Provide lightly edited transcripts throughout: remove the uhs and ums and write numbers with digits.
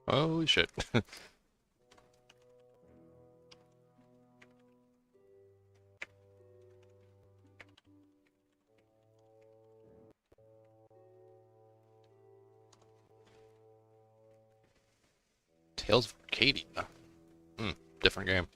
Holy shit. Tales of Arcadia. Hmm, different game.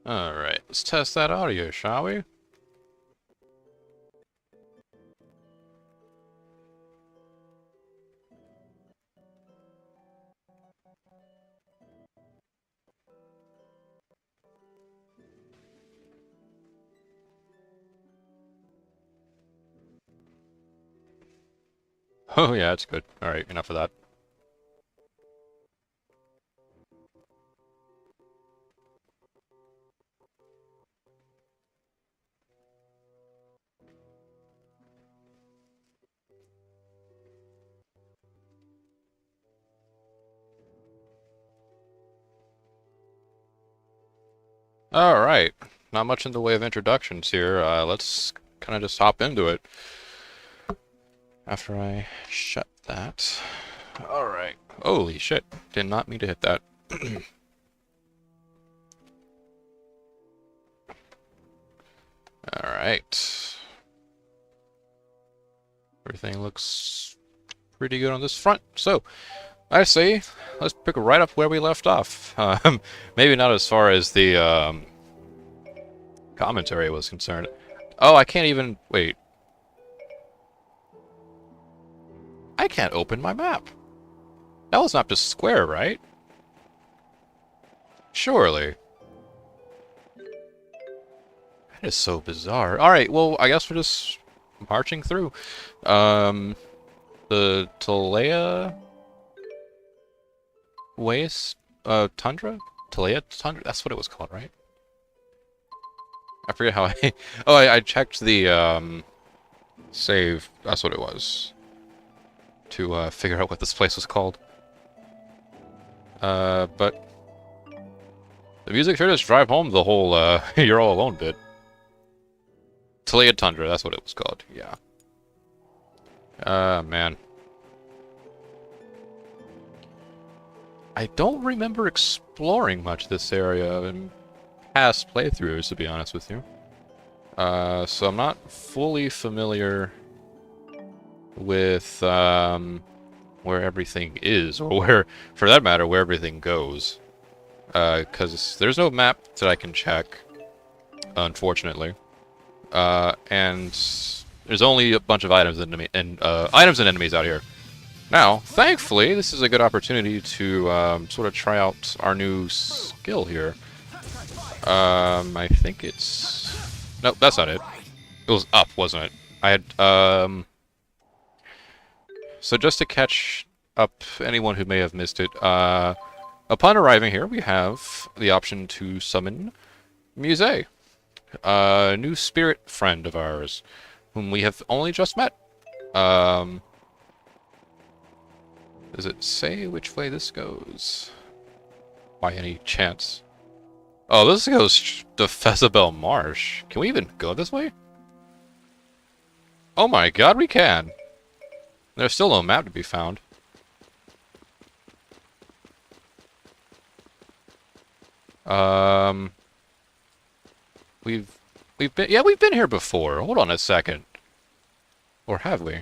Alright, let's test that audio, shall we? Oh yeah, it's good. Alright, enough of that. Alright, not much in the way of introductions here. Let's kind of just hop into it. After I shut that. Alright. Holy shit, did not mean to hit that. Alright. Everything looks pretty good on this front. So, I say, let's pick right up where we left off. Maybe not as far as the commentary was concerned. Oh, I can't even... Wait. I can't open my map. That was not just square, right? Surely. That is so bizarre. Alright, well, I guess we're just marching through. The Xillia Tundra? Xillia Tundra? That's what it was called, right? I forget how I... Oh, I checked the, save. That's what it was. To, figure out what this place was called. But... The music sure does drive home the whole, you're all alone bit. Xillia Tundra, that's what it was called, yeah. Man. I don't remember exploring much this area in past playthroughs, to be honest with you. So I'm not fully familiar with, where everything is, or where, for that matter, where everything goes. Because there's no map that I can check, unfortunately. And there's only a bunch of items and enemies out here. Now, thankfully, this is a good opportunity to sort of try out our new skill here. I think it's... Nope, that's not it. It was up, wasn't it? I had, So just to catch up anyone who may have missed it, upon arriving here, we have the option to summon Muse, a new spirit friend of ours, whom we have only just met. Does it say which way this goes? By any chance? Oh, this goes to Fezabel Marsh. Can we even go this way? Oh my god, we can! There's still no map to be found. Um, we've been here before. Hold on a second. Or have we?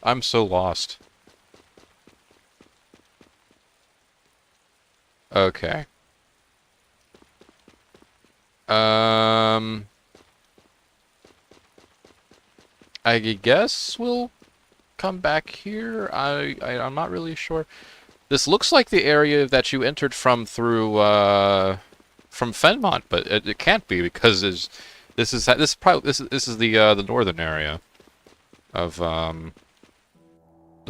I'm so lost. Okay. I guess we'll come back here. I'm not really sure. This looks like the area that you entered from through from Fenmont, but it can't be because this is the northern area of the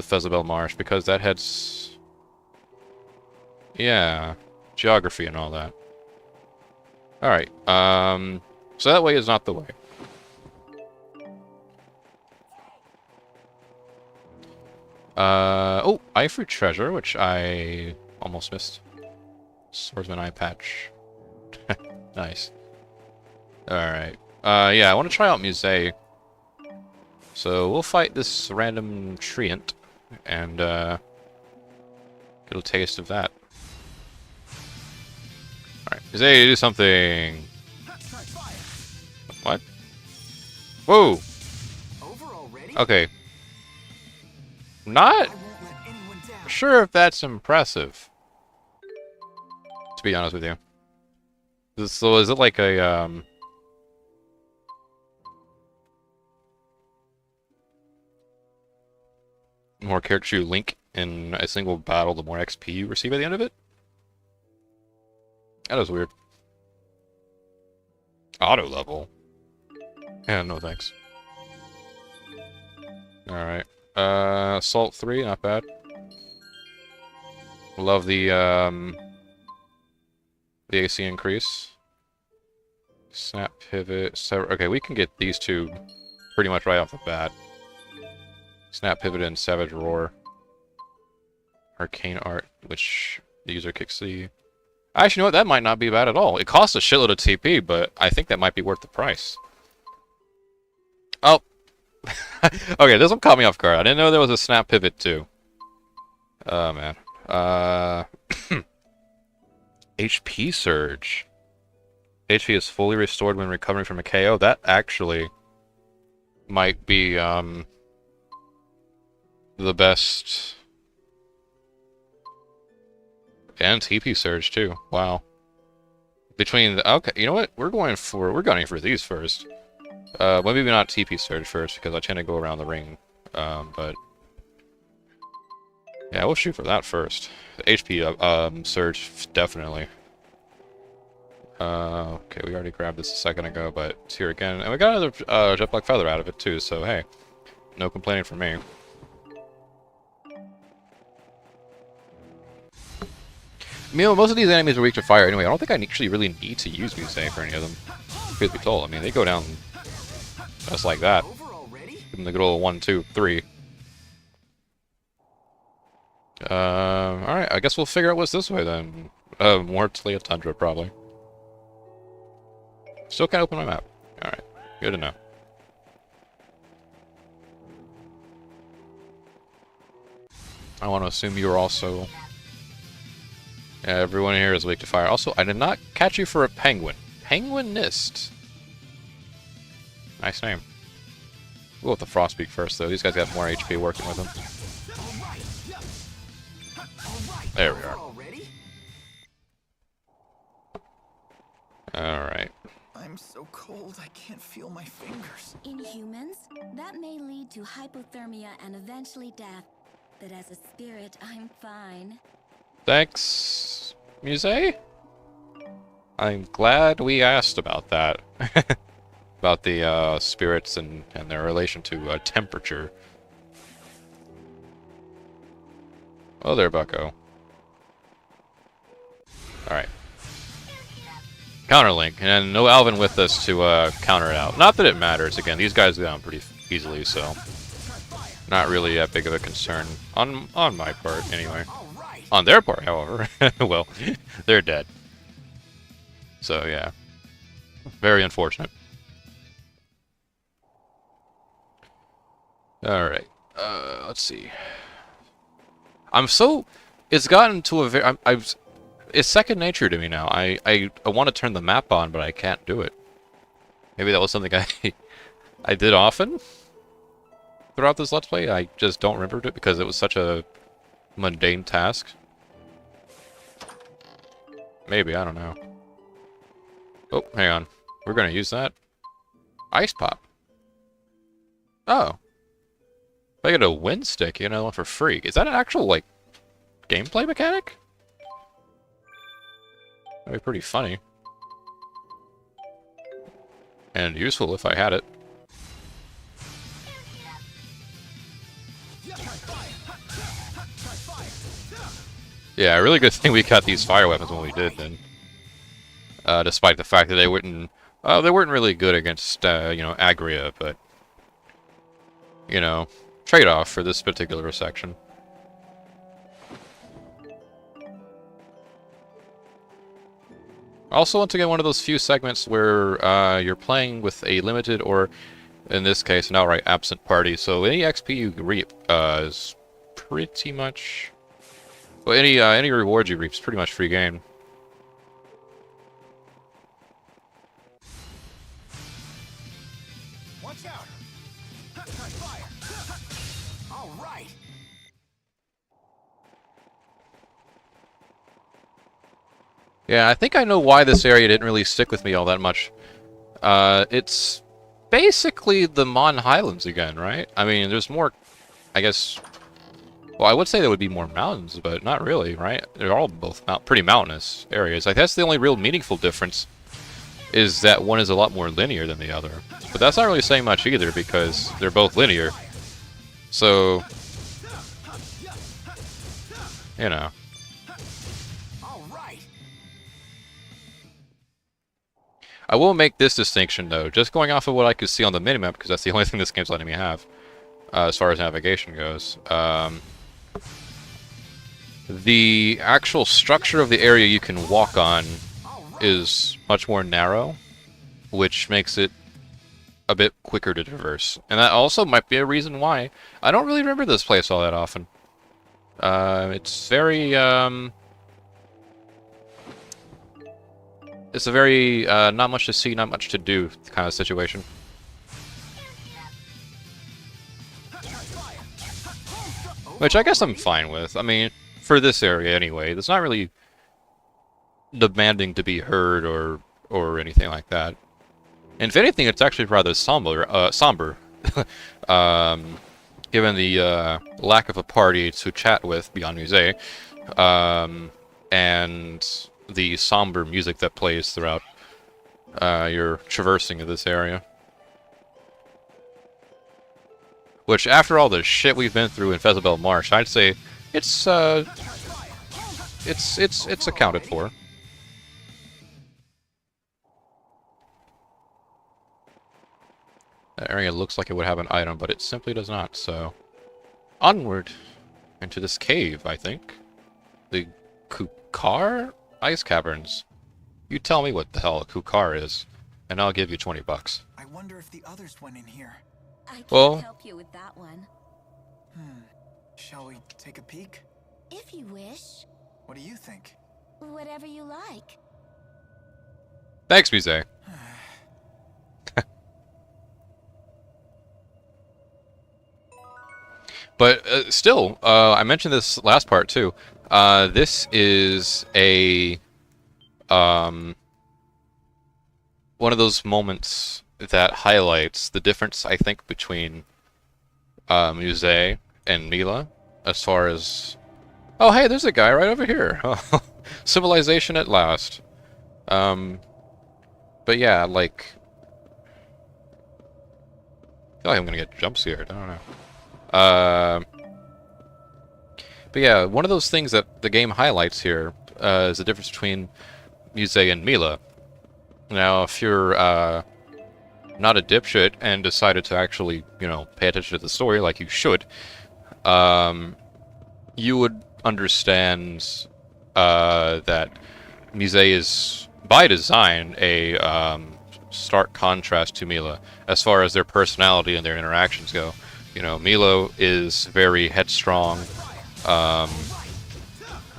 Fezabel Marsh, because that heads, yeah, geography and all that. All right. So that way is not the way. Oh, Ifrit treasure, which I almost missed. Swordsman eye patch. Nice. Alright. Yeah, I want to try out Musée. So we'll fight this random treant and get a taste of that. Alright, Musée, do something. What? Whoa! Okay. Not sure if that's impressive, to be honest with you. So is it like a, more characters you link in a single battle, the more XP you receive at the end of it? That was weird. Auto level? Yeah, no thanks. Alright. Salt 3, not bad. Love the AC increase. Snap pivot. So, okay, we can get these two pretty much right off the bat. Snap pivot and Savage Roar. Arcane Art, which the user kicks the... Actually, you know what? That might not be bad at all. It costs a shitload of TP, but I think that might be worth the price. Oh. Okay, this one caught me off guard. I didn't know there was a snap pivot too. Oh man. HP surge. HP is fully restored when recovering from a KO. That actually might be the best. And TP surge too. Wow. Between the, okay, you know what? We're gunning for these first. Well, maybe not TP surge first, because I tend to go around the ring. But yeah, we'll shoot for that first. The HP surge, definitely. Okay, we already grabbed this a second ago, but it's here again. And we got another jet black feather out of it too, so hey, no complaining from me. You know, most of these enemies are weak to fire anyway. I don't think I actually really need to use Musée for any of them. Truth be told, I mean, they go down just like that. Give them the good old 1, 2, 3. Alright, I guess we'll figure out what's this way then. More Xillia Tundra, probably. Still can't open my map. Alright, good to know. I want to assume you are also... Yeah, everyone here is weak to fire. Also, I did not catch you for a penguin. Penguinist. Nice name. We'll go with the Frostbeak first, though. These guys got more HP working with them. There we are. Alright. I'm so cold, I can't feel my fingers. In humans, that may lead to hypothermia and eventually death. But as a spirit, I'm fine. Thanks, Musée? I'm glad we asked about that. About the spirits and their relation to temperature. Oh, there, bucko. Alright. Counterlink, and no Alvin with us to counter it out. Not that it matters, again, these guys go down pretty easily, so... Not really that big of a concern. On my part, anyway. On their part, however, well, they're dead. So, yeah. Very unfortunate. Alright. Let's see. I'm so... It's gotten to a very... it's second nature to me now. I want to turn the map on, but I can't do it. Maybe that was something I did often throughout this Let's Play. I just don't remember it because it was such a mundane task. Maybe, I don't know. Oh, hang on. We're gonna use that. Ice Pop. Oh. If I get a wind stick, you get another one for free. Is that an actual, like, gameplay mechanic? That'd be pretty funny. And useful if I had it. Yeah, a really good thing we got these fire weapons when we did, then. Despite the fact that they weren't really good against, you know, Agria, but, you know, trade-off for this particular section. Also, once again, one of those few segments where you're playing with a limited, or in this case, an outright absent party. So any XP you reap is pretty much... Well, any rewards you reap is pretty much free game. Watch out! Fire! All right. Yeah, I think I know why this area didn't really stick with me all that much. It's basically the Mon Highlands again, right? I mean, there's more, I guess... Well, I would say there would be more mountains, but not really, right? They're all both pretty mountainous areas. I guess the only real meaningful difference is that one is a lot more linear than the other. But that's not really saying much either, because they're both linear. So... You know. I will make this distinction, though, just going off of what I could see on the minimap, because that's the only thing this game's letting me have, as far as navigation goes. The actual structure of the area you can walk on is much more narrow, which makes it a bit quicker to traverse. And that also might be a reason why I don't really remember this place all that often. It's very, it's a very, not much to see, not much to do kind of situation. Which I guess I'm fine with. I mean, for this area anyway, it's not really demanding to be heard or anything like that. And if anything, it's actually rather somber, given the lack of a party to chat with beyond Musée, and the somber music that plays throughout your traversing of this area. Which, after all the shit we've been through in Fezabel Marsh, I'd say it's accounted for. That area looks like it would have an item, but it simply does not, so... Onward! Into this cave, I think. The Kukar Ice Caverns. You tell me what the hell a Kukar is, and I'll give you 20 bucks. I wonder if the others went in here. I can't Well- help you with that one. Shall we take a peek? If you wish, What do you think? whatever you like. Thanks, Musée. But still, I mentioned this last part too. This is a one of those moments that highlights the difference, I think, between Musée and Mila, as far as... Oh, hey, there's a guy right over here. Civilization at last. But yeah, like... I feel like I'm gonna get jump scared. I don't know. But yeah, one of those things that the game highlights here is the difference between Musée and Mila. Now, if you're not a dipshit and decided to actually, you know, pay attention to the story like you should, you would understand that Musée is, by design, a stark contrast to Mila as far as their personality and their interactions go. You know, Milo is very headstrong,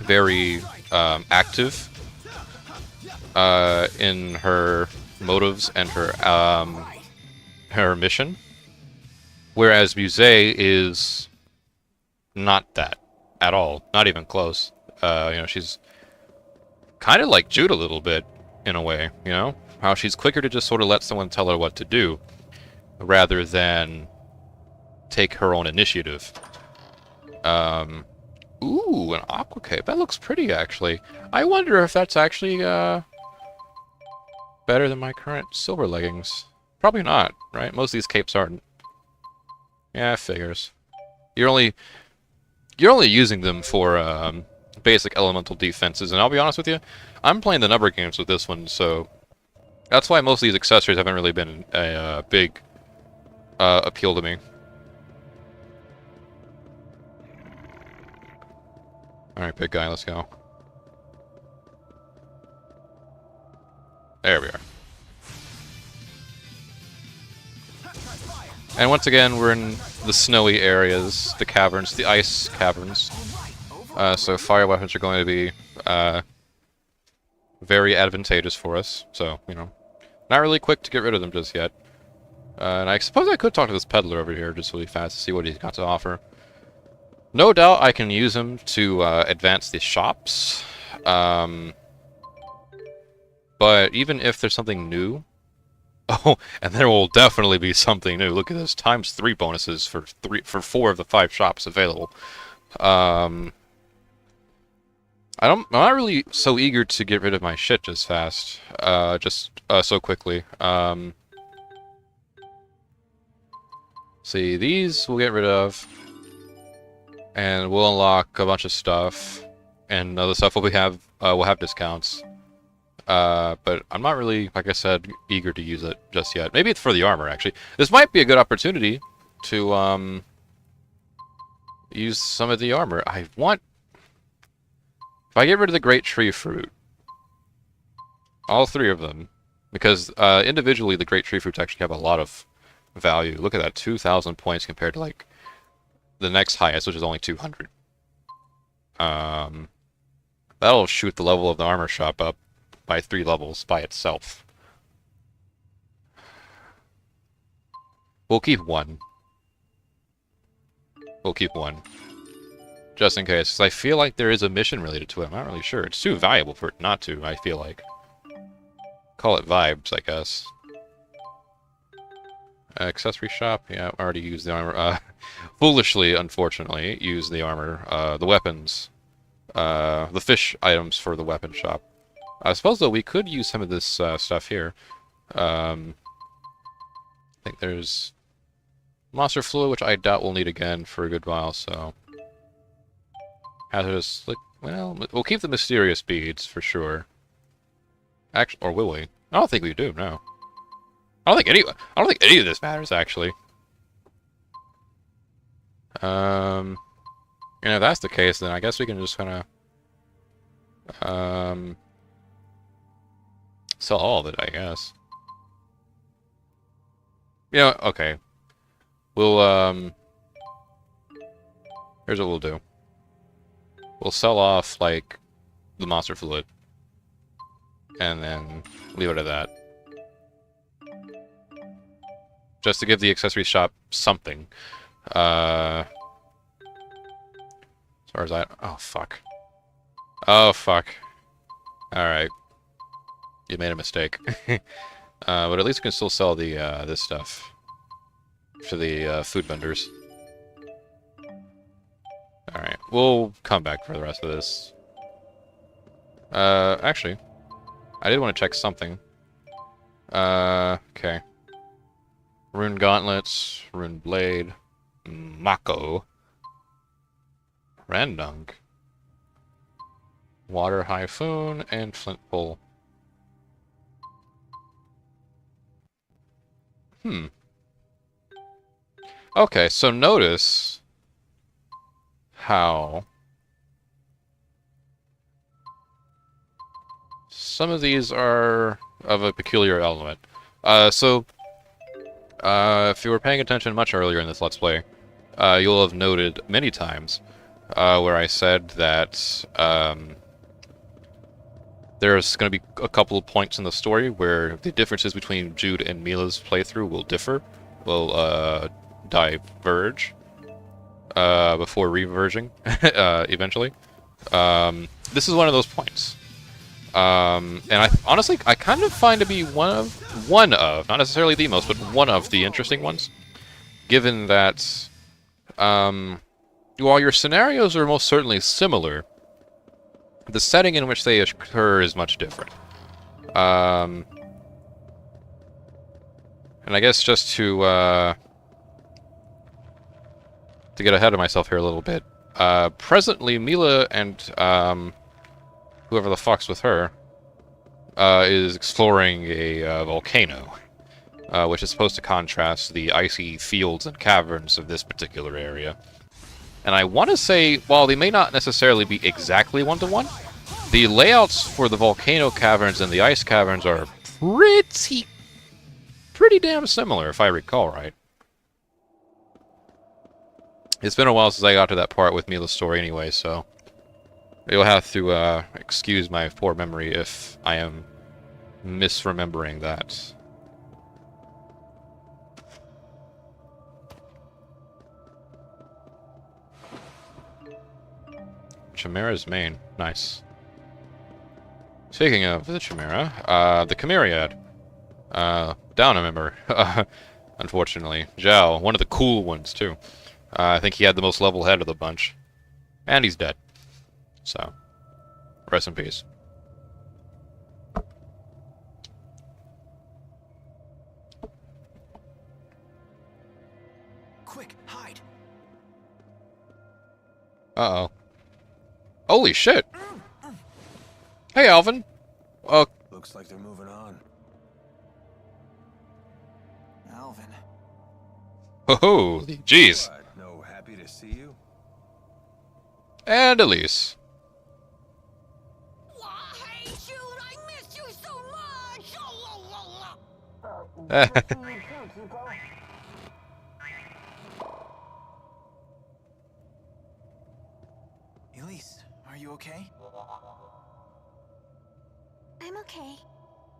very active in her motives and her mission, whereas Muse is not that at all, not even close. You know, she's kind of like Jude a little bit in a way. You know, how she's quicker to just sort of let someone tell her what to do, rather than take her own initiative. Ooh, an aqua cape. That looks pretty, actually. I wonder if that's actually, better than my current silver leggings. Probably not, right? Most of these capes aren't. Yeah, figures. You're only using them for, basic elemental defenses, and I'll be honest with you, I'm playing the number games with this one, so that's why most of these accessories haven't really been a, big, appeal to me. Alright, big guy, let's go. There we are. And once again, we're in the snowy areas, the caverns, the ice caverns. So fire weapons are going to be very advantageous for us. So, you know, not really quick to get rid of them just yet. And I suppose I could talk to this peddler over here just really fast to see what he's got to offer. No doubt I can use him to advance the shops. But even if there's something new... Oh, and there will definitely be something new. Look at this, ×3 bonuses for 4 of the 5 shops available. I'm not really so eager to get rid of my shit just fast. So quickly. See, these we'll get rid of. And we'll unlock a bunch of stuff. And other stuff will have discounts. But I'm not really, like I said, eager to use it just yet. Maybe it's for the armor, actually. This might be a good opportunity to, use some of the armor. If I get rid of the Great Tree Fruit, all 3 of them, because, individually the Great Tree Fruits actually have a lot of value. Look at that, 2,000 points compared to, like, the next highest, which is only 200. That'll shoot the level of the armor shop up by 3 levels by itself. We'll keep 1. We'll keep 1. Just in case, because I feel like there is a mission related to it. I'm not really sure. It's too valuable for it not to, I feel like. Call it vibes, I guess. Accessory shop, yeah, I already used the armor. Foolishly, unfortunately, used the armor. The weapons. The fish items for the weapon shop. I suppose, though, we could use some of this stuff here. I think there's monster fluid, which I doubt we'll need again for a good while, so... Hazardous, like, well, we'll keep the mysterious beads, for sure. Actually, or will we? I don't think we do, no. I don't think any of this matters, actually. And if that's the case, then I guess we can just kind of, sell all of it, I guess. Yeah, okay. We'll, here's what we'll do. We'll sell off, like, the monster fluid. And then leave it at that. Just to give the accessory shop something. As far as I... Oh, fuck. Oh, fuck. Alright. You made a mistake. But at least we can still sell the, this stuff. To the, food vendors. Alright, we'll come back for the rest of this. Actually, I did want to check something. Okay. Rune gauntlets, rune blade, Mako, Randunk, water hyphoon, and flint pole. Okay, so notice how some of these are of a peculiar element. If you were paying attention much earlier in this Let's Play, you'll have noted many times where I said that there's going to be a couple of points in the story where the differences between Jude and Mila's playthrough will diverge before reverging eventually. This is one of those points. And honestly, I kind of find to be one of, not necessarily the most, but one of the interesting ones. Given that, while your scenarios are most certainly similar, the setting in which they occur is much different. And I guess just to get ahead of myself here a little bit, presently Mila and whoever the fuck's with her is exploring a volcano, which is supposed to contrast the icy fields and caverns of this particular area. And I want to say, while they may not necessarily be exactly one-to-one, the layouts for the volcano caverns and the ice caverns are pretty damn similar, if I recall right. It's been a while since I got to that part with Mila's story anyway, so you'll have to excuse my poor memory if I am misremembering that. Chimera's main. Nice. Speaking of the Chimera, the Chimeriad. Down a member. Unfortunately. Zhao, one of the cool ones, too. I think he had the most level head of the bunch. And he's dead. So, rest in peace. Quick, hide. Uh-oh. Holy shit! Hey, Alvin! Looks like they're moving on. Alvin. Ho-ho! Jeez! What? No happy to see you? And Elise. I hate you and I miss you so much! Elise, are you okay? I'm okay.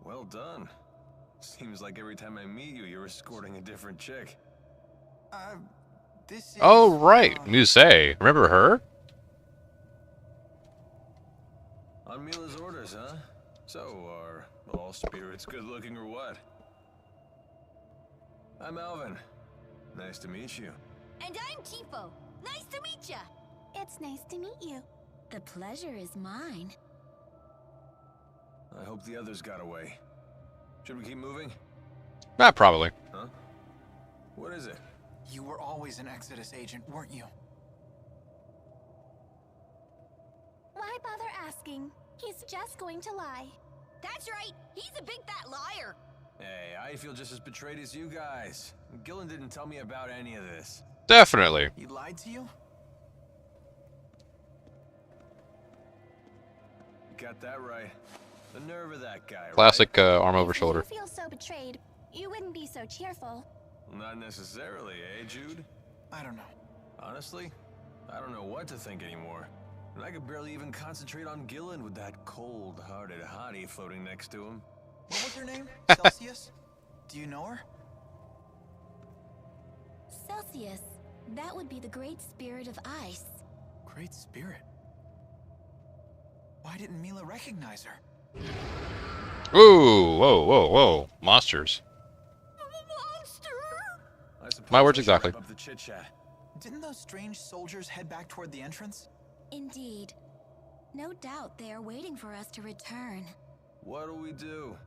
Well done. Seems like every time I meet you, you're escorting a different chick. This is... Oh, right! Muse. Remember her? On Mila's orders, huh? So, are all spirits good looking or what? I'm Alvin. Nice to meet you. And I'm Tifo. Nice to meet ya. It's nice to meet you. The pleasure is mine. I hope the others got away. Should we keep moving? Probably. Huh? What is it? You were always an Exodus agent, weren't you? Why bother asking? He's just going to lie. That's right. He's a big fat liar. Hey, I feel just as betrayed as you guys. Gillen didn't tell me about any of this. Definitely. He lied to you? You got that right. The nerve of that guy, Classic arm over shoulder. If you feel so betrayed, you wouldn't be so cheerful. Right? Not necessarily, eh, Jude? I don't know. Honestly, I don't know what to think anymore. And I could barely even concentrate on Gillen with that cold-hearted hottie floating next to him. What was her name? Celsius? Do you know her? Celsius. That would be the great spirit of ice. Great spirit. Why didn't Mila recognize her? Ooh, whoa, whoa, whoa. Monsters. Monster! My words exactly. Up the chit-chat. Didn't those strange soldiers head back toward the entrance? Indeed. No doubt they are waiting for us to return. What do we do?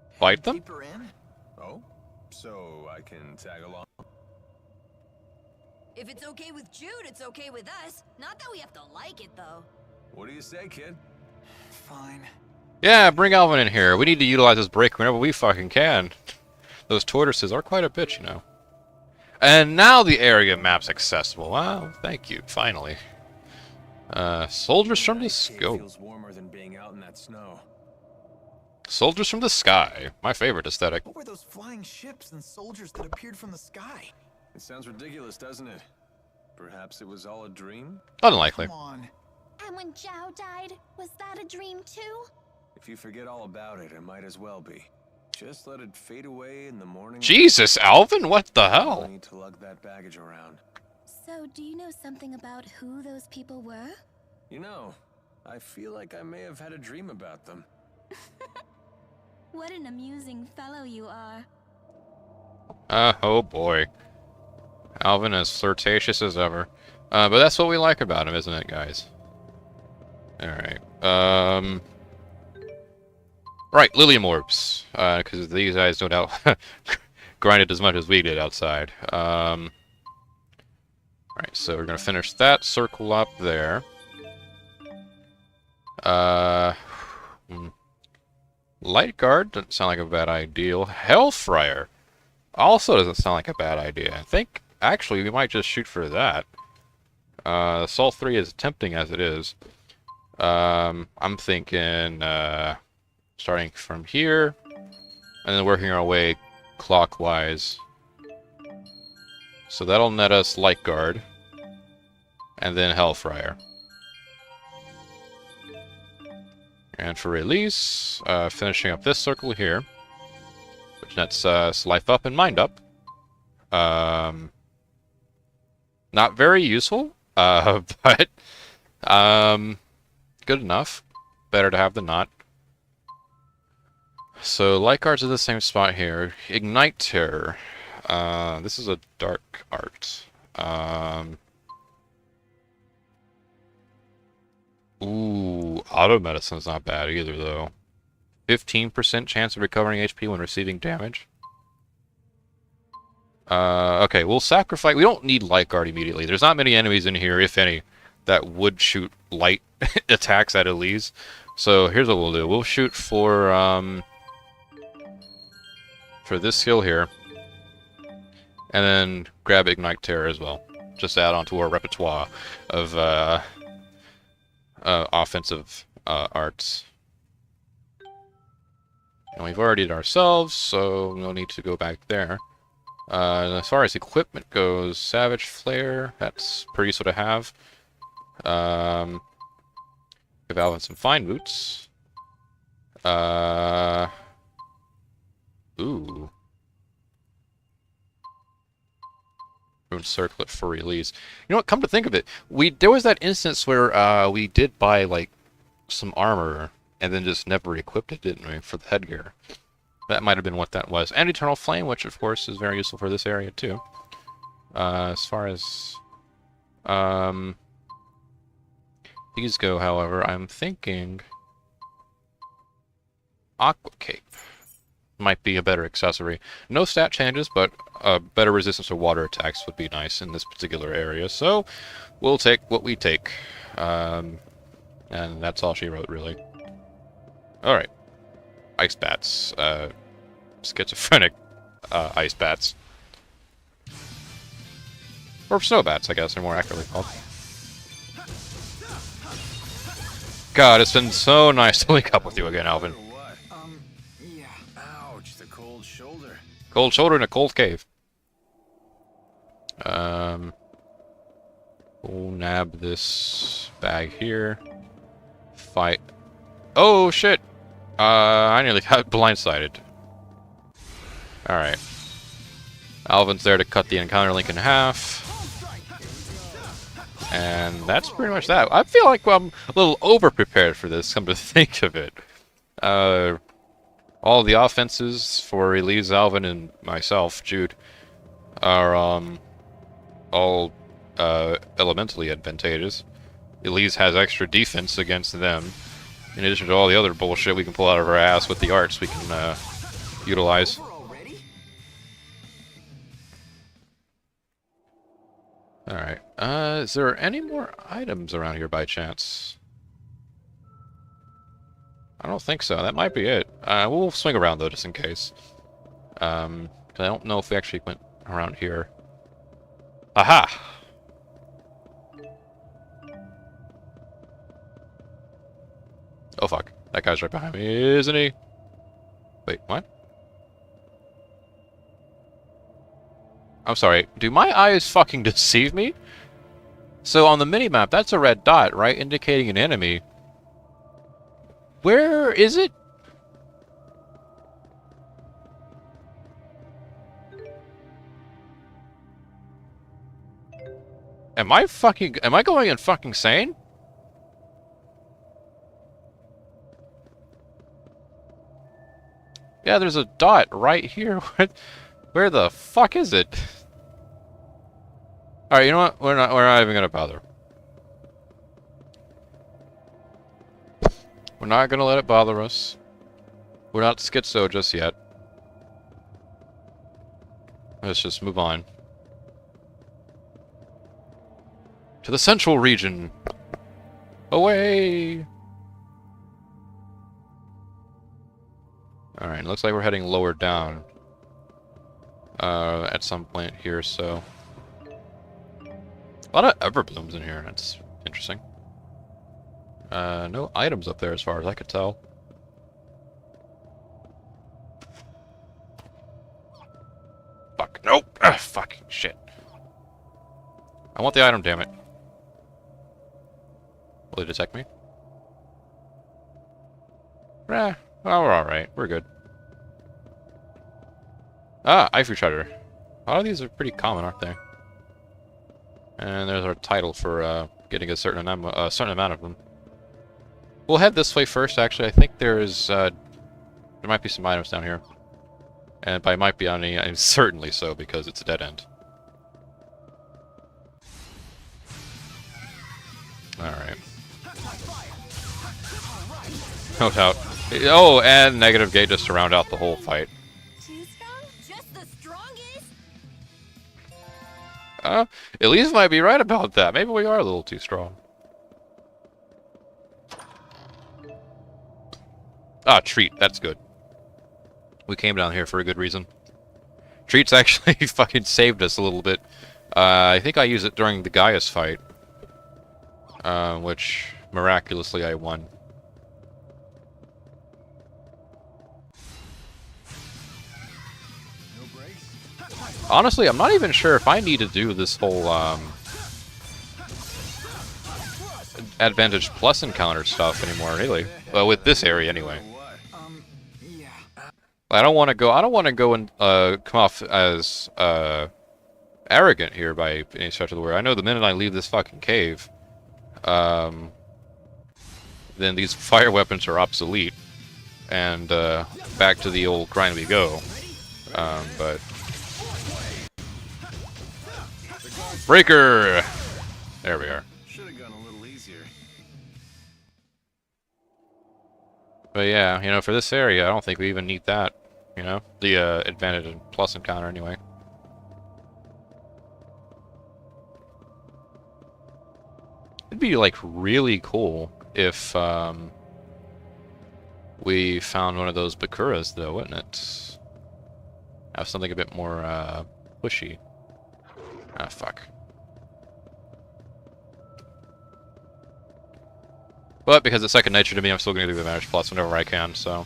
Fight them? Keep her in? Oh? So I can tag along? If it's okay with Jude, it's okay with us. Not that we have to like it, though. What do you say, kid? Fine. Yeah, bring Alvin in here. We need to utilize this break whenever we fucking can. Those tortoises are quite a bitch, you know. And now the area map's accessible. Wow, thank you, finally. Soldiers from the scope. Feels warmer than being out in that snow. Soldiers from the sky. My favorite aesthetic. What were those flying ships and soldiers that appeared from the sky? It sounds ridiculous, doesn't it? Perhaps it was all a dream? Unlikely. Come on. And when Zhao died, was that a dream too? If you forget all about it, it might as well be. Just let it fade away in the morning. Jesus, Alvin, what the You hell? don't need to lug that baggage around. So, do you know something about who those people were? You know, I feel like I may have had a dream about them. What an amusing fellow you are. Oh boy. Alvin is flirtatious as ever. But that's what we like about him, isn't it, guys? Alright. Right, Lilium Orbs. Because these guys no doubt grinded as much as we did outside. Alright, so we're gonna finish that circle up there. Light Guard doesn't sound like a bad idea. Hellfire also doesn't sound like a bad idea. I think, actually, we might just shoot for that. Assault 3 is tempting as it is. I'm thinking, starting from here, and then working our way clockwise. So that'll net us Light Guard, and then Hellfire. And for release, finishing up this circle here, which nets us Life Up and Mind Up. Not very useful, but good enough. Better to have than not. So Light Guard's at the same spot here. Ignite Terror. This is a dark art. Ooh, auto medicine's not bad either, though. 15% chance of recovering HP when receiving damage. Okay, we'll sacrifice... We don't need Light Guard immediately. There's not many enemies in here, if any, that would shoot light attacks at Elise. So here's what we'll do. We'll shoot for this skill here. And then grab Ignite Terror as well. Just add on to our repertoire of offensive arts. And we've already did ourselves, so no need to go back there. As far as equipment goes, Savage Flare, that's pretty useful to have. Give Alvin some fine boots. Ooh. Rune Circlet for release. You know what, come to think of it, there was that instance where we did buy, like, some armor and then just never equipped it, didn't we, for the headgear. That might have been what that was. And Eternal Flame, which of course is very useful for this area too. As far as these go, however, I'm thinking Aqua Cape might be a better accessory. No stat changes, but better resistance to water attacks would be nice in this particular area. So we'll take what we take. And that's all she wrote, really. Alright. Ice bats. Schizophrenic ice bats. Or snow bats, I guess they're more accurately called. God, it's been so nice to link up with you again, Alvin. What? Yeah. Ouch, the cold shoulder. Cold shoulder in a cold cave. We'll nab this bag here. Fight. Oh, shit! I nearly got blindsided. Alright. Alvin's there to cut the encounter link in half. And that's pretty much that. I feel like I'm a little over-prepared for this, come to think of it. All the offenses for Elise, Alvin, and myself, Jude, are all elementally advantageous. Elise has extra defense against them. In addition to all the other bullshit we can pull out of our ass with the arts we can utilize. Alright. Is there any more items around here by chance? I don't think so. That might be it. We'll swing around though, just in case. 'Cause I don't know if we actually went around here. Aha! Oh fuck. That guy's right behind me, isn't he? Wait, what? I'm sorry. Do my eyes fucking deceive me? So on the minimap, that's a red dot, right? Indicating an enemy. Where is it? Am I going in fucking sane? Yeah, there's a dot right here. Where the fuck is it? Alright, you know what? We're not even gonna bother. We're not gonna let it bother us. We're not schizo just yet. Let's just move on. To the central region. Away! Alright, looks like we're heading lower down. At some point here, so... A lot of everblooms in here, that's interesting. No items up there as far as I could tell. Fuck, nope! Ugh, fuck, shit. I want the item, damn it. Will they detect me? Well, we're alright. We're good. Ah, Ivory Treader. A lot of these are pretty common, aren't they? And there's our title for getting a certain amount of them. We'll head this way first, actually. I think there's... there might be some items down here. And by might be, I mean certainly so, because it's a dead end. Alright. No doubt. Oh, and negative gate just to round out the whole fight. Too strong? Just the strongest? Elise might be right about that. Maybe we are a little too strong. Ah, treat. That's good. We came down here for a good reason. Treat's actually fucking saved us a little bit. I think I used it during the Gaius fight. Which, miraculously, I won. Honestly, I'm not even sure if I need to do this whole, Advantage Plus encounter stuff anymore, really. Well, with this area, anyway. I don't want to go and, come off as, arrogant here by any stretch of the word. I know the minute I leave this fucking cave, then these fire weapons are obsolete, and, back to the old grind we go. But... Breaker! There we are. Should have gone a little easier. But yeah, you know, for this area, I don't think we even need that. You know? The, Advantage Plus encounter, anyway. It'd be, like, really cool if, we found one of those Bakuras, though, wouldn't it? Have something a bit more, pushy. Ah, fuck. But because it's second nature to me, I'm still going to do the Advantage Plus whenever I can, so...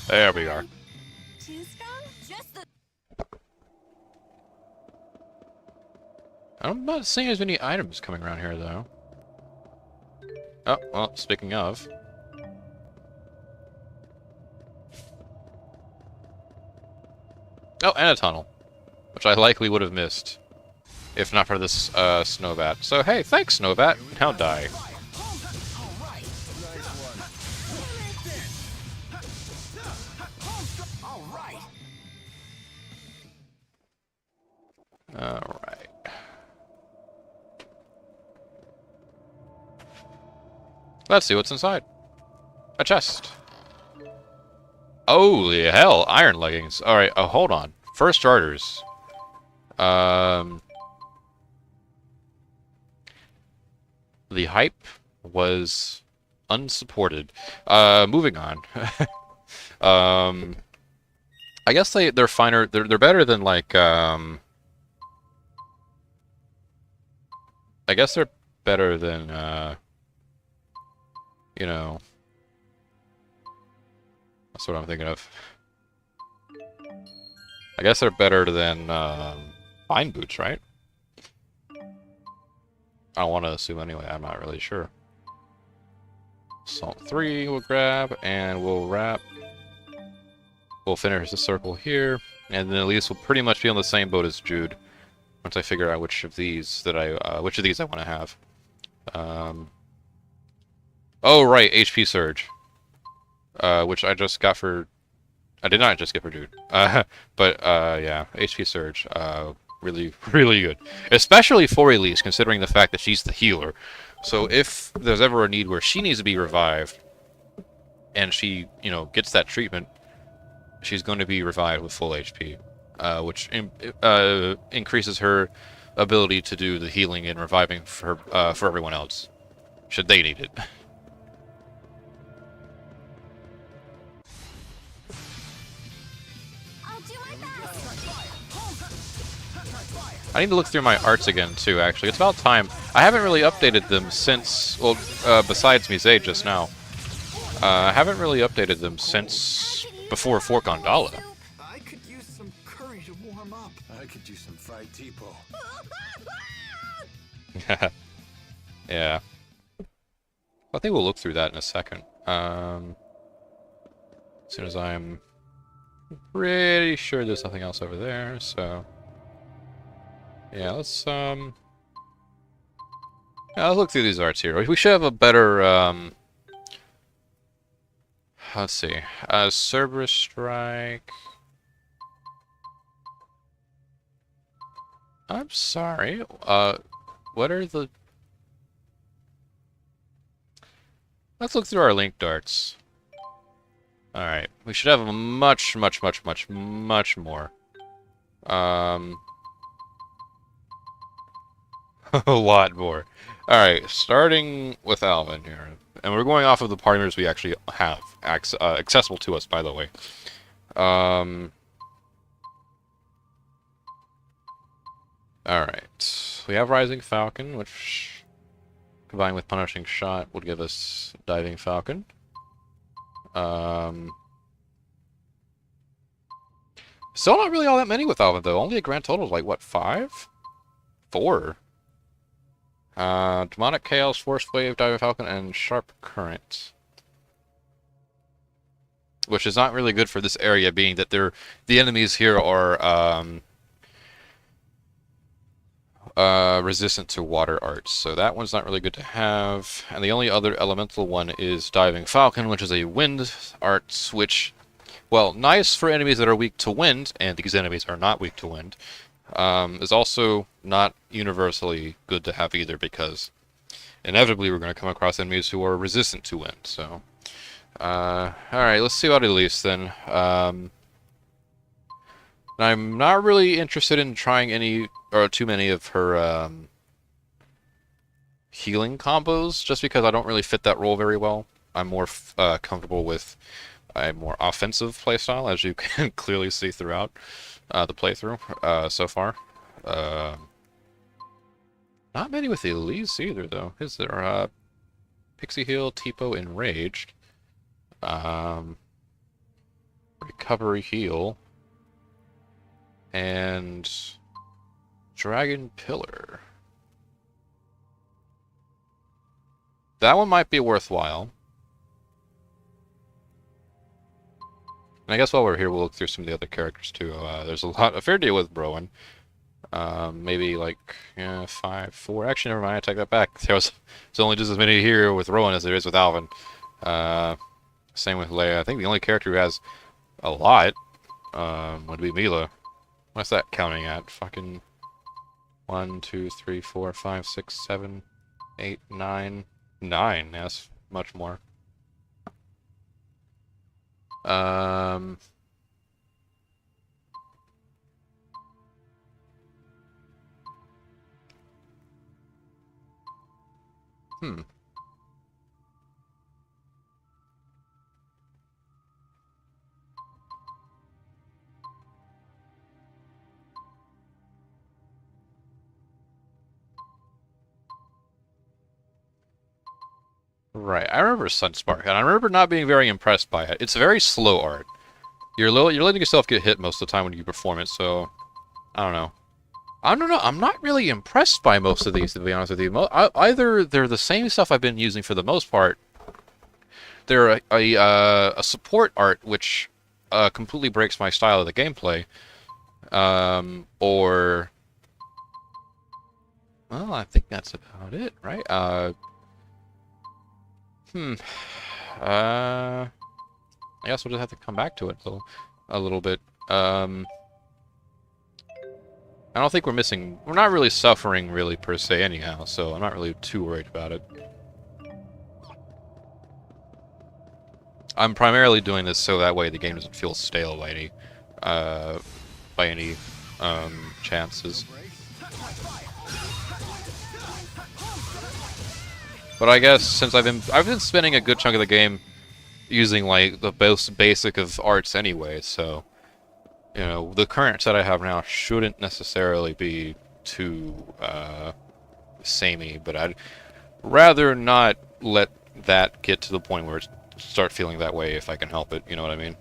There we are. Too strong? Just the... I'm not seeing as many items coming around here, though. Oh, well, speaking of... Oh, and a tunnel. Which I likely would have missed. If not for this, Snowbat. So, hey, thanks, Snowbat. Now die. Alright. Let's see what's inside. A chest. Holy hell, iron leggings. Alright, hold on. First starters. The hype was unsupported. Moving on. I guess they're finer. They're better than like I guess they're better than you know, That's what I'm thinking of. I guess they're better than fine boots, right? I don't want to assume anyway. I'm not really sure. Salt 3 we'll grab, and we'll wrap. We'll finish the circle here, and then at least we'll pretty much be on the same boat as Jude. Once I figure out which of these I want to have. Oh right, HP Surge, which I just got for. I did not just get for Jude, but yeah, HP Surge, really, really good, especially for Elise, considering the fact that she's the healer. So if there's ever a need where she needs to be revived, and she, you know, gets that treatment, she's going to be revived with full HP, which increases her ability to do the healing and reviving for everyone else, should they need it. I'll do my best. I need to look through my arts again, too, actually. It's about time. I haven't really updated them since, well, besides Mise just now. I haven't really updated them since before Fork Gondola. I could use some curry to warm up. I could use some fried tipo. Yeah. I think we'll look through that in a second. As soon as I'm pretty sure there's nothing else over there, so... Yeah, let's look through these arts here. We should have a better, let's see. Cerberus Strike... I'm sorry, what are the... Let's look through our link darts. Alright, we should have a much more. A lot more. Alright, starting with Alvin here. And we're going off of the partners we actually have accessible to us, by the way. Alright. We have Rising Falcon, which, combined with Punishing Shot, would give us Diving Falcon. Still not really all that many with Alvin, though. Only a grand total of, like, what, 5? 4? Demonic Chaos, Force Wave, Diving Falcon, and Sharp Current. Which is not really good for this area, being that the enemies here are, resistant to water arts, so that one's not really good to have. And the only other elemental one is Diving Falcon, which is a wind arts, which, well, nice for enemies that are weak to wind, and these enemies are not weak to wind, is also not universally good to have either, because inevitably we're going to come across enemies who are resistant to wind, so... Alright, let's see about Elise then. I'm not really interested in trying any, or too many of her, healing combos, just because I don't really fit that role very well. I'm more, comfortable with a more offensive playstyle, as you can clearly see throughout, the playthrough, so far. Not many with Elise either, though. Is there, Pixie Heal, Tipo, Enraged. Recovery Heal. And Dragon Pillar. That one might be worthwhile. And I guess while we're here, we'll look through some of the other characters too. There's a fair deal with Browen. Maybe like 5, 4. Actually, never mind. I take that back. There's only just as many here with Rowan as there is with Alvin. Same with Leia. I think the only character who has a lot would be Mila. What's that counting at? Fucking 1, 2, 3, 4, 5, 6, 7, 8, 9. 9. That's much more. Right, I remember Sunspark, and I remember not being very impressed by it. It's very slow art. You're letting yourself get hit most of the time when you perform it, so... I don't know. I don't know, I'm not really impressed by most of these, to be honest with you. Either they're the same stuff I've been using for the most part, they're a support art, which completely breaks my style of the gameplay, or... Well, I think that's about it, right? I guess we'll just have to come back to it a little bit. I don't think we're not really suffering, really, per se, anyhow, so I'm not really too worried about it. I'm primarily doing this so that way the game doesn't feel stale by any chances. But I guess since I've been spending a good chunk of the game using like the most basic of arts anyway, so you know the current set I have now shouldn't necessarily be too samey. But I'd rather not let that get to the point where it start feeling that way if I can help it. You know what I mean?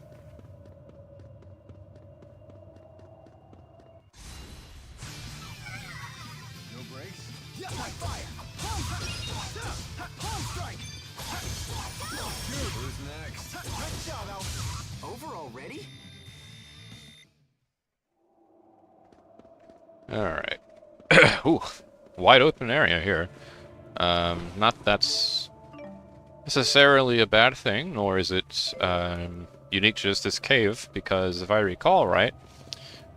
Alright. Ooh, wide open area here. Not that's necessarily a bad thing, nor is it unique to just this cave, because if I recall right,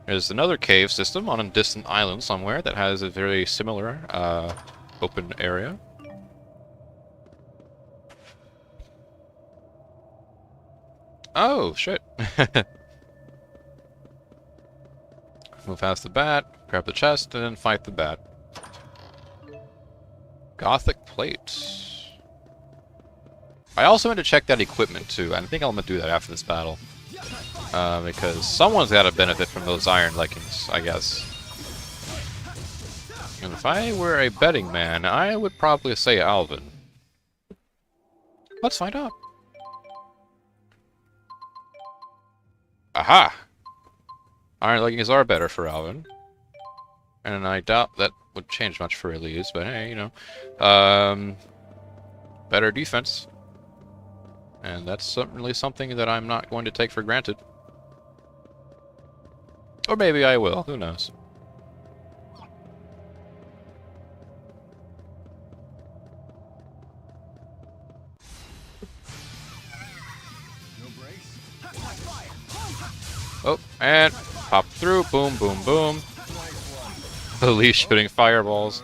there's another cave system on a distant island somewhere that has a very similar open area. Oh, shit. Move past the bat, grab the chest, and then fight the bat. Gothic plate. I also want to check that equipment too, and I think I'm going to do that after this battle. Because someone's got to benefit from those iron leggings, I guess. And if I were a betting man, I would probably say Alvin. Let's find out. Aha! Iron leggings are better for Alvin. And I doubt that would change much for Elise, but hey, you know. Better defense. And that's certainly something that I'm not going to take for granted. Or maybe I will, who knows. Oh, and pop through, boom, boom, boom. Elise shooting fireballs.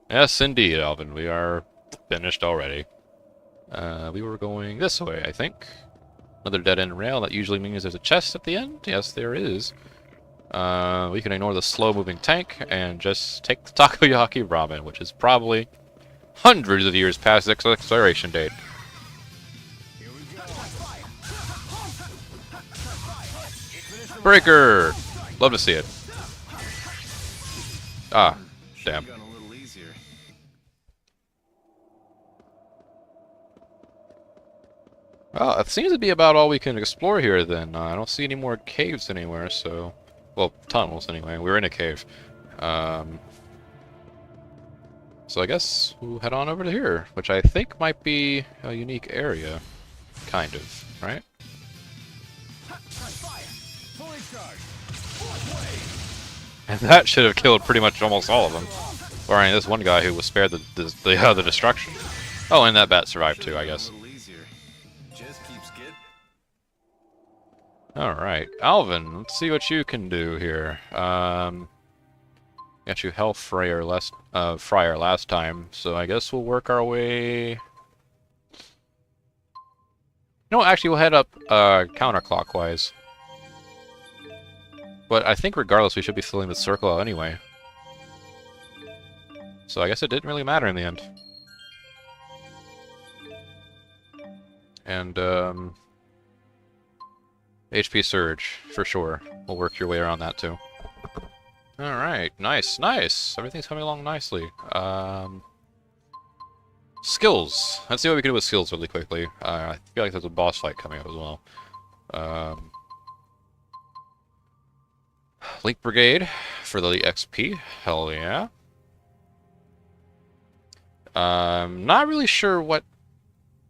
Yes, indeed, Alvin, we are finished already. We were going this way, I think. Another dead-end rail, that usually means there's a chest at the end. Yes, there is. We can ignore the slow-moving tank and just take the takoyaki ramen, which is probably hundreds of years past its expiration date. Breaker! Love to see it. Ah, damn. Well, it seems to be about all we can explore here then. I don't see any more caves anywhere, so... Well, tunnels anyway. We're in a cave. So I guess we'll head on over to here, which I think might be a unique area. Kind of, right? And that should have killed pretty much almost all of them. Barring this one guy who was spared the destruction. Oh, and that bat survived too, I guess. Alright, Alvin, let's see what you can do here. Got you Health Friar last time, so I guess we'll work our way... No, actually we'll head up counterclockwise. But I think regardless we should be filling the circle out anyway. So I guess it didn't really matter in the end. And, HP Surge, for sure. We'll work your way around that, too. Alright, nice, nice! Everything's coming along nicely. Skills. Let's see what we can do with skills really quickly. I feel like there's a boss fight coming up as well. Link Brigade for the XP. Hell yeah. Not really sure what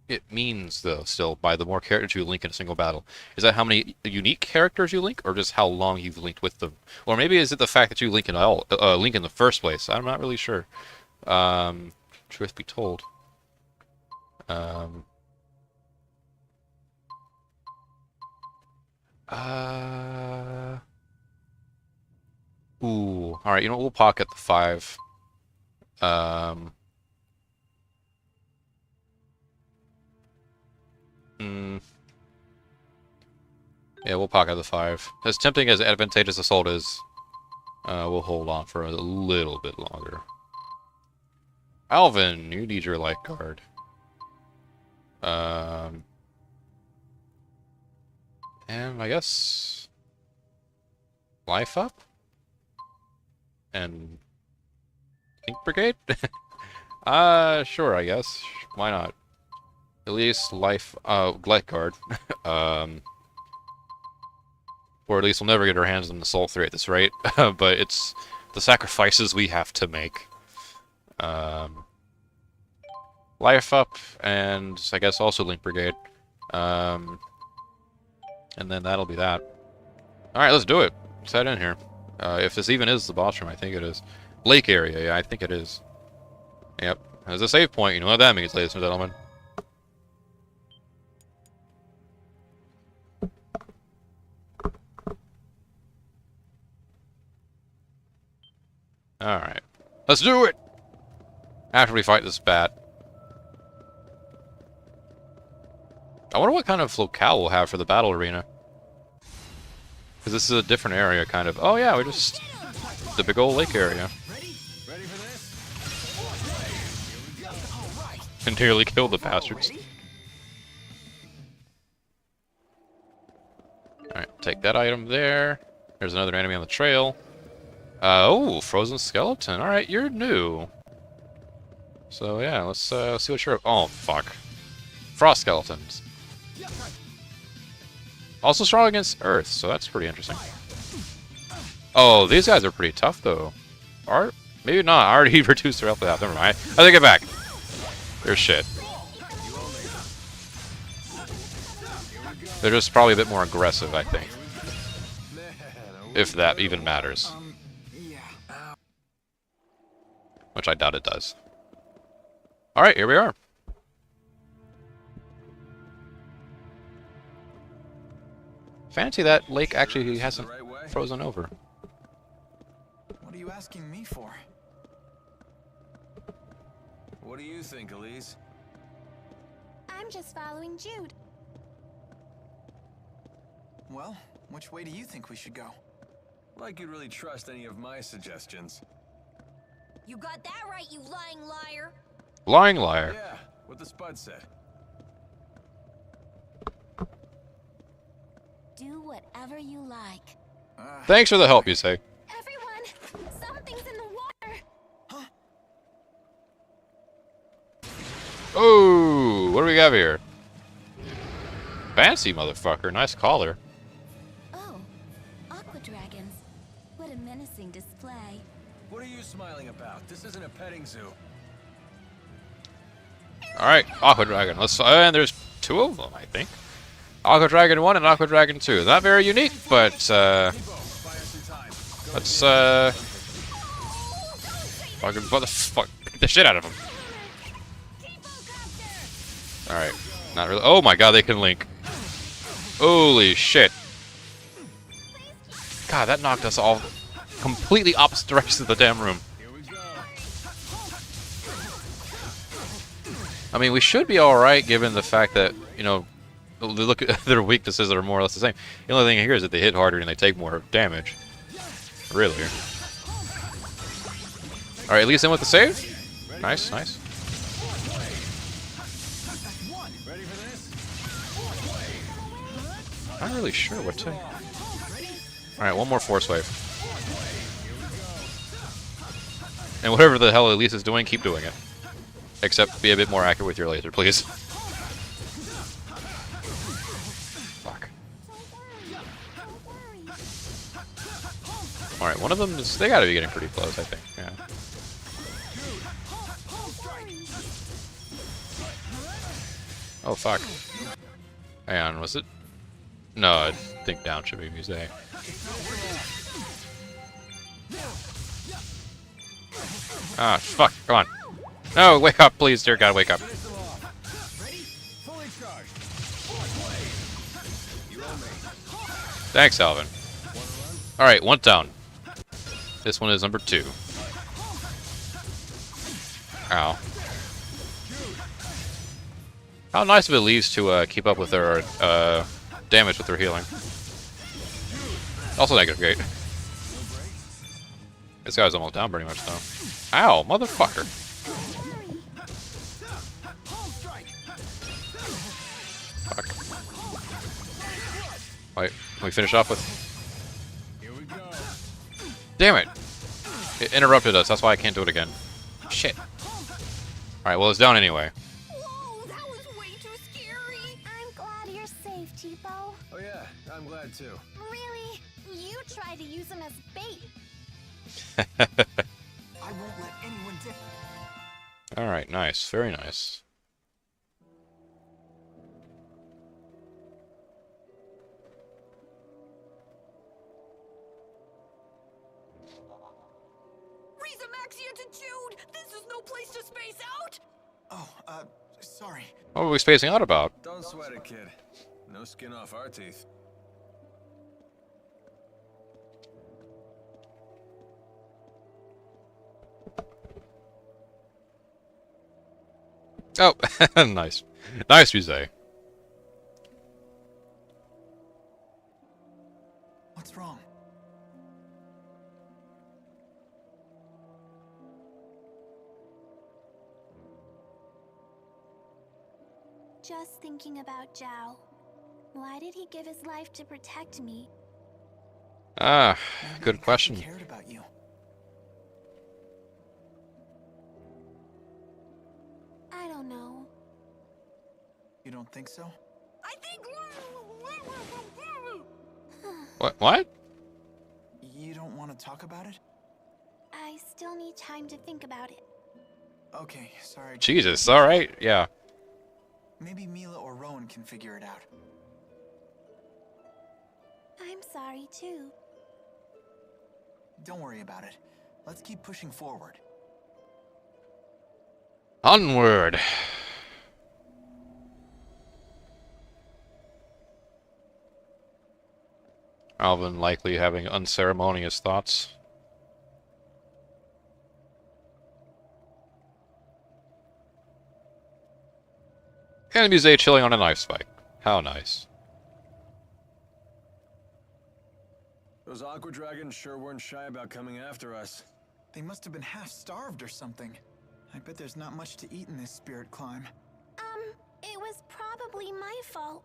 it means, though, still, by the more characters you link in a single battle. Is that how many unique characters you link, or just how long you've linked with them? Or maybe is it the fact that you link in link in the first place? I'm not really sure. Truth be told. Ooh. Alright, you know what? We'll pocket the 5. Yeah, we'll pocket the 5. As tempting as advantageous assault is, we'll hold on for a little bit longer. Alvin, you need your light guard. And I guess life up and Ink Brigade. Sure, I guess. Why not? At least life, light guard. Or at least we'll never get our hands on the Assault 3 at this rate. But it's the sacrifices we have to make. Life up, and I guess also Link Brigade. And then that'll be that. Alright, let's do it. Let's head in here. If this even is the boss room, I think it is. Lake area, yeah, I think it is. Yep. There's a save point, you know what that means, ladies and gentlemen. Alright. Let's do it! After we fight this bat. I wonder what kind of locale we'll have for the battle arena. Because this is a different area, kind of. Oh yeah, we're just... the big old lake area. Ready for this? And nearly killed the bastards. Alright, take that item there. There's another enemy on the trail. Oh, frozen skeleton. Alright, you're new. So yeah, let's see what you're... Oh, fuck. Frost skeletons. Also strong against Earth, so that's pretty interesting. Oh, these guys are pretty tough, though. Maybe not. I already reduced their health to half. Never mind. I take it back. They're shit. They're just probably a bit more aggressive, I think. If that even matters. Which I doubt it does. Alright, here we are. Fancy that lake actually hasn't frozen over. What are you asking me for? What do you think, Elise? I'm just following Jude. Well, which way do you think we should go? Like you'd really trust any of my suggestions. You got that right, you lying liar. Lying liar. Yeah, what the Spud said. Do whatever you like. Thanks for the help, you say. Everyone, something's in the water. Oh, what do we got here? Fancy motherfucker, nice collar. Oh, aqua dragons. What a menacing display. What are you smiling about? This isn't a petting zoo. Alright, Aqua Dragon. Let's and there's 2 of them, I think. Aqua Dragon 1 and Aqua Dragon 2. Not very unique, but let's fucking fuck the shit out of them. Alright. Not really. Oh my god, they can link. Holy shit. God, that knocked us all completely opposite directions of the damn room. I mean, we should be alright given the fact that, you know, look at their weaknesses are more or less the same. The only thing here is that they hit harder and they take more damage. Really. Alright, at least in with the save. Nice, nice. Not really sure what to... Alright, one more force wave. And whatever the hell Elise is doing, keep doing it. Except be a bit more accurate with your laser, please. Fuck. Alright, one of them is... They gotta be getting pretty close, I think. Yeah. Oh, fuck. Hang on, was it? No, I think down should be Musée. Ah, fuck, come on. No, wake up, please, dear God, wake up. Thanks, Alvin. Alright, one down. This one is number 2. Ow. How nice of it leaves to keep up with their damage with their healing. Also negative gate. This guy's almost down pretty much, though. Ow, motherfucker. Fuck. Wait, can we finish off with... Damn it! It interrupted us, that's why I can't do it again. Shit. Alright, well, it's down anyway. Whoa, that was way too scary. I'm glad you're safe, Tipo. Oh yeah, I'm glad too. Really? You tried to use him as bait. I won't let anyone Alright, nice. Very nice. Maxia to Jude! This is no place to space out! Oh, sorry. What were we spacing out about? Don't sweat it, kid. No skin off our teeth. Oh, nice. Nice, Musée. What's wrong? Just thinking about Zhao. Why did he give his life to protect me? Ah, Maybe good because question. he cared about you. I don't know. You don't think so? I think... What? You don't want to talk about it? I still need time to think about it. Okay, sorry. Jesus, alright, yeah. Maybe Mila or Rowan can figure it out. I'm sorry, too. Don't worry about it. Let's keep pushing forward. Onward! Alvin likely having unceremonious thoughts. And Musée chilling on an ice spike. How nice. Those aqua dragons sure weren't shy about coming after us. They must have been half-starved or something. I bet there's not much to eat in this spirit climb. It was probably my fault.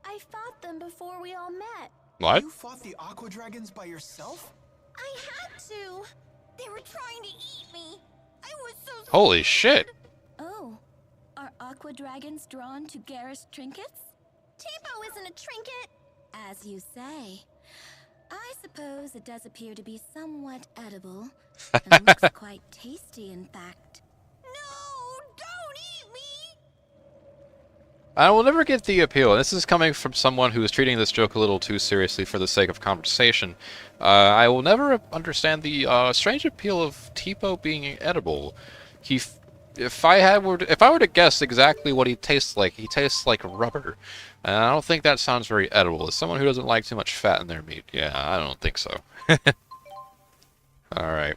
I fought them before we all met. What? You fought the aqua dragons by yourself? I had to. They were trying to eat me. I was so scared. Holy shit! Oh, are aqua dragons drawn to garish trinkets? Tipo isn't a trinket. As you say. I suppose it does appear to be somewhat edible. And looks quite tasty, in fact. No, don't eat me! I will never get the appeal. This is coming from someone who is treating this joke a little too seriously for the sake of conversation. I will never understand the strange appeal of Tipo being edible. If I were to guess exactly what he tastes like rubber. And I don't think that sounds very edible. As someone who doesn't like too much fat in their meat, yeah, I don't think so. Alright.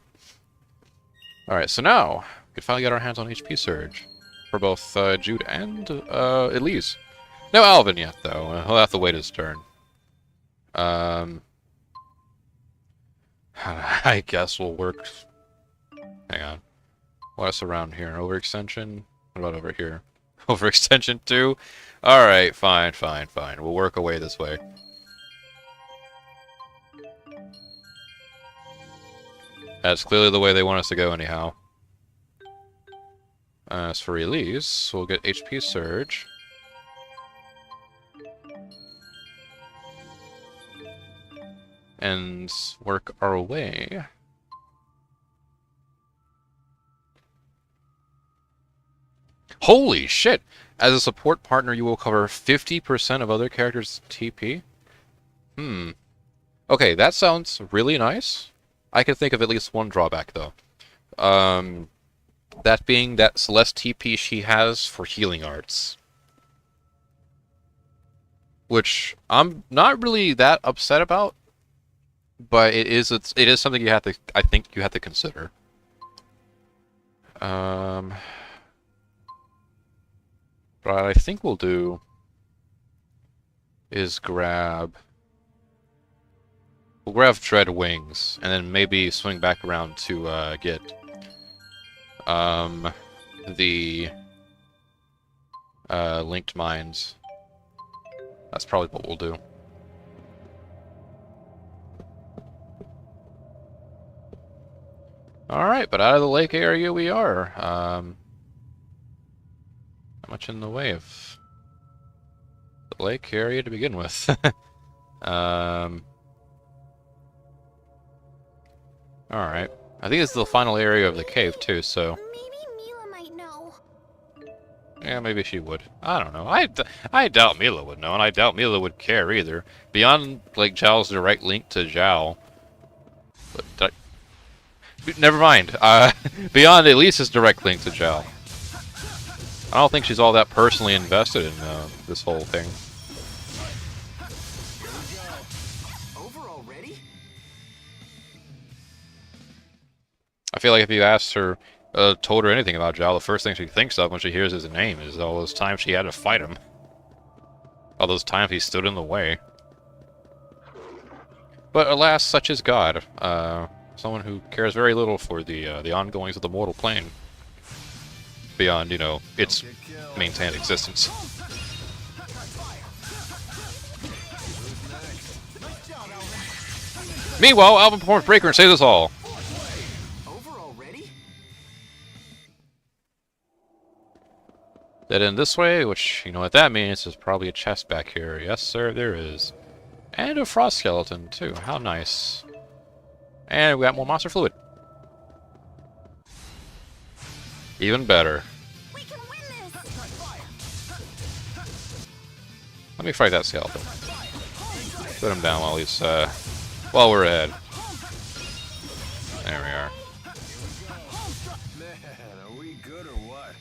Alright, so now, we can finally get our hands on HP Surge. For both Jude and Elise. No Alvin yet, though. He'll have to wait his turn. I guess we'll work... Hang on. What's around here? Overextension? What about over here? Overextension 2? Alright, fine. We'll work away this way. That's clearly the way they want us to go anyhow. As for release, we'll get HP Surge. And work our way. Holy shit! As a support partner, you will cover 50% of other characters' TP? Okay, that sounds really nice. I can think of at least one drawback, though. That being that's less TP she has for healing arts. Which I'm not really that upset about, but it is something you have to, I think you have to consider. What I think we'll do is we'll grab Dread Wings, and then maybe swing back around to get the Linked Mines. That's probably what we'll do. Alright, but out of the lake area we are. Not much in the way of the lake area to begin with. Alright. I think this is the final area of the cave, too, so... Maybe Mila might know. Yeah, maybe she would. I don't know. I doubt Mila would know, and I doubt Mila would care either. Beyond, like, Zhao's direct link to Zhao... But, never mind. Beyond Elise's direct link to Zhao. I don't think she's all that personally invested in this whole thing. Over already? I feel like if you asked her, told her anything about Zhao, the first thing she thinks of when she hears his name is all those times she had to fight him. All those times he stood in the way. But alas, such is God. Someone who cares very little for the ongoings of the mortal plane. Beyond, you know, its maintained existence. Meanwhile, Alvin performs Breaker and saves us all. Over already? Dead end this way, which, you know what that means, there's probably a chest back here. Yes, sir, there is. And a frost skeleton, too. How nice. And we got more monster fluid. Even better. We can win this. Let me fight that skeleton. Put him down while he's, while we're ahead. There we are. Man, are we good or what?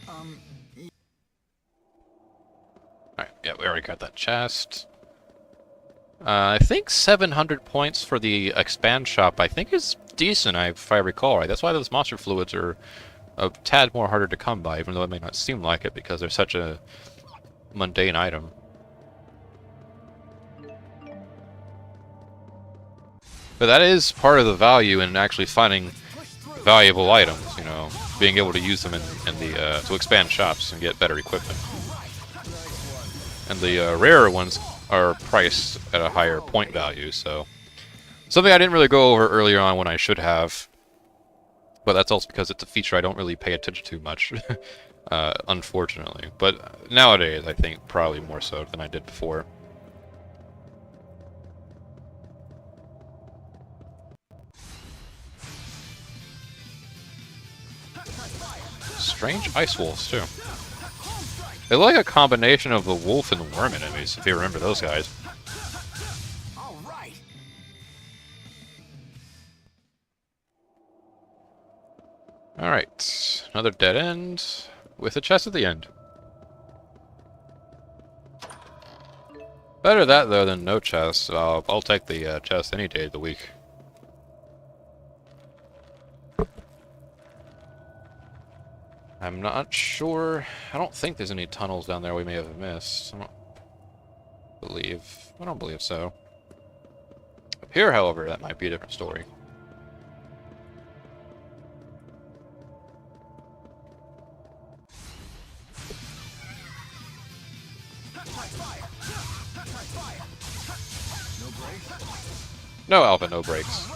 Alright, yeah, we already got that chest. I think 700 points for the expand shop, I think is decent, if I recall right. That's why those monster fluids are a tad more harder to come by, even though it may not seem like it, because they're such a mundane item. But that is part of the value in actually finding valuable items, you know, being able to use them in the to expand shops and get better equipment. And the rarer ones are priced at a higher point value, so something I didn't really go over earlier on when I should have, but that's also because it's a feature I don't really pay attention to much, unfortunately. But nowadays, I think probably more so than I did before. Strange ice wolves, too. They look like a combination of the wolf and the worm enemies, if you remember those guys. All right. Alright, another dead end with a chest at the end. Better that, though, than no chest. I'll take the chest any day of the week. I'm not sure. I don't think there's any tunnels down there we may have missed. I don't believe so. Up here, however, that might be a different story. No alpha, no brakes.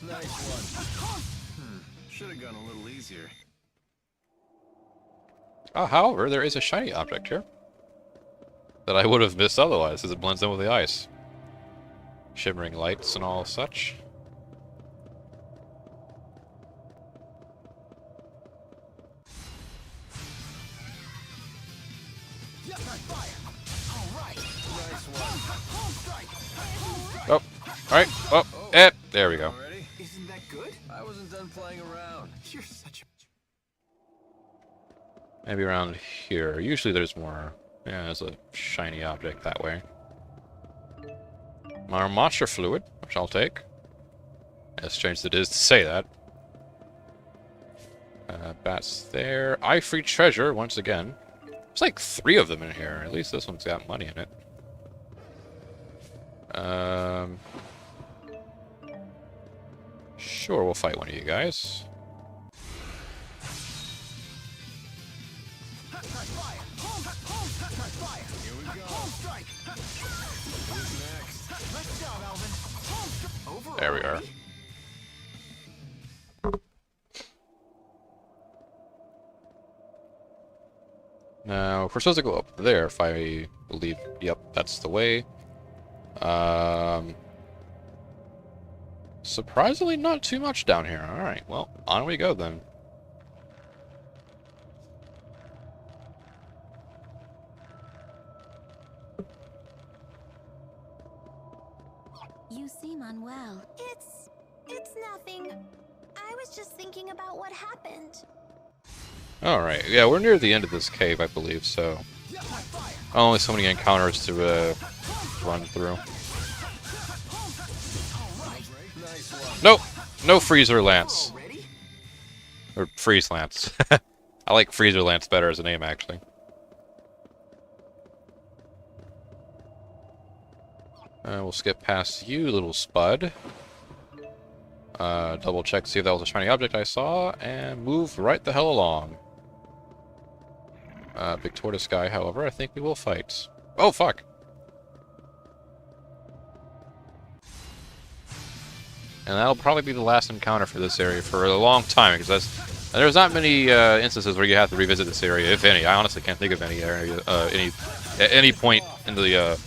Nice one. Should have gone a little easier. However, there is a shiny object here that I would have missed otherwise, as it blends in with the ice. Shimmering lights and all such. Oh, alright, oh, there we go. Already? Isn't that good? I wasn't done playing around. You're such a... Maybe around here. Usually there's more. Yeah, there's a shiny object that way. Our monster fluid, which I'll take. As strange as it is to say that. Bats there. Eye-free treasure, once again. There's like 3 of them in here. At least this one's got money in it. Sure, we'll fight one of you guys. Here we go. Who's next? Nice job, Alvin. Over There we are. already? Now, if we're supposed to go up there, if I believe, yep, that's the way. Surprisingly not too much down here. Alright, well, on we go then. You seem unwell. It's nothing. I was just thinking about what happened. Alright, yeah, we're near the end of this cave, I believe, so... Only so many encounters to, run through. Nope! No Freezer Lance. Or Freeze Lance. I like Freezer Lance better as a name, actually. We'll skip past you, little spud. Double check, see if that was a shiny object I saw, and move right the hell along. Big tortoise guy, however, I think we will fight. Oh, fuck! And that'll probably be the last encounter for this area for a long time, because there's not many instances where you have to revisit this area, if any. I honestly can't think of any area, at any point in the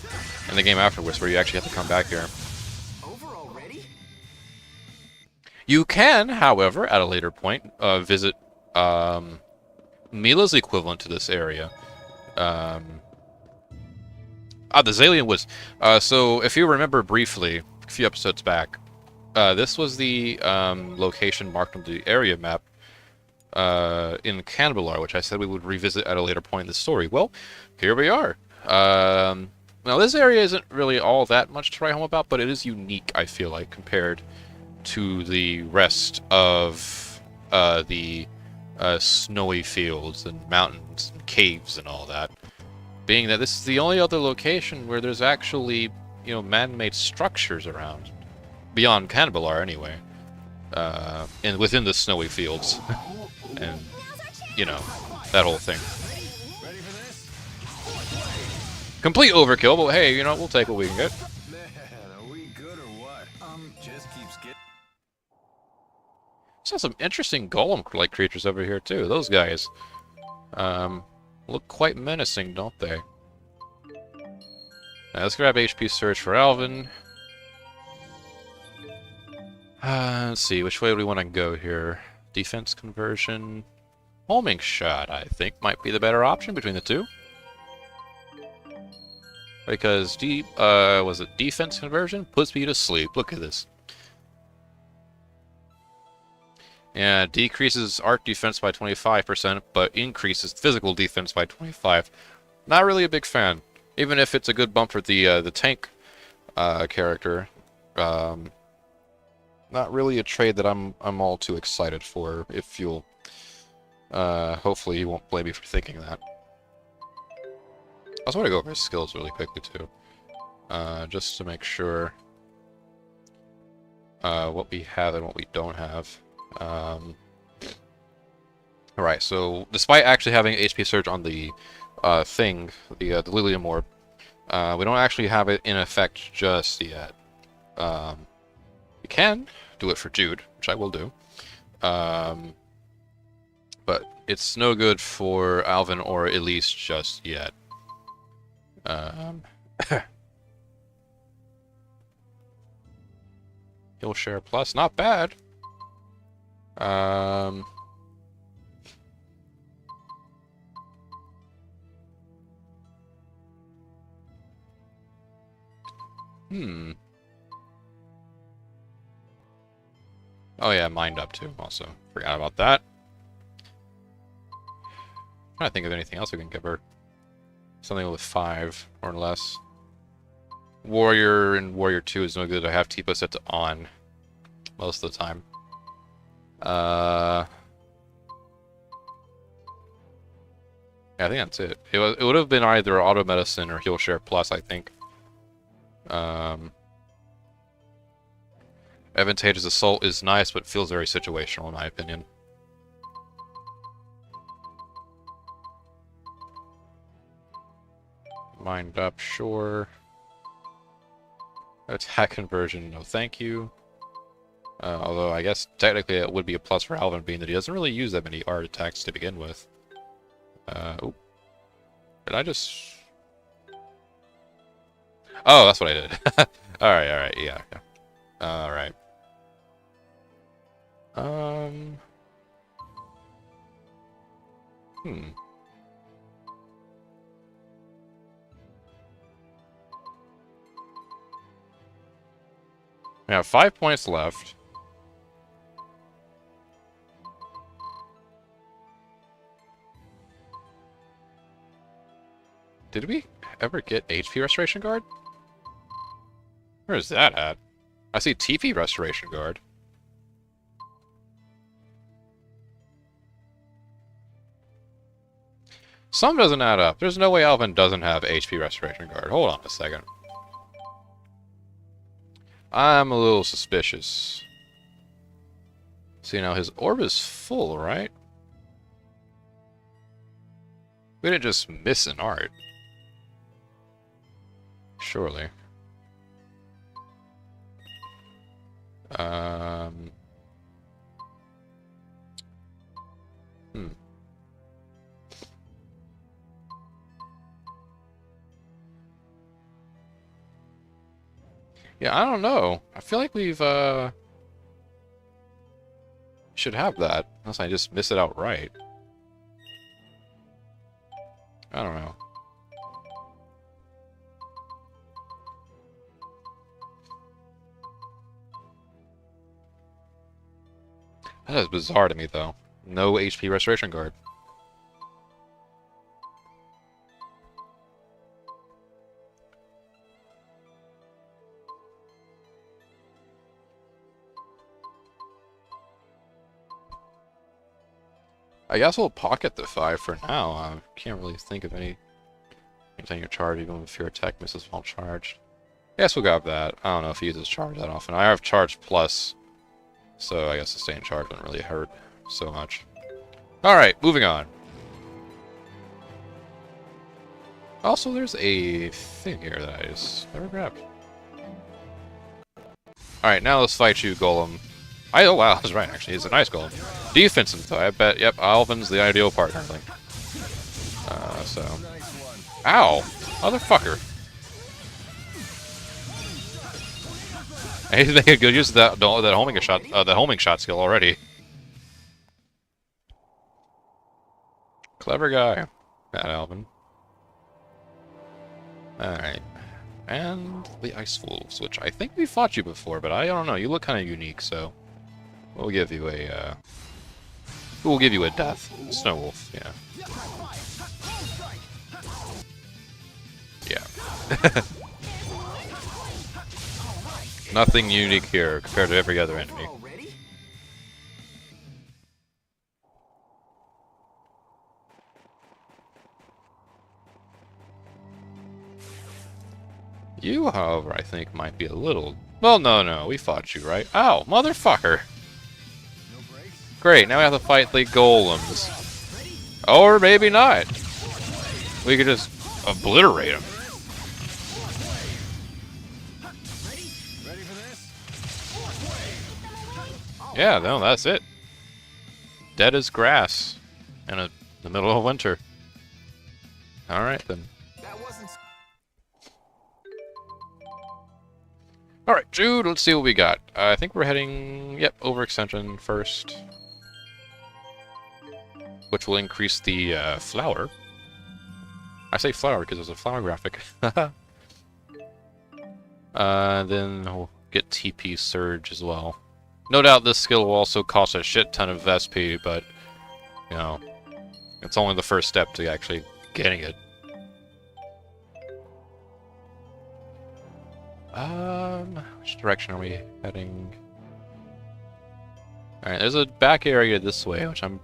game afterwards where you actually have to come back here. Over already? You can, however, at a later point, visit Mila's equivalent to this area. The Xillia Woods. So, if you remember briefly, a few episodes back, this was the location marked on the area map in Canbalar, which I said we would revisit at a later point in the story. Well, here we are. Now, this area isn't really all that much to write home about, but it is unique, I feel like, compared to the rest of the snowy fields and mountains and caves and all that. Being that this is the only other location where there's actually, man-made structures around. Beyond Canbalar, anyway. And within the snowy fields. And, that whole thing. Ready for this? Complete overkill, but hey, we'll take what we can get. Man, are we good or what? Just keeps getting... There's some interesting golem-like creatures over here, too. Those guys. Look quite menacing, don't they? Now, let's grab HP Surge for Alvin. Let's see, which way do we want to go here? Defense conversion. Homing shot, I think, might be the better option between the two. Because was it defense conversion? Puts me to sleep. Look at this. Yeah, decreases arc defense by 25%, but increases physical defense by 25%. Not really a big fan. Even if it's a good bump for the tank character. Not really a trade that I'm all too excited for, if you'll... hopefully you won't blame me for thinking that. I also want to go over his skills really quickly, too. Just to make sure what we have and what we don't have. Alright, so despite actually having HP Surge on the thing, the Lilium Orb, we don't actually have it in effect just yet. We can do it for Jude, which I will do. But it's no good for Alvin or Elise just yet. He'll share plus, not bad. Oh yeah, mind up too. Also, forgot about that. I'm trying to think of anything else we can give her. Something with 5 or less. Warrior and Warrior 2 is no good. I have Tipo set to on most of the time. Yeah, I think that's it. It would have been either Auto Medicine or Heal Share Plus, I think. Advantageous Assault is nice, but feels very situational in my opinion. Mind up, sure. Attack conversion, no thank you. Although I guess technically it would be a plus for Alvin, being that he doesn't really use that many art attacks to begin with. Oh. Did I just... Oh, that's what I did. Alright, yeah. Alright. We have 5 points left. Did we ever get HP Restoration Guard? Where is that at? I see TP Restoration Guard. Some doesn't add up. There's no way Alvin doesn't have HP Restoration Guard. Hold on a second. I'm a little suspicious. See, now his orb is full, right? We didn't just miss an art. Surely. Yeah, I don't know. I feel like we've, should have that, unless I just miss it outright. I don't know. That is bizarre to me, though. No HP Restoration Guard. I guess we'll pocket the 5 for now. I can't really think of any. Maintain your charge even if your attack misses while charged. Guess we'll grab that. I don't know if he uses charge that often. I have charge plus, so I guess the staying charge doesn't really hurt so much. Alright, moving on. Also, there's a thing here that I just never grabbed. Alright, now let's fight you, Golem. Oh wow, I was right actually. He's a nice golem. Defensive though, I bet. Yep, Alvin's the ideal partner. Like, so. Ow, motherfucker. He's making good use of that homing shot skill already. Clever guy, that Alvin. All right, and the Ice Wolves, which I think we fought you before, but I don't know. You look kind of unique, so. We'll give you a, we'll give you a death. Snow Wolf, yeah. Yeah. Nothing unique here compared to every other enemy. You, however, I think might be a little... Well, no, we fought you, right? Ow, motherfucker! Great, now we have to fight the golems. Or maybe not. We could just obliterate them. Yeah, no, that's it. Dead as grass. in the middle of winter. Alright then. That wasn't. Alright, Jude, let's see what we got. I think we're heading, yep, overextension first. Which will increase the flower. I say flower because there's a flower graphic. Then we'll get TP Surge as well. No doubt this skill will also cost a shit ton of SP, but, you know, it's only the first step to actually getting it. Which direction are we heading? Alright, there's a back area this way, which I'm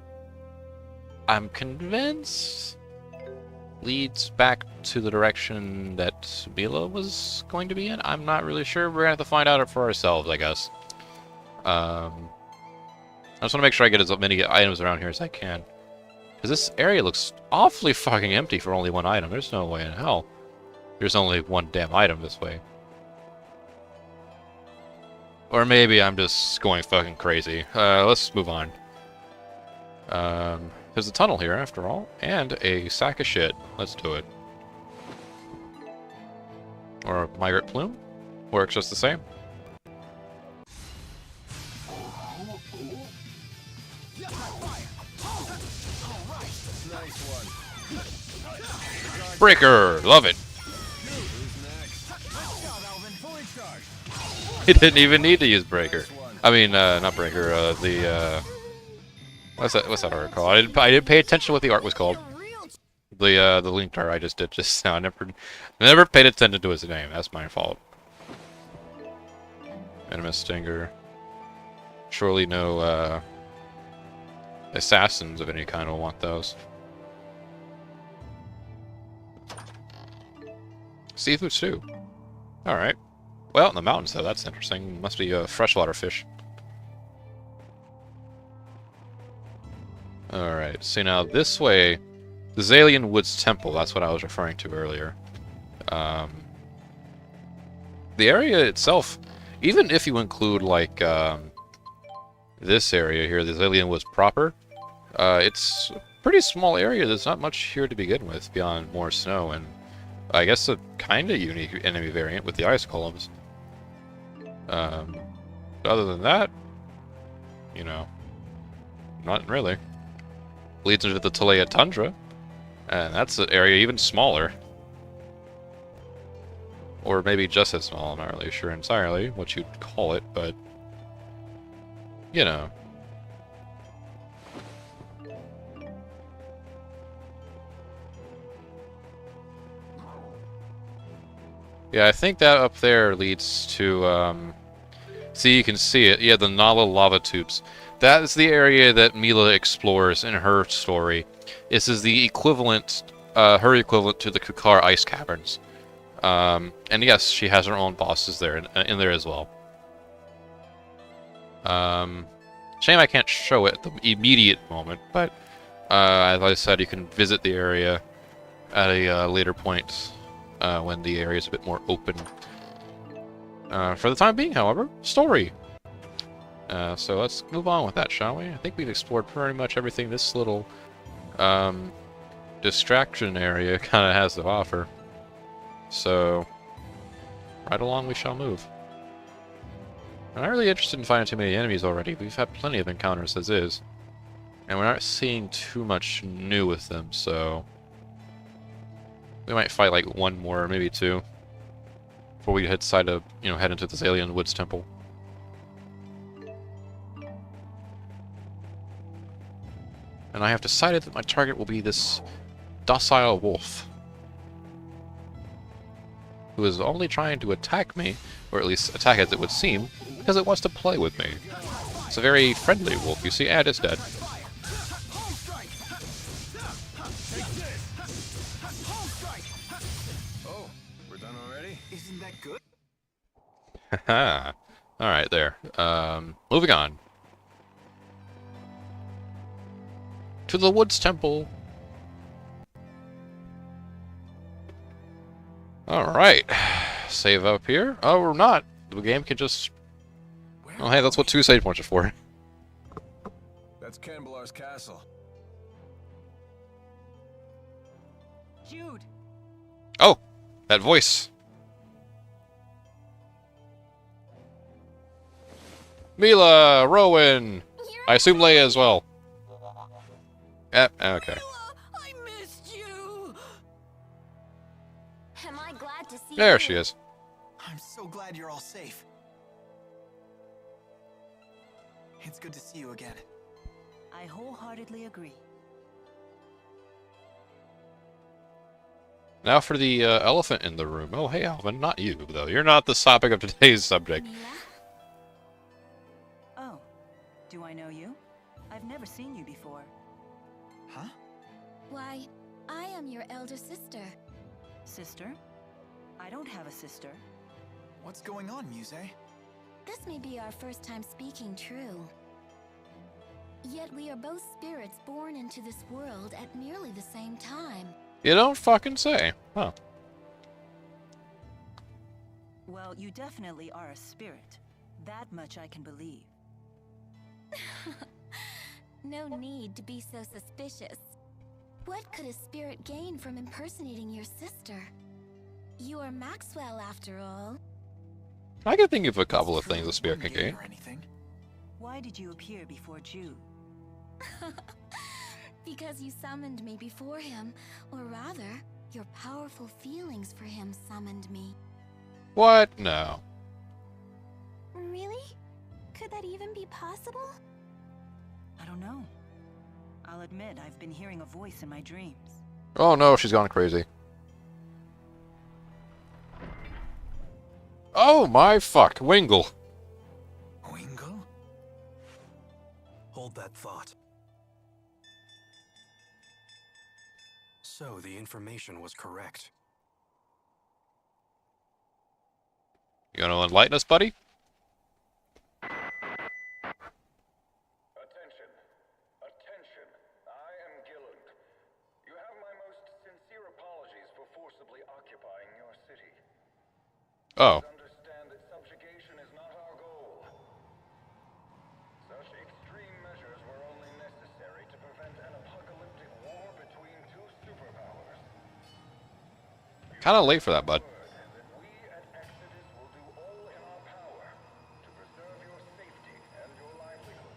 convinced leads back to the direction that Mila was going to be in. I'm not really sure. We're gonna have to find out for ourselves, I guess. I just want to make sure I get as many items around here as I can. Because this area looks awfully fucking empty for only one item. There's no way in hell there's only one damn item this way. Or maybe I'm just going fucking crazy. Let's move on. There's a tunnel here, after all, and a sack of shit. Let's do it. Or a migrate plume. Works just the same. Breaker! Love it! He didn't even need to use Breaker. I mean, not Breaker, what's that art called? I didn't pay attention to what the art was called. The linked art I just did just now. I never paid attention to his name. That's my fault. Venomous Stinger. Surely no, assassins of any kind will want those. Seafood stew. Alright. Well, in the mountains, though, that's interesting. Must be a freshwater fish. Alright, so now this way, the Xillian Woods Temple, that's what I was referring to earlier. The area itself, even if you include, like, this area here, the Xillian Woods proper, it's a pretty small area. There's not much here to begin with, beyond more snow, and I guess a kind of unique enemy variant with the ice columns. Other than that, you know, not really. Leads into the Talea Tundra, and that's an area even smaller. Or maybe just as small, I'm not really sure entirely what you'd call it, but, you know. Yeah, I think that up there leads to, see, you can see it. Yeah, the Nala lava tubes. That is the area that Mila explores in her story. This is the equivalent, her equivalent to the Kukar ice caverns. And yes, she has her own bosses there, in there as well. Shame I can't show it at the immediate moment, but, as I said, you can visit the area at a later point. When the area is a bit more open. For the time being, however, story. So let's move on with that, shall we? I think we've explored pretty much everything this little distraction area kind of has to offer. So, right along we shall move. I'm not really interested in finding too many enemies already. We've had plenty of encounters as is. And we're not seeing too much new with them, so we might fight like one more, or maybe two, before we decide to, you know, head into the Xillian Woods Temple. And I have decided that my target will be this docile wolf, who is only trying to attack me, or at least attack as it would seem, because it wants to play with me. It's a very friendly wolf, you see, and it's dead. Haha. Alright, there. Moving on. To the Woods Temple. Alright. Save up here. Oh, or not. The game can just... Oh, hey, that's what 2 save points are for. That's Canbelar's castle. Jude. Oh, that voice. Mila, Rowan. I assume Leia as well. Okay. I missed you. Am I glad to see There you? she is. I'm so glad you're all safe. It's good to see you again. I wholeheartedly agree. Now for the elephant in the room. Oh, hey, Alvin. Not you, though. You're not the topic of today's subject. Mila? Oh, do I know you? I've never seen you before. Huh? Why, I am your elder sister. Sister? I don't have a sister. What's going on, Muse? This may be our first time speaking true. Yet we are both spirits born into this world at nearly the same time. You don't fucking say. Huh. Well, you definitely are a spirit. That much I can believe. No need to be so suspicious. What could a spirit gain from impersonating your sister? You are Maxwell, after all. I can think of a couple of True, things a spirit can one game gain. or anything. Why did you appear before Jude? Because you summoned me before him, or rather, your powerful feelings for him summoned me. What? No. Really? Could that even be possible? I don't know. I'll admit I've been hearing a voice in my dreams. Oh no, she's gone crazy. Oh my fuck, Wingle. Wingle? Hold that thought. So the information was correct. You gonna enlighten us, buddy? Attention. Attention. I am Gilland. You have my most sincere apologies for forcibly occupying your city. Oh. Understand that subjugation is not our goal. Such extreme measures were only necessary to prevent an apocalyptic war between two superpowers. Kinda late for that, bud. That we at Exodus will do all in our power to preserve your safety and your livelihood.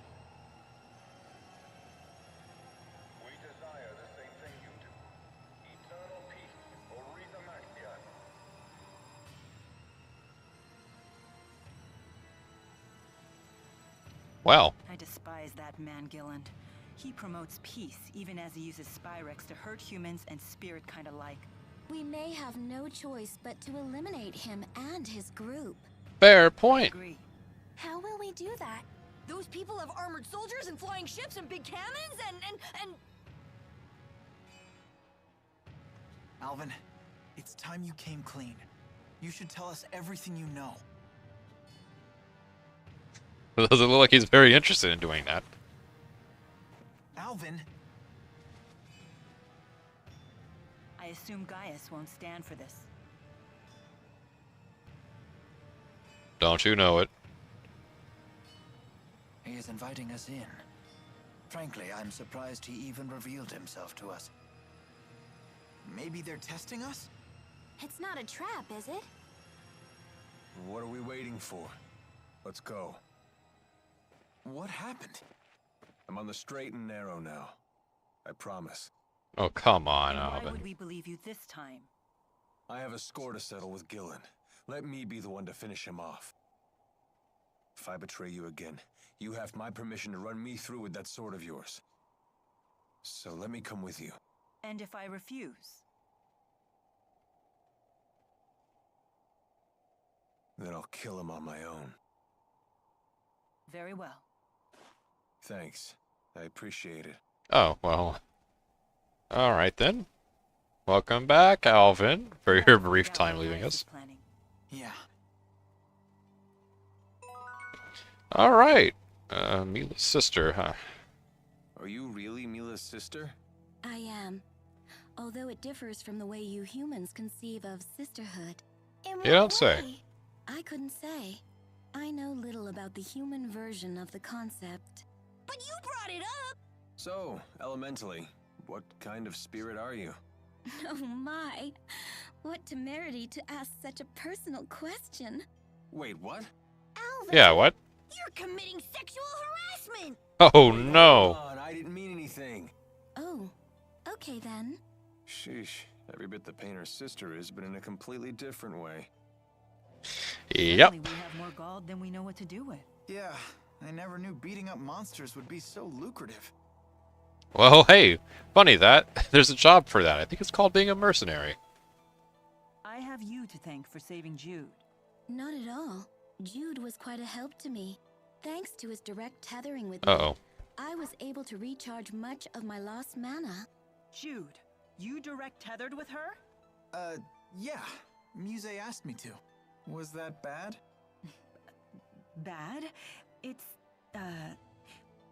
We desire the same thing you do. Eternal peace for Rita Maxian. Wow. I despise that man, Gilland. He promotes peace, even as he uses Spyrex to hurt humans and spirit kind alike. We may have no choice but to eliminate him and his group. Fair point. Agree. How will we do that? Those people have armored soldiers and flying ships and big cannons and... Alvin, it's time you came clean. You should tell us everything you know. It doesn't look like he's very interested in doing that. Alvin! I assume Gaius won't stand for this. Don't you know it? He is inviting us in. Frankly, I'm surprised he even revealed himself to us. Maybe they're testing us? It's not a trap, is it? What are we waiting for? Let's go. What happened? I'm on the straight and narrow now. I promise. Oh, come on, And why Alvin. would we believe you this time? I have a score to settle with Gillen. Let me be the one to finish him off. If I betray you again, you have my permission to run me through with that sword of yours. So let me come with you. And if I refuse? Then I'll kill him on my own. Very well. Thanks. I appreciate it. Oh, well. Alright then. Welcome back, Alvin, for your brief Find out time what leaving Gaius us. is planning. Yeah. Alright. Mila's sister, huh? Are you really Mila's sister? I am. Although it differs from the way you humans conceive of sisterhood. In what You don't say. way? I couldn't say. I know little about the human version of the concept. But you brought it up! So, elementally, what kind of spirit are you? Oh my. What temerity to ask such a personal question. Wait, what? Alvin! Yeah, what? You're committing sexual harassment! Oh Wait, no. hold on, I didn't mean anything. Oh, okay then. Sheesh, every bit the painter's sister is, but in a completely different way. Yep. Suddenly we have more gold than we know what to do with. Yeah, I never knew beating up monsters would be so lucrative. Well, hey, funny that. There's a job for that. I think it's called being a mercenary. I have you to thank for saving Jude. Not at all. Jude was quite a help to me. Thanks to his direct tethering with me, Uh-oh. I was able to recharge much of my lost mana. Jude, you direct tethered with her? Yeah. Muse asked me to. Was that bad? Bad? It's,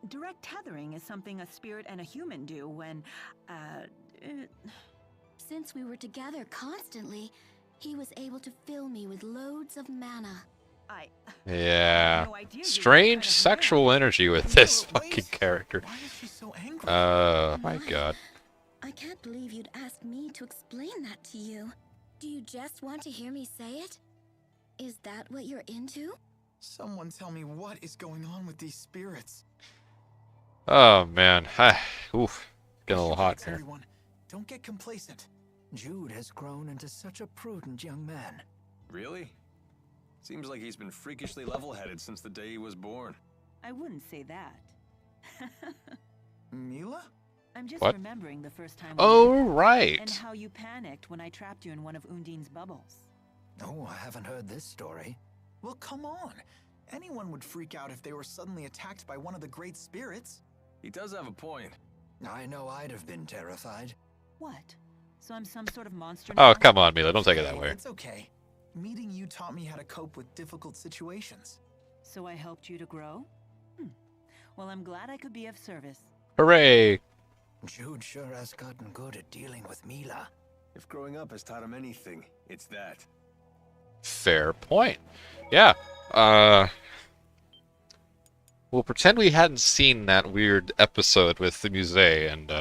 direct tethering is something a spirit and a human do when, Since we were together constantly, he was able to fill me with loads of mana. Yeah. no idea you were Strange kind of sexual energy with this fucking character. Why is she so angry? My god. I can't believe you'd ask me to explain that to you. Do you just want to hear me say it? Is that what you're into? Someone tell me what is going on with these spirits. Oh man. Oof. Getting a little hot here. Everyone, don't get complacent. Jude has grown into such a prudent young man. Really? Seems like he's been freakishly level-headed since the day he was born. I wouldn't say that. Mila? I'm just What? remembering the first time we Oh, met, and right. how you panicked when I trapped you in one of Undine's bubbles. Oh, I haven't heard this story. Well, come on. Anyone would freak out if they were suddenly attacked by one of the great spirits. He does have a point. I know I'd have been terrified. What? So I'm some sort of monster Oh, now? come on, Mila. Don't take it that Hey, way. It's okay. Meeting you taught me how to cope with difficult situations. So I helped you to grow? Well, I'm glad I could be of service. Hooray. Jude sure has gotten good at dealing with Mila. If growing up has taught him anything, it's that. Fair point. Yeah. We'll pretend we hadn't seen that weird episode with the Muse and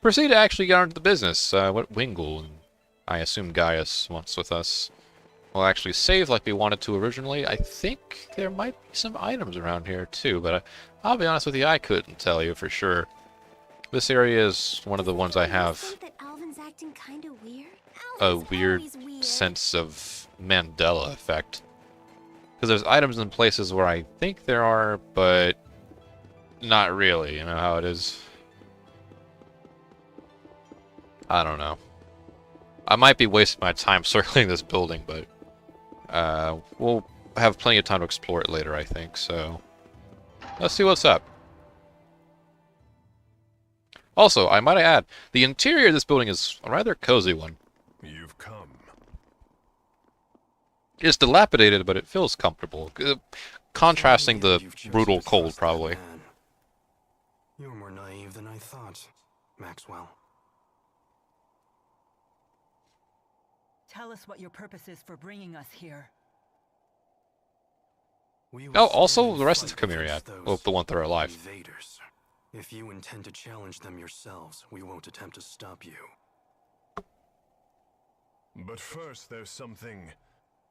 proceed to actually get on to the business. What Wingle and I assume Gaius wants with us. We'll actually save like we wanted to originally. I think there might be some items around here too, but I'll be honest with you, I couldn't tell you for sure. This area is one of the ones I have Think that Alvin's acting kind of weird? a Alvin's weird always weird. sense of Mandela effect. Because there's items in places where I think there are, but not really. You know how it is? I don't know. I might be wasting my time circling this building, but we'll have plenty of time to explore it later, I think. So let's see what's up. Also, I might add, the interior of this building is a rather cozy one. You've come. It's dilapidated, but it feels comfortable. Contrasting the You've chosen brutal to cold, trust that probably. man. You're more naive than I thought, Maxwell. Tell us what your purpose is for bringing us here. We Oh, will also stand and the rest of fight the Chimeriad. against Well, those the ones that are alive. invaders. If you intend to challenge them yourselves, we won't attempt to stop you. But first, there's something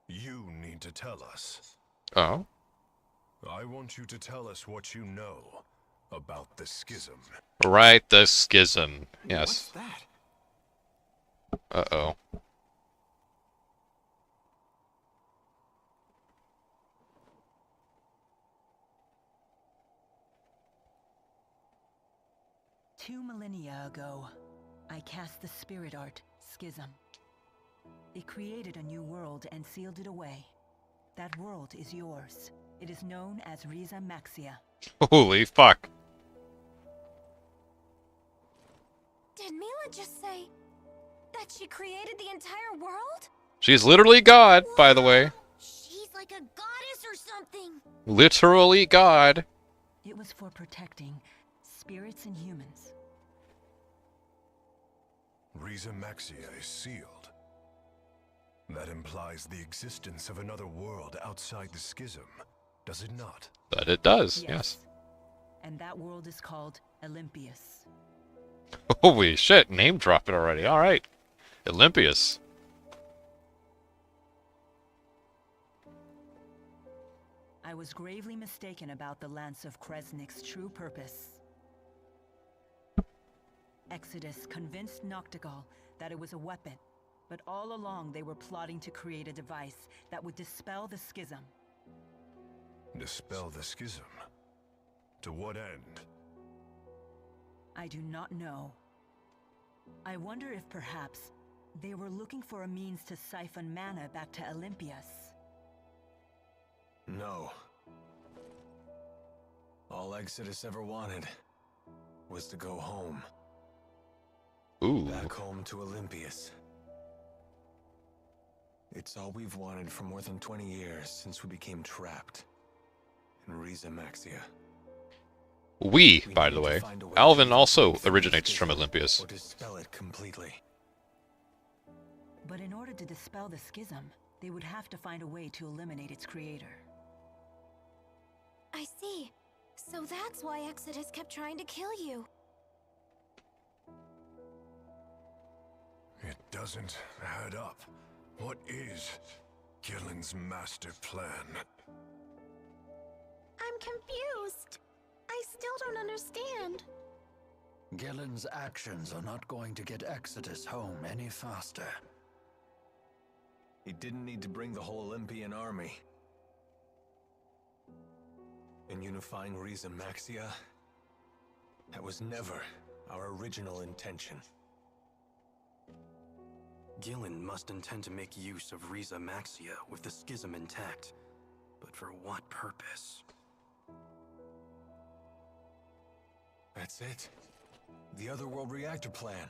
you need to tell us. Oh? I want you to tell us what you know about the schism. Right, the schism. Yes. What's that? Uh-oh. Two millennia ago, I cast the spirit art, Schism. It created a new world and sealed it away. That world is yours. It is known as Riza Maxia. Holy fuck. Did Mila just say that she created the entire world? She's literally God, by the way. She's like a goddess or something. Literally God. It was for protecting spirits and humans. Riza Maxia is sealed. That implies the existence of another world outside the schism, does it not? But it does, yes. And that world is called Olympius. Holy shit, name dropping already. Alright. Olympius. I was gravely mistaken about the Lance of Kresnik's true purpose. Exodus convinced Noctigal that it was a weapon, but all along they were plotting to create a device that would dispel the schism. Dispel the schism? To what end? I do not know. I wonder if perhaps they were looking for a means to siphon mana back to Olympius. No. All Exodus ever wanted was to go home. Ooh. Back home to Olympius. It's all we've wanted for more than 20 years since we became trapped in Riza Maxia. We, by the way. Alvin also originates from Olympius. Or dispel it completely. But in order to dispel the schism, they would have to find a way to eliminate its creator. I see. So that's why Exodus kept trying to kill you. It doesn't add up. What is Gillen's master plan? I'm confused. I still don't understand. Gillen's actions are not going to get Exodus home any faster. He didn't need to bring the whole Olympian army. In unifying Riza Maxia, that was never our original intention. Gillen must intend to make use of Riza Maxia with the schism intact. But for what purpose? That's it. The Otherworld reactor plan.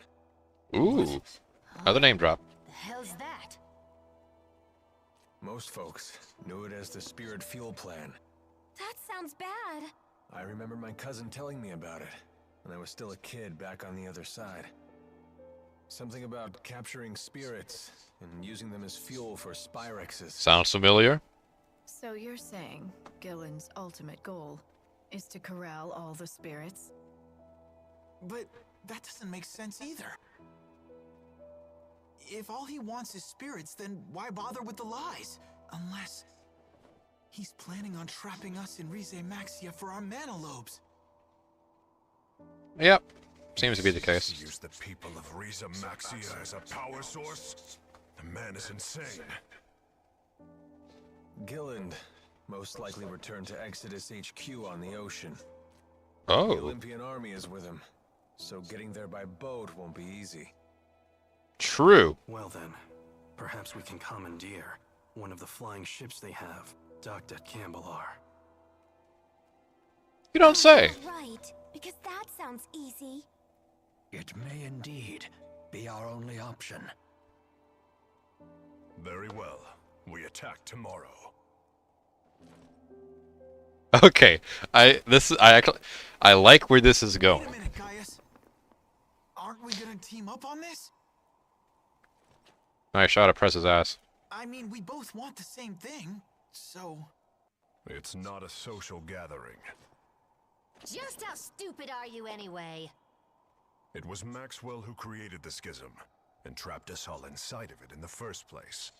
Ooh. Another name drop. The hell's that? Most folks knew it as the Spirit Fuel Plan. That sounds bad. I remember my cousin telling me about it when I was still a kid back on the other side. Something about capturing spirits and using them as fuel for Spyrexes. Sounds familiar? So you're saying Gillen's ultimate goal is to corral all the spirits? But that doesn't make sense either. If all he wants is spirits, then why bother with the lies? Unless he's planning on trapping us in Rize Maxia for our mana lobes. Yep. Seems to be the case. Use the people of Riza Maxia as a power source? The man is insane. Gillen most likely returned to Exodus HQ on the ocean. Oh. The Olympian army is with him, so getting there by boat won't be easy. True. Well then, perhaps we can commandeer one of the flying ships they have, docked at Cambalar. You don't say. Right, because that sounds easy. It may indeed be our only option. Very well. We attack tomorrow. Okay. I like where this is Wait going. a minute, Gaius. Aren't we gonna team up on this? Nice shot to press his ass. I mean, we both want the same thing, so... It's not a social gathering. Just how stupid are you anyway? It was Maxwell who created the schism and trapped us all inside of it in the first place.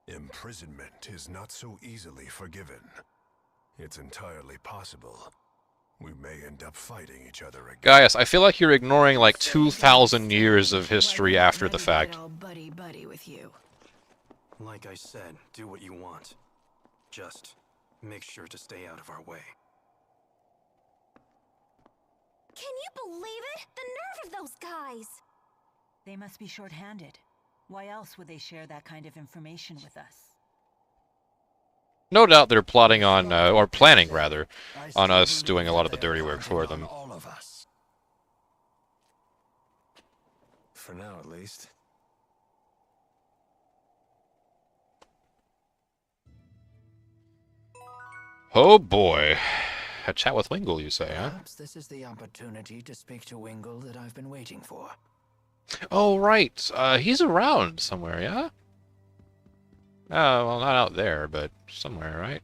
Imprisonment is not so easily forgiven. It's entirely possible we may end up fighting each other again. Gaius, I feel like you're ignoring like 2,000 years of history after the fact. All buddy with you. Like I said, do what you want. Just make sure to stay out of our way. Can you believe it? The nerve of those guys! They must be short-handed. Why else would they share that kind of information with us? No doubt they're plotting on, or planning rather, on us doing a lot of the dirty work for them. All of us. For now, at least. Oh boy. A chat with Wingle, you say, huh? Perhaps this is the opportunity to speak to Wingle that I've been waiting for. Oh, right. He's around somewhere, yeah? Well, not out there, but somewhere, right?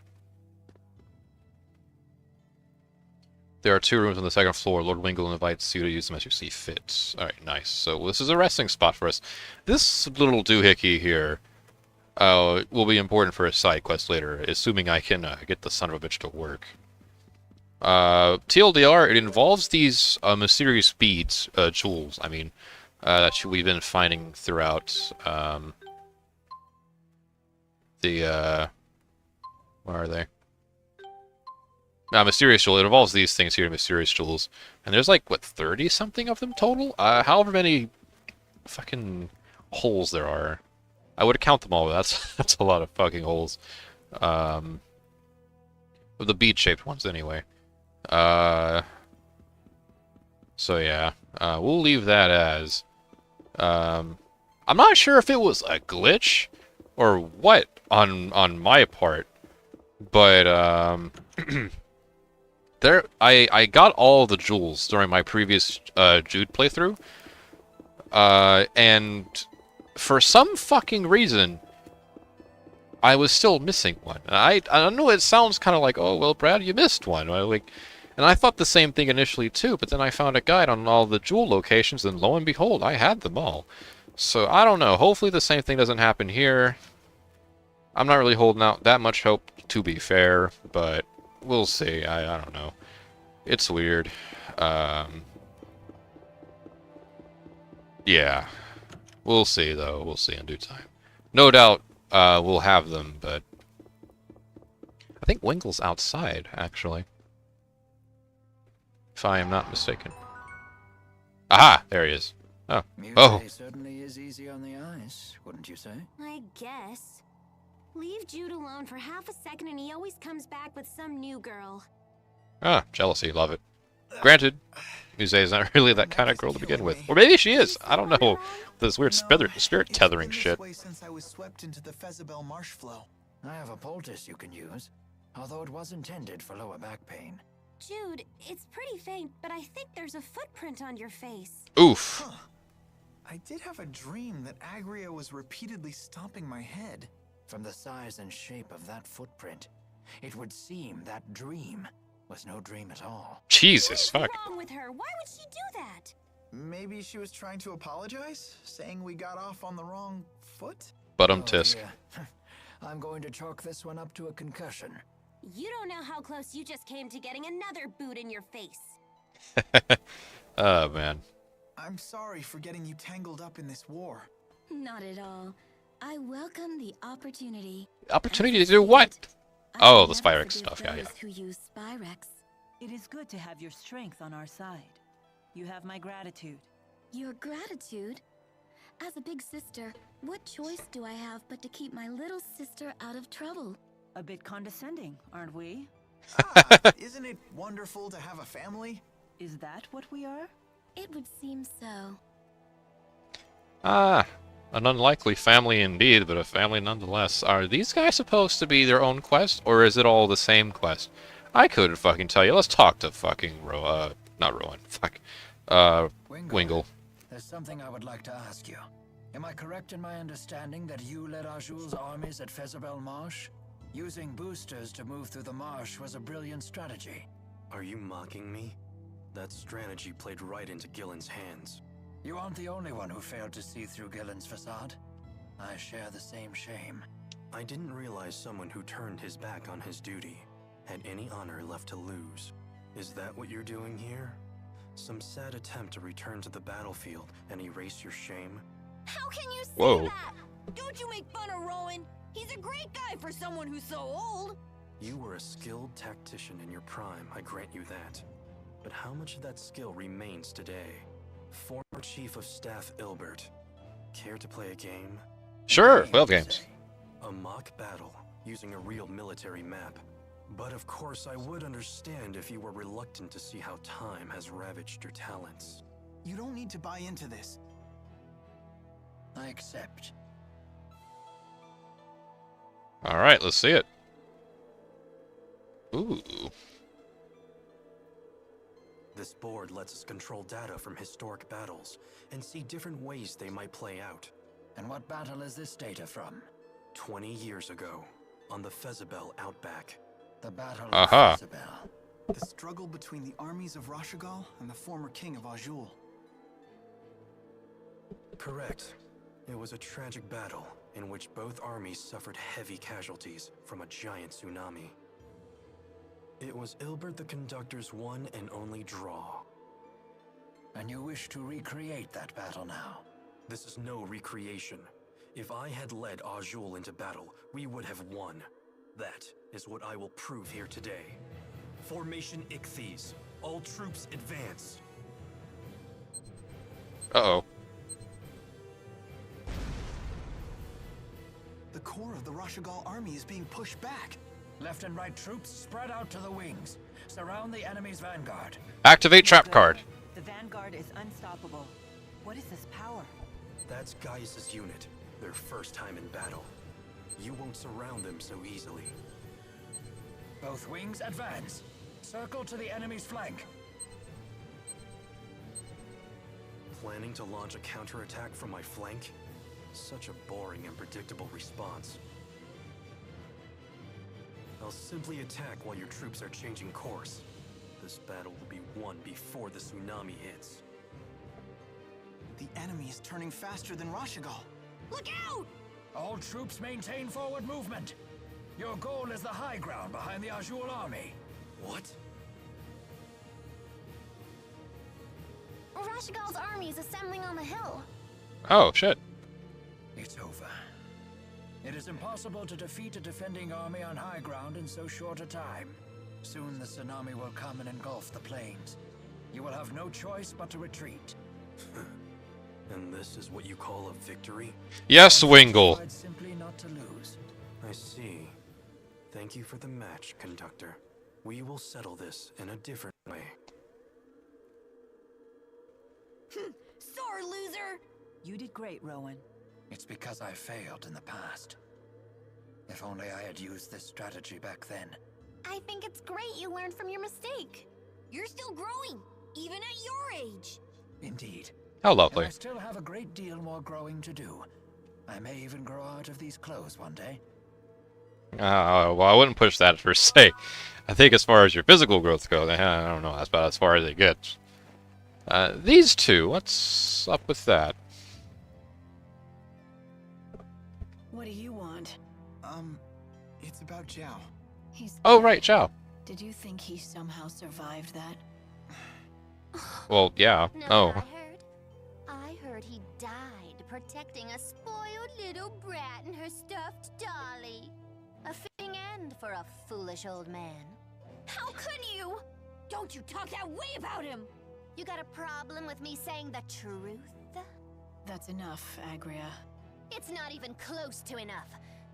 There are 2 rooms on the 2nd floor. Lord Wingle invites you to use them as you see fit. Alright, nice. So this is a resting spot for us. This little doohickey here will be important for a side quest later, assuming I can get the son of a bitch to work. TLDR, it involves these mysterious beads, jewels, I mean, that we've been finding throughout where are they? Mysterious jewel. It involves these things here, mysterious jewels. And there's like, what, 30-something of them total? However many fucking holes there are. I would count them all, but that's a lot of fucking holes. The bead-shaped ones, anyway. So yeah. We'll leave that as... I'm not sure if it was a glitch or what on my part, but I got all the jewels during my previous Jude playthrough, and for some fucking reason I was still missing one. And I know it sounds kind of like, oh well, Brad, you missed one. Like, and I thought the same thing initially too, but then I found a guide on all the jewel locations, and lo and behold, I had them all. So I don't know. Hopefully the same thing doesn't happen here. I'm not really holding out that much hope, to be fair, but we'll see. I don't know. It's weird. Yeah. We'll see, though. We'll see in due time. No doubt we'll have them, but... I think Wingle's outside, actually. If I am not mistaken. Aha! There he is. Oh. Oh! Certainly is easy on the eyes, wouldn't you say? I guess. Leave Jude alone for half a second and he always comes back with some new girl. Ah, jealousy. Love it. Granted, Muse is not really that kind of girl to begin with. Or maybe she is. I don't know. This weird spirit tethering shit. Since I was swept into the Fezabel marsh flow. I have a poultice you can use, although it was intended for lower back pain. Jude, it's pretty faint, but I think there's a footprint on your face. Oof. Huh. I did have a dream that Agria was repeatedly stomping my head. From the size and shape of that footprint, it would seem that dream was no dream at all. Jesus, fuck. What's wrong with her? Why would she do that? Maybe she was trying to apologize, saying we got off on the wrong foot? But tisk. Yeah. I'm going to chalk this one up to a concussion. You don't know how close you just came to getting another boot in your face. Oh, man. I'm sorry for getting you tangled up in this war. Not at all. I welcome the opportunity. Opportunity to do what? Oh, the Spyrex stuff, yeah. Who use Spyrex. It is good to have your strength on our side. You have my gratitude. Your gratitude? As a big sister, what choice do I have but to keep my little sister out of trouble? A bit condescending, aren't we? Isn't it wonderful to have a family? Is that what we are? It would seem so. Ah, an unlikely family indeed, but a family nonetheless. Are these guys supposed to be their own quest, or is it all the same quest? I couldn't fucking tell you. Let's talk to fucking not Rowan. Fuck. Wingle. There's something I would like to ask you. Am I correct in my understanding that you led Arjul's armies at Fezabel Marsh? Using boosters to move through the marsh was a brilliant strategy. Are you mocking me? That strategy played right into Gillen's hands. You aren't the only one who failed to see through Gillen's facade. I share the same shame. I didn't realize someone who turned his back on his duty had any honor left to lose. Is that what you're doing here? Some sad attempt to return to the battlefield and erase your shame? How can you say Whoa. that? Don't you make fun of Rowan? He's a great guy for someone who's so old. You were a skilled tactician in your prime, I grant you that. But how much of that skill remains today? Former Chief of Staff Ilbert. Care to play a game? Sure, 12 games. A mock battle, using a real military map. But of course I would understand if you were reluctant to see how time has ravaged your talents. You don't need to buy into this. I accept. Alright, let's see it. Ooh. This board lets us control data from historic battles and see different ways they might play out. And what battle is this data from? 20 years ago, on the Fezabel Outback. The Battle Aha. of Fezabel. The struggle between the armies of Rashagal and the former king of Azul. Correct. It was a tragic battle in which both armies suffered heavy casualties from a giant tsunami. It was Ilbert the Conductor's one and only draw. And you wish to recreate that battle now? This is no recreation. If I had led Azul into battle, we would have won. That is what I will prove here today. Formation Ichthyes. All troops advance. Uh-oh. The core of the Rashagal army is being pushed back. Left and right troops spread out to the wings. Surround the enemy's vanguard. Activate trap card. The vanguard is unstoppable. What is this power? That's Gaius' unit. Their first time in battle. You won't surround them so easily. Both wings advance. Circle to the enemy's flank. Planning to launch a counterattack from my flank? Such a boring and predictable response. I'll simply attack while your troops are changing course. This battle will be won before the tsunami hits. The enemy is turning faster than Rashagal. Look out! All troops maintain forward movement. Your goal is the high ground behind the Azul army. What? Rashagal's army is assembling on the hill. Oh, shit. It's over. It is impossible to defeat a defending army on high ground in so short a time. Soon the tsunami will come and engulf the plains. You will have no choice but to retreat. And this is what you call a victory? Yes, Wingle. Simply not to lose. I see. Thank you for the match, Conductor. We will settle this in a different way. Sore loser! You did great, Rowan. It's because I failed in the past. If only I had used this strategy back then. I think it's great you learned from your mistake. You're still growing, even at your age. Indeed. How And lovely. I still have a great deal more growing to do. I may even grow out of these clothes one day. Well, I wouldn't push that per se. I think as far as your physical growth goes, I don't know, that's about as far as it gets. These two, what's up with that? What do you want? It's about Zhao. He's Oh, right, Zhao. Did you think he somehow survived that? Well, yeah. No, Oh. I heard he died protecting a spoiled little brat and her stuffed dolly. A fitting end for a foolish old man. How could you? Don't you talk that way about him! You got a problem with me saying the truth? That's enough, Agria. It's not even close to enough.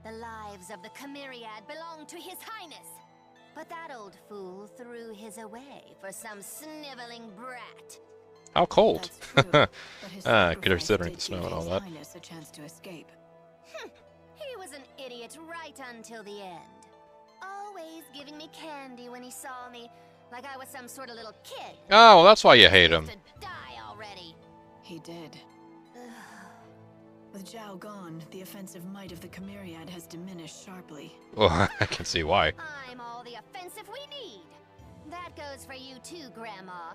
The lives of the Chimeriad belong to His Highness. But that old fool threw his away for some sniveling brat. How cold. That's true, but his sacrifice Considering did the snow give and all His that. Highness a chance to escape. He was an idiot right until the end. Always giving me candy when he saw me, like I was some sort of little kid. Oh, well, that's why you hate him. To die already. He did. With Zhao gone, the offensive might of the Chimeriad has diminished sharply. Well, I can see why. I'm all the offensive we need. That goes for you too, Grandma.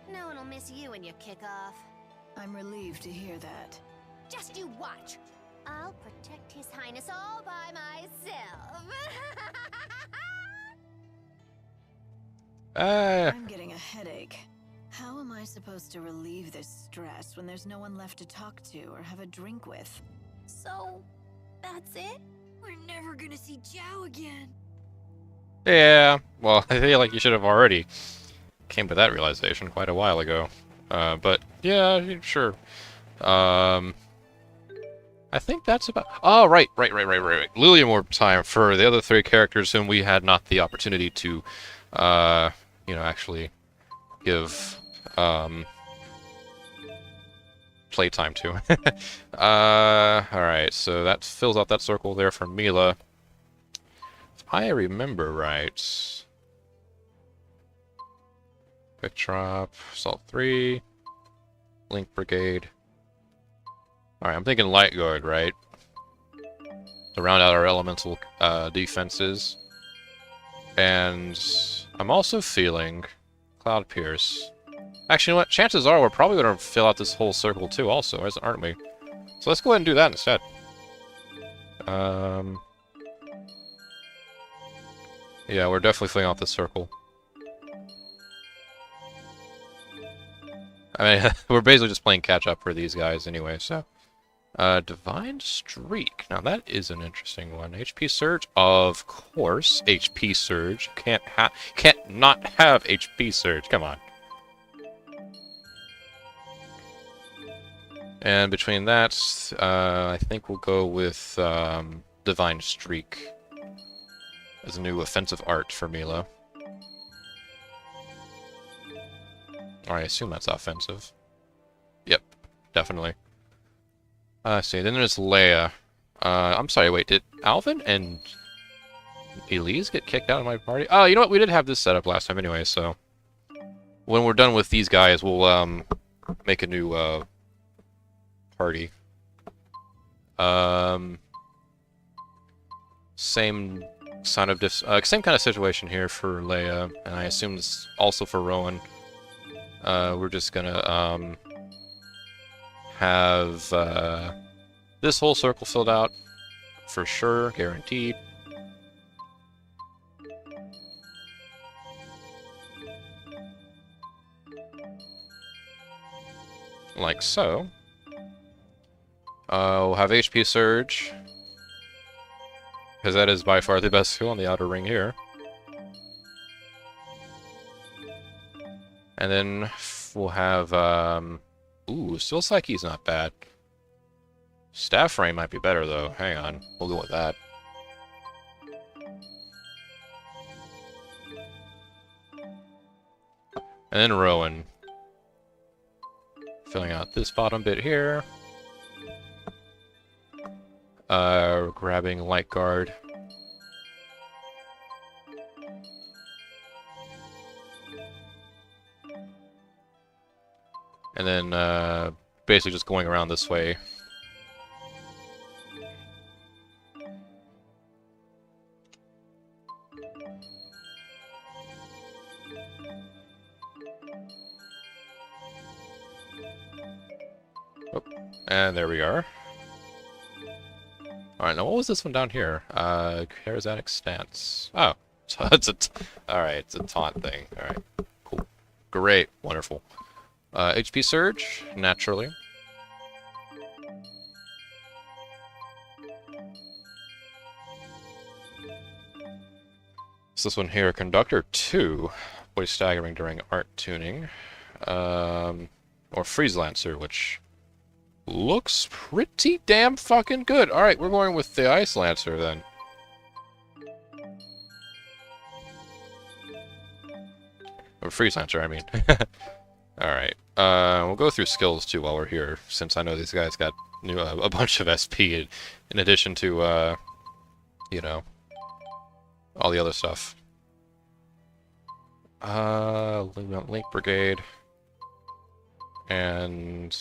No one will miss you when you kick off. I'm relieved to hear that. Just you watch. I'll protect His Highness all by myself. I'm getting a headache. How am I supposed to relieve this stress when there's no one left to talk to or have a drink with? So, that's it? We're never gonna see Zhao again. Yeah, well, I feel like you should have already came to that realization quite a while ago. But, yeah, sure. I think that's about... Oh, right. Xillia more time for the other three characters whom we had not the opportunity to, actually give, playtime to. Alright, so that fills out that circle there for Mila. If I remember right... Quick Drop, Salt 3, Link Brigade. Alright, I'm thinking Light Guard, right? To round out our elemental defenses. And I'm also feeling Cloud Pierce. Actually, you know what? Chances are we're probably going to fill out this whole circle too also, aren't we? So let's go ahead and do that instead. Yeah, we're definitely filling out this circle. I mean, we're basically just playing catch-up for these guys anyway, so... Divine Streak. Now, that is an interesting one. HP Surge? Of course, HP Surge. Can't not have HP Surge. Come on. And between that, I think we'll go with Divine Streak as a new offensive art for Mila. Or I assume that's offensive. Yep, definitely. Let's see, then there's Leia. I'm sorry, wait, did Alvin and Elise get kicked out of my party? Oh, you know what, we did have this set up last time anyway, so... When we're done with these guys, we'll, make a new, party. Same kind of situation here for Leia, and I assume this also for Rowan. We're just gonna, have, this whole circle filled out, for sure, guaranteed. Like so. We'll have HP Surge, because that is by far the best skill on the outer ring here. And then we'll have, ooh, Still Psyche's not bad. Staff Rain might be better, though. Hang on. We'll go with that. And then Rowan. Filling out this bottom bit here. Grabbing Light Guard. And then, basically just going around this way. Oh, and there we are. Alright, now what was this one down here? Charismatic Stance. Oh, it's alright, it's a taunt thing. Alright, cool. Great, wonderful. HP Surge, naturally. So this one here, Conductor 2, voice staggering during art tuning. Or Freeze Lancer, which looks pretty damn fucking good. Alright, we're going with the Ice Lancer then. Or Freeze Lancer, I mean. Alright. We'll go through skills too while we're here, since I know these guys got a bunch of SP in addition to, you know, all the other stuff. Link Brigade. And...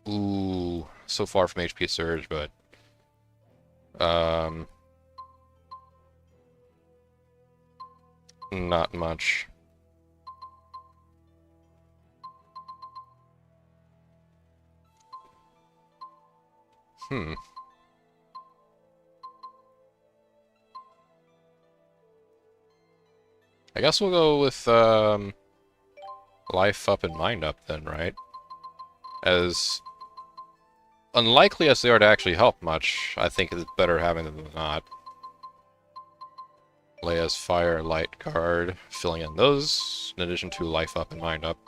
Ooh, so far from HP Surge, but... not much. I guess we'll go with, Life Up and Mind Up then, right? As unlikely as they are to actually help much, I think it's better having them than not. Leia's Fire, Light Guard, filling in those, in addition to Life Up and Mind Up.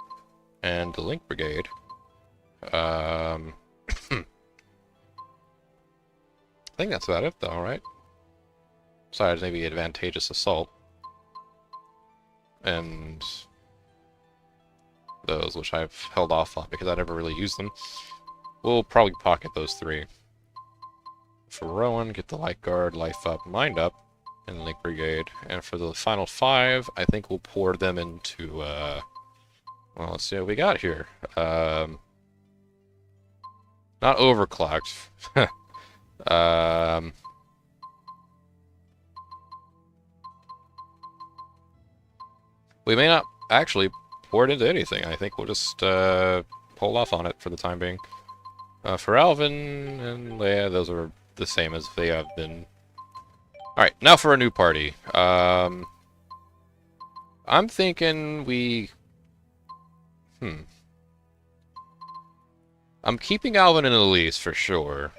And the Link Brigade. I think that's about it though, right? Besides maybe Advantageous Assault. And those, which I've held off on because I never really used them. We'll probably pocket those three. For Rowan, get the Light Guard, Life Up, Mind Up, and Link Brigade. And for the final 5, I think we'll pour them into, well, let's see what we got here. Not overclocked. We may not actually pour it into anything. I think we'll just hold off on it for the time being. For Alvin and Leia, those are the same as they have been. Alright, now for a new party. I'm thinking we... I'm keeping Alvin and Elise for sure.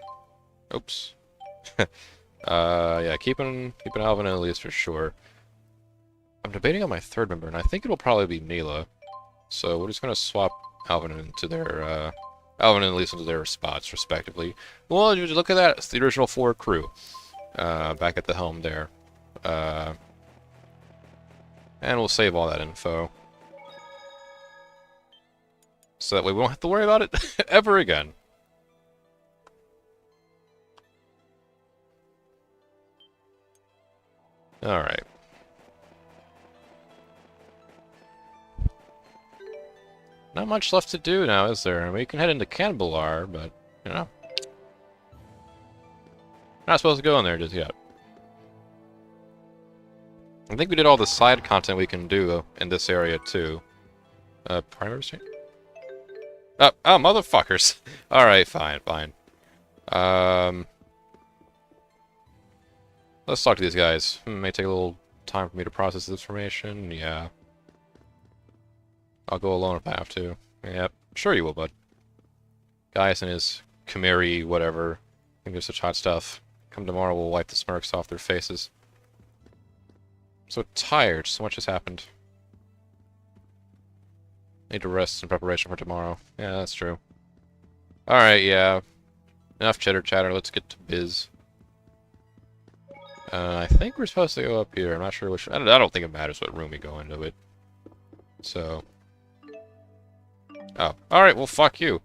Oops. Yeah, keeping Alvin and Elise for sure. I'm debating on my third member, and I think it'll probably be Mila. So we're just gonna swap Alvin into their Alvin and Elise into their spots respectively. Well, look at that. It's the original 4 crew. Back at the helm there. And we'll save all that info. So that way we won't have to worry about it ever again. Alright. Not much left to do now, is there? We can head into Canbalar, but, you know. Not supposed to go in there just yet. I think we did all the side content we can do in this area, too. Primary stream? Oh, motherfuckers! Alright, fine. Let's talk to these guys. May take a little time for me to process this information. Yeah. I'll go alone if I have to. Yep. Sure you will, bud. Gaius and his Chimeri, whatever. I think they're such hot stuff. Come tomorrow, we'll wipe the smirks off their faces. I'm so tired. So much has happened. Need to rest in preparation for tomorrow. Yeah, that's true. Alright, yeah. Enough chitter-chatter. Let's get to biz. I think we're supposed to go up here. I'm not sure which... I don't think it matters what room we go into it. So... Oh. Alright, well, fuck you.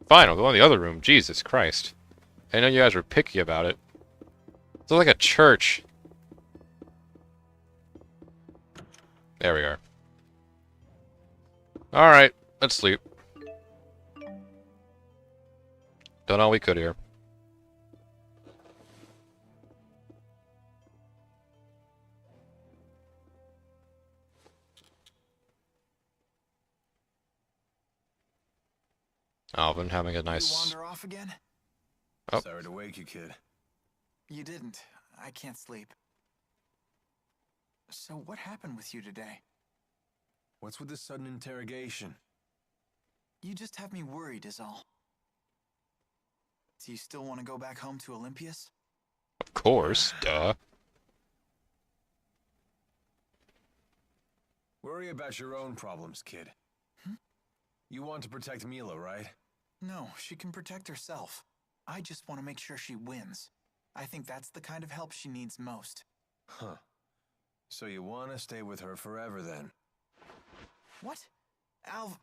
Fine, I'll go in the other room. Jesus Christ. I know you guys were picky about it. It's like a church. There we are. Alright, let's sleep. Done all we could here. Alvin having a nice... You wander off again? Oh. Sorry to wake you, kid. You didn't. I can't sleep. So what happened with you today? What's with this sudden interrogation? You just have me worried is all. Do you still want to go back home to Olympias? Of course, duh. Worry about your own problems, kid. You want to protect Mila, right? No, she can protect herself. I just want to make sure she wins. I think that's the kind of help she needs most. Huh. So you want to stay with her forever, then? What? Alv...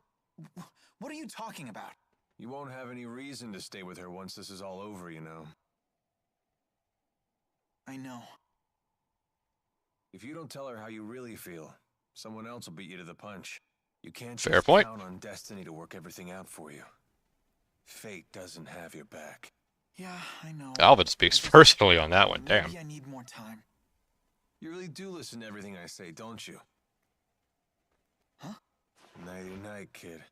What are you talking about? You won't have any reason to stay with her once this is all over, you know. I know. If you don't tell her how you really feel, someone else will beat you to the punch. You can't Fair just point. count on destiny to work everything out for you. Fate doesn't have your back. Yeah, I know. Alvin speaks personally on that one, damn. Maybe I need more time. You really do listen to everything I say, don't you? Huh? Nighty-night, kid.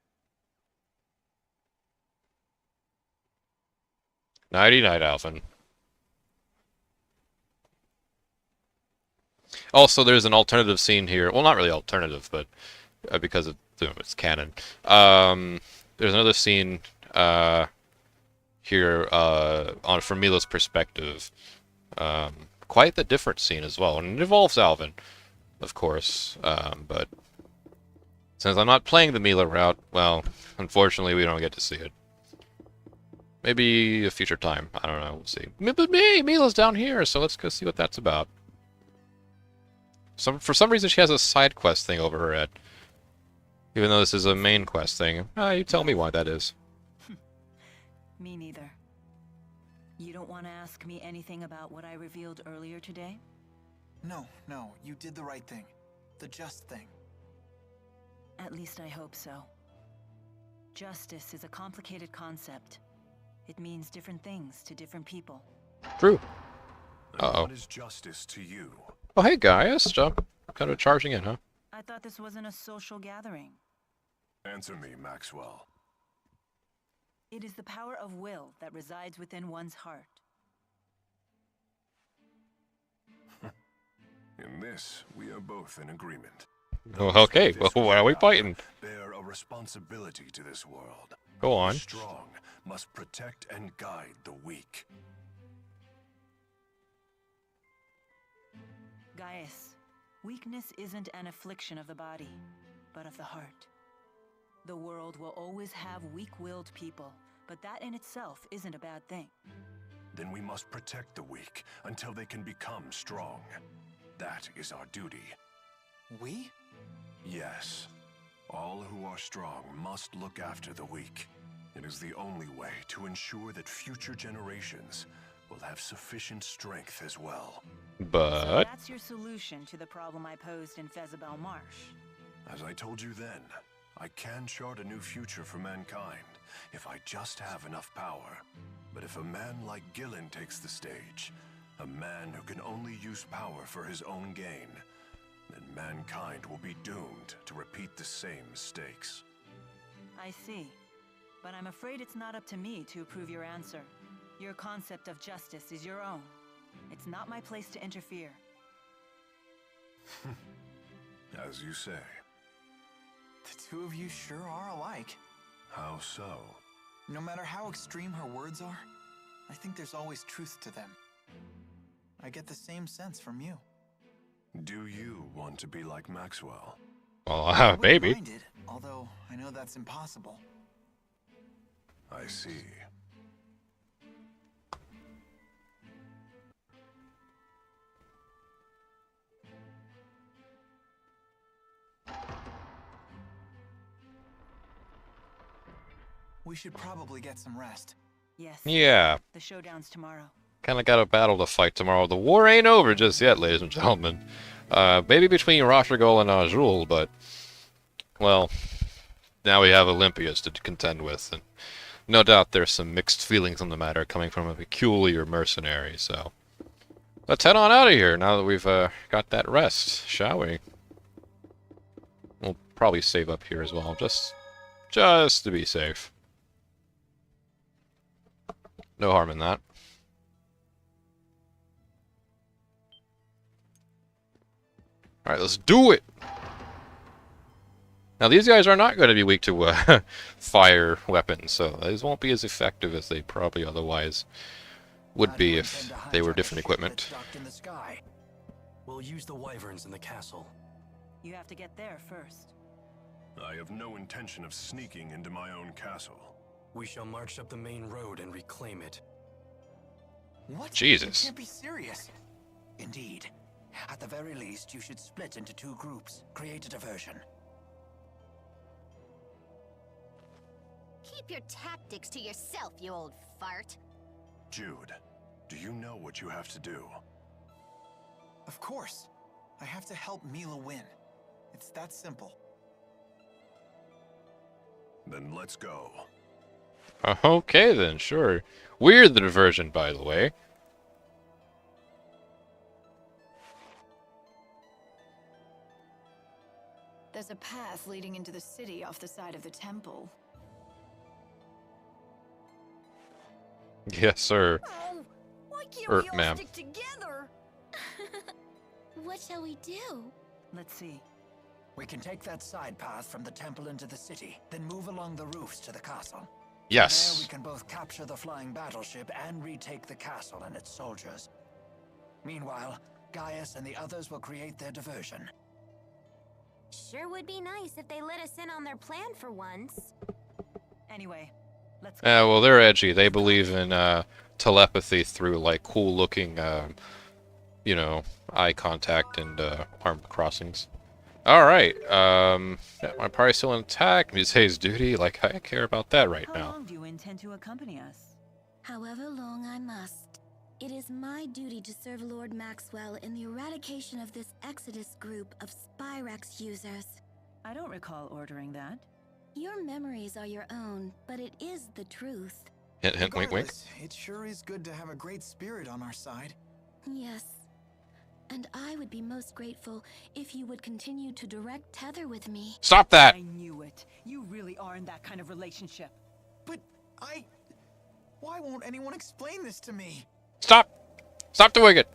Nighty-night, Alvin. Also, there's an alternative scene here. Well, not really alternative, but because of, it's canon. There's another scene here from Mila's perspective. Quite the different scene as well, and it involves Alvin, of course. But since I'm not playing the Mila route, well, unfortunately, we don't get to see it. Maybe a future time. I don't know. We'll see. But Mila's down here, so let's go see what that's about. For some reason, she has a side quest thing over her head. Even though this is a main quest thing. You tell me why that is. Me neither. You don't want to ask me anything about what I revealed earlier today? No, you did the right thing. The just thing. At least I hope so. Justice is a complicated concept. It means different things to different people. True. Uh-oh. What is justice to you? Oh, hey, Gaius. Kind of charging in, huh? I thought this wasn't a social gathering. Answer me, Maxwell. It is the power of will that resides within one's heart. In this, we are both in agreement. Oh, okay, well, why are we fighting? Bear a responsibility to this world. Go on. The strong must protect and guide the weak. Gaius, weakness isn't an affliction of the body, but of the heart. The world will always have weak-willed people, but that in itself isn't a bad thing. Then we must protect the weak until they can become strong. That is our duty. We? Yes. All who are strong must look after the weak. It is the only way to ensure that future generations will have sufficient strength as well. So But that's your solution to the problem I posed in Fezabel Marsh. As I told you then, I can chart a new future for mankind if I just have enough power. But if a man like Gillen takes the stage, a man who can only use power for his own gain, then mankind will be doomed to repeat the same mistakes. I see. But I'm afraid it's not up to me to approve your answer. Your concept of justice is your own. It's not my place to interfere. As you say. The two of you sure are alike. How so? No matter how extreme her words are, I think there's always truth to them. I get the same sense from you. Do you want to be like Maxwell? well, I wouldn't maybe. mind it, although I know that's impossible. I see. We should probably get some rest. Yes. Yeah, The showdown's tomorrow. kind of got a battle to fight tomorrow. The war ain't over just yet, ladies and gentlemen. Maybe between Rashtragol and Azul, but well, now we have Olympias to contend with, and no doubt there's some mixed feelings on the matter coming from a peculiar mercenary. So let's head on out of here now that we've got that rest, shall we? We'll probably save up here as well, just to be safe. No harm in that. Alright, let's do it! Now, these guys are not going to be weak to fire weapons, so these won't be as effective as they probably otherwise would be if they were different equipment. In the sky. We'll use the wyverns in the castle. You have to get there first. I have no intention of sneaking into my own castle. We shall march up the main road and reclaim it. What? Jesus. You can't be serious. Indeed. At the very least, you should split into two groups. Create a diversion. Keep your tactics to yourself, you old fart. Jude, do you know what you have to do? Of course. I have to help Mila win. It's that simple. Then let's go. Okay then, sure. We're the diversion, by the way. There's a path leading into the city off the side of the temple. Yes, sir. Oh, why can't Er, we all ma'am. stick together? What shall we do? Let's see. We can take that side path from the temple into the city, then move along the roofs to the castle. There Yes. we can both capture the flying battleship and retake the castle and its soldiers. Meanwhile, Gaius and the others will create their diversion. Sure would be nice if they let us in on their plan for once. Anyway, let's go. Well, they're edgy. They believe in telepathy through, like, cool-looking, you know, eye contact and armed crossings. Alright, yeah, my party's still intact. Musei's duty, like, I care about that right How now. long do you intend to accompany us? However long I must. It is my duty to serve Lord Maxwell in the eradication of this Exodus group of Spyrex users. I don't recall ordering that. Your memories are your own, but it is the truth. Hint, hint, wink, wink. Regardless, it sure is good to have a great spirit on our side. Yes. And I would be most grateful if you would continue to direct tether with me. Stop that! I knew it. You really are in that kind of relationship. But why won't anyone explain this to me? Stop! Stop doing it!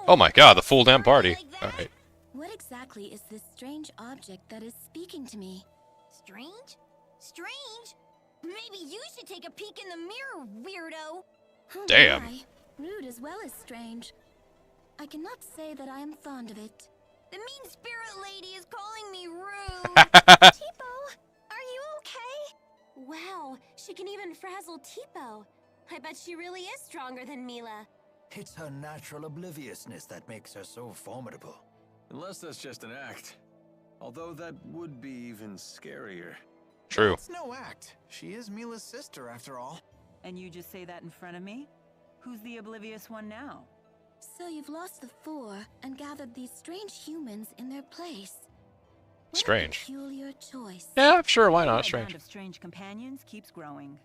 Oh my god, the full damn party. Alright. What exactly is this strange object that is speaking to me? Strange? Strange? Maybe you should take a peek in the mirror, weirdo! Oh Damn. my. Rude as well as strange. I cannot say that I am fond of it. The mean spirit lady is calling me rude! Tipo, are you okay? Wow, she can even frazzle Tipo. I bet she really is stronger than Mila. It's her natural obliviousness that makes her so formidable. Unless that's just an act. Although that would be even scarier. True. It's no act. She is Mila's sister, after all. And you just say that in front of me? Who's the oblivious one now? So you've lost the four and gathered these strange humans in their place. What Strange. A peculiar choice. Yeah, sure, why not? Your Strange. band of strange companions keeps growing.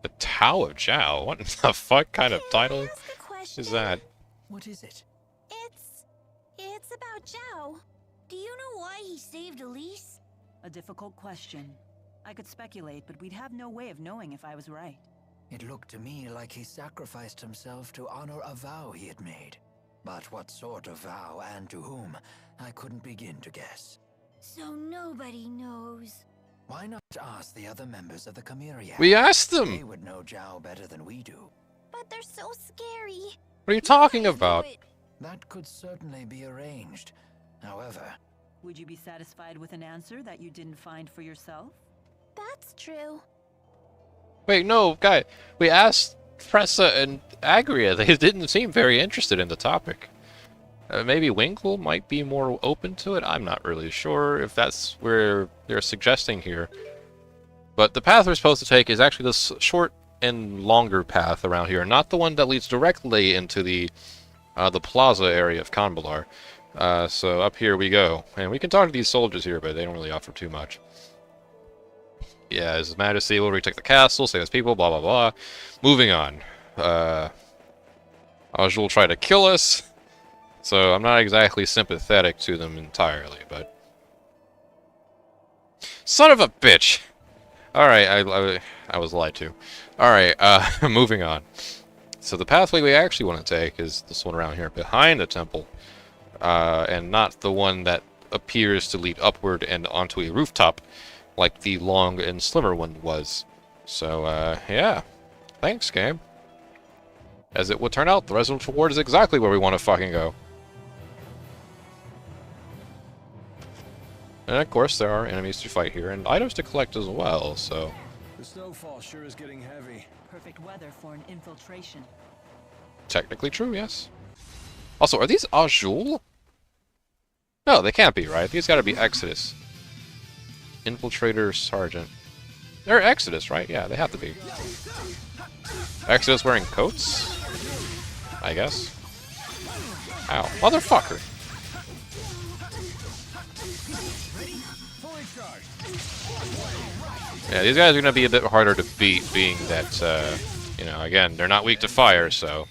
The Tao of Zhao? What the fuck kind of title Ask a question. is that? What is it? It's about Zhao. Do you know why he saved Elise? A difficult question. I could speculate, but we'd have no way of knowing if I was right. It looked to me like he sacrificed himself to honor a vow he had made. But what sort of vow and to whom, I couldn't begin to guess. So nobody knows. Why not ask the other members of the Chimera? We asked They them! would know Zhao better than we do. But they're so scary. What are you talking about? That could certainly be arranged. However, Would you be satisfied with an answer that you didn't find for yourself? That's true. Wait, no, guy. We asked Pressa and Agria. They didn't seem very interested in the topic. Maybe Winkle might be more open to it. I'm not really sure if that's where they're suggesting here. But the path we're supposed to take is actually this short and longer path around here, not the one that leads directly into the plaza area of Kanbalar. So up here we go. And we can talk to these soldiers here, but they don't really offer too much. Yeah, His Majesty will retake the castle, save his people, blah blah blah. Moving on. Ajul tried to kill us. So I'm not exactly sympathetic to them entirely, but... Son of a bitch! Alright, I was lied to. Alright, moving on. So the pathway we actually want to take is this one around here, behind the temple. And not the one that appears to lead upward and onto a rooftop, like the long and slimmer one was. So, yeah. Thanks, game. As it would turn out, the residential ward is exactly where we want to fucking go. And of course, there are enemies to fight here, and items to collect as well, so... The snowfall sure is getting heavy. Perfect weather for an infiltration. Technically true, yes. Also, are these Ajul? No, they can't be, right? These gotta be Exodus. Infiltrator Sergeant. They're Exodus, right? Yeah, they have to be. Exodus wearing coats? I guess. Ow. Motherfucker! Yeah, these guys are gonna be a bit harder to beat, being that, you know, again, they're not weak to fire, so...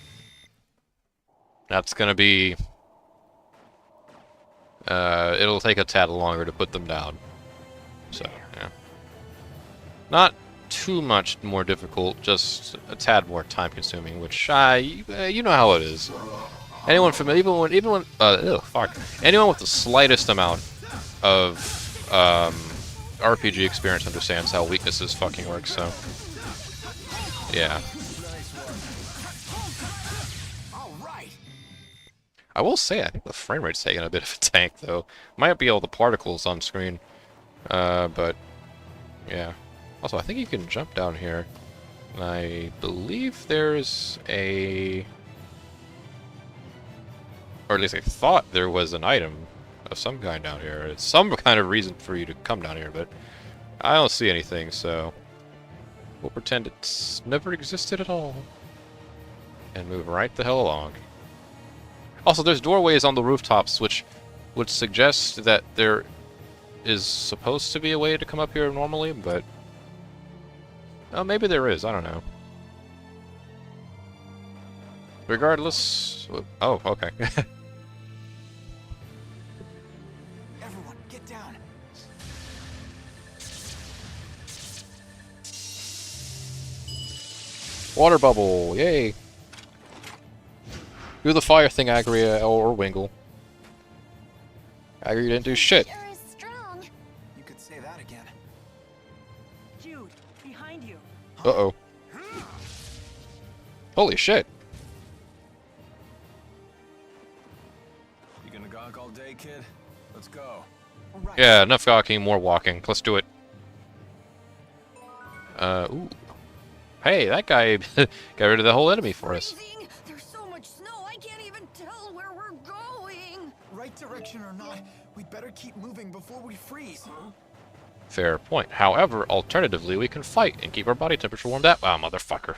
That's gonna be... it'll take a tad longer to put them down. So, yeah. Not too much more difficult, just a tad more time-consuming, which, you know how it is. Anyone familiar, even when, anyone with the slightest amount of, RPG experience understands how weaknesses fucking work, so... Yeah. I will say, I think the frame rate's taking a bit of a tank, though. Might be all the particles on screen. But... Yeah. Also, I think you can jump down here. And I believe there's a... Or at least I thought there was an item of some kind down here. It's some kind of reason for you to come down here, but I don't see anything, so we'll pretend it's never existed at all. And move right the hell along. Also, there's doorways on the rooftops, which would suggest that there is supposed to be a way to come up here normally, but... Oh, maybe there is, I don't know. Regardless... Oh, okay. Everyone, get down. Water bubble, yay! Do the fire thing, Agria or Wingle. Agria didn't do shit. Sure is strong. You could say that again. Jude, behind you. Uh-oh. Holy shit. You gonna gawk all day, kid? Let's go. Right. Yeah, enough gawking, more walking. Let's do it. Ooh. Hey, that guy got rid of the whole enemy for us. Freezing! There's so much snow, I can't even tell where we're going. Right direction or not, we'd better keep moving before we freeze. Fair point. However, alternatively, we can fight and keep our body temperature warmed up. Ah, motherfucker.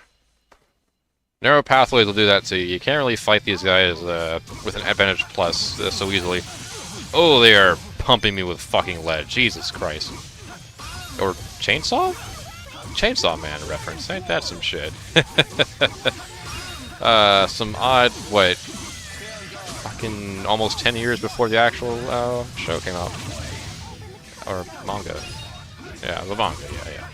Narrow pathways will do that to you. You can't really fight these guys with an advantage plus so easily. Oh, they are pumping me with fucking lead. Jesus Christ. Or chainsaw? Chainsaw Man reference. Ain't that some shit? Some odd, what, fucking almost 10 years before the actual show came out. Or manga. Yeah, the manga, yeah.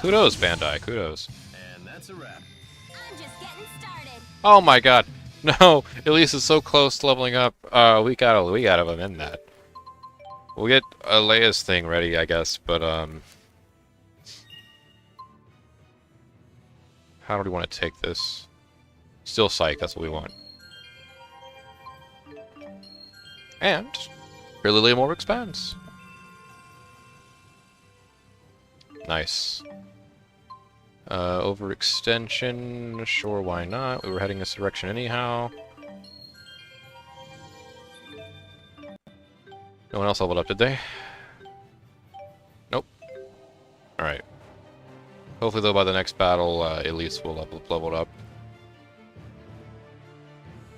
Kudos, Bandai, kudos. And that's a wrap. I'm just getting started. Oh my god. No, Elise is so close to leveling up. We gotta amend that. We'll get Leia's thing ready, I guess, but how do we want to take this? Still psych, that's what we want. And Xillia more expands. Nice. Overextension, sure, why not? We were heading this direction anyhow. No one else leveled up, did they? Nope. Alright. Hopefully, though, by the next battle, Elise will level up.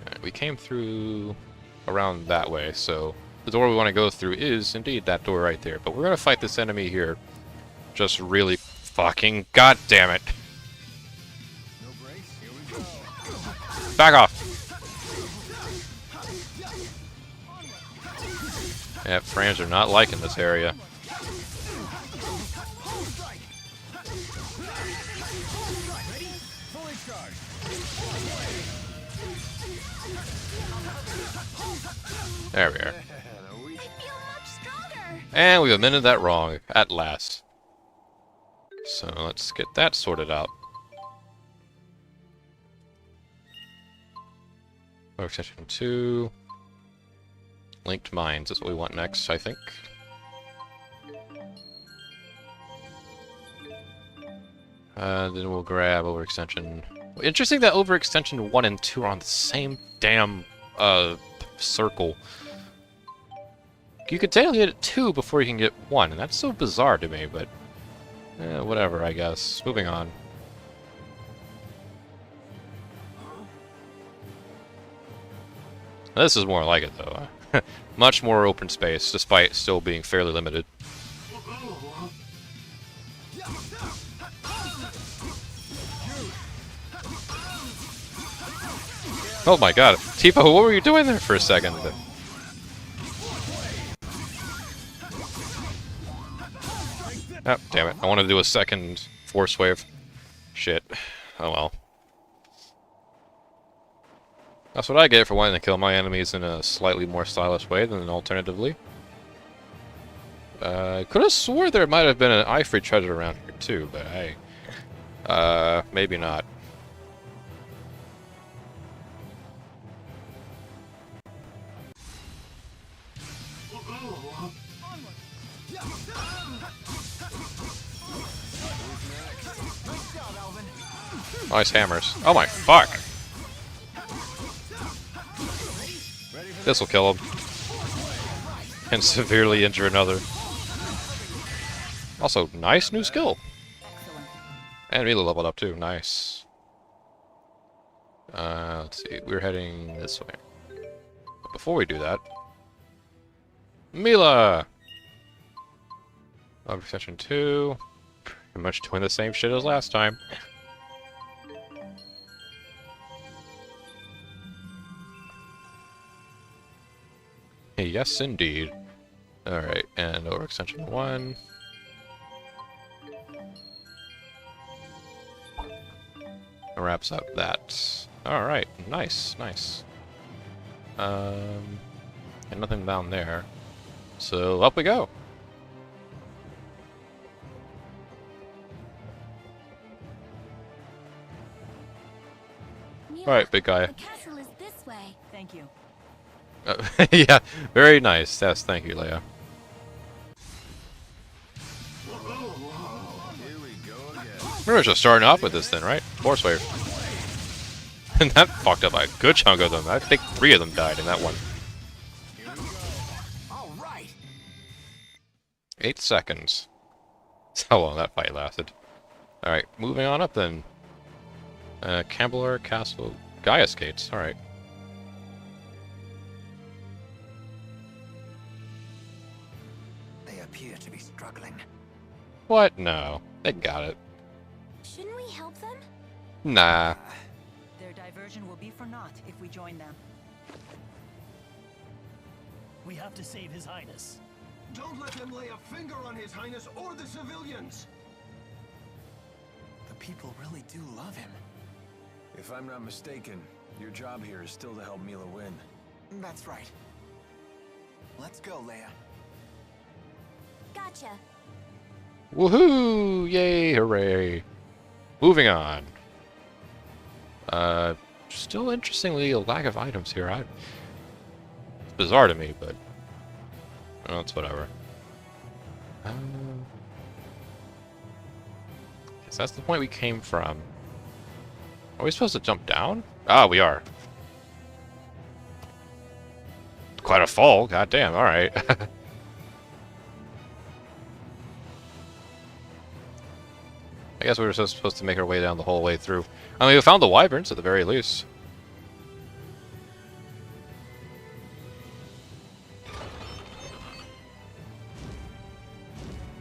Right, we came through around that way, so the door we want to go through is indeed that door right there. But we're going to fight this enemy here. Just really fucking goddamn it. No breaks, here we go. Back off. Yeah, Frans are not liking this area. Fully charged. There we are. Man, are we... I feel much stronger. And we've amended that wrong, at last. So let's get that sorted out. Section 2. Linked mines is what we want next, I think. Then we'll grab overextension. Interesting that overextension 1 and 2 are on the same damn circle. You could technically get 2 before you can get 1, and that's so bizarre to me, but whatever, I guess. Moving on. This is more like it, though. Much more open space, despite still being fairly limited. Oh my god. Tipo, what were you doing there for a second? Oh, damn it. I wanted to do a second force wave. Shit. Oh well. That's what I get for wanting to kill my enemies in a slightly more stylish way than alternatively. I could have swore there might have been an Ifrit treasure around here too, but hey. Maybe not. Nice hammers. Oh my fuck! This'll kill him. And severely injure another. Also, nice new skill. And really leveled up too. Nice. Let's see. We're heading this way. But before we do that... Mila! Over section 2. Pretty much doing the same shit as last time. Yes, indeed. Alright, and over extension 1. Wraps up that. Alright, nice, nice. And nothing down there. So up we go. Alright, big guy. The castle is this way. Thank you. Yeah, very nice. Yes, thank you, Leia. We're just starting off with this then, right? Force wave. And that fucked up a good chunk of them. I think 3 of them died in that one. All right. 8 seconds. That's how long that fight lasted. Alright, moving on up then. Campbell Castle. Gaia Skates, alright. They appear to be struggling. What? No. They got it. Shouldn't we help them? Nah. Their diversion will be for naught if we join them. We have to save His Highness. Don't let them lay a finger on His Highness or the civilians! The people really do love him. If I'm not mistaken, your job here is still to help Mila win. That's right. Let's go, Leia. Gotcha. Woohoo! Yay! Hooray! Moving on. Still interestingly, a lack of items here. It's bizarre to me, but well, it's whatever. Guess that's the point we came from. Are we supposed to jump down? Ah, we are. Quite a fall. Goddamn. All right. I guess we were just supposed to make our way down the whole way through. I mean, we found the wyverns at the very least.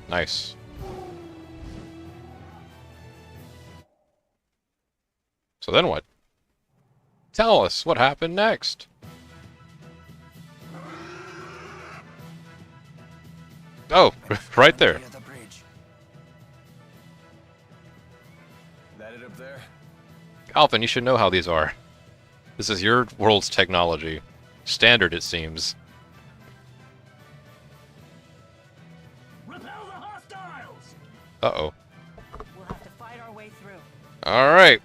Nice. So then what? Tell us what happened next. Oh, right there. The bridge. That it up there? Alvin, you should know how these are. This is your world's technology. Standard, it seems. Repel the hostiles! Uh-oh. We'll have to fight our way through. Alright.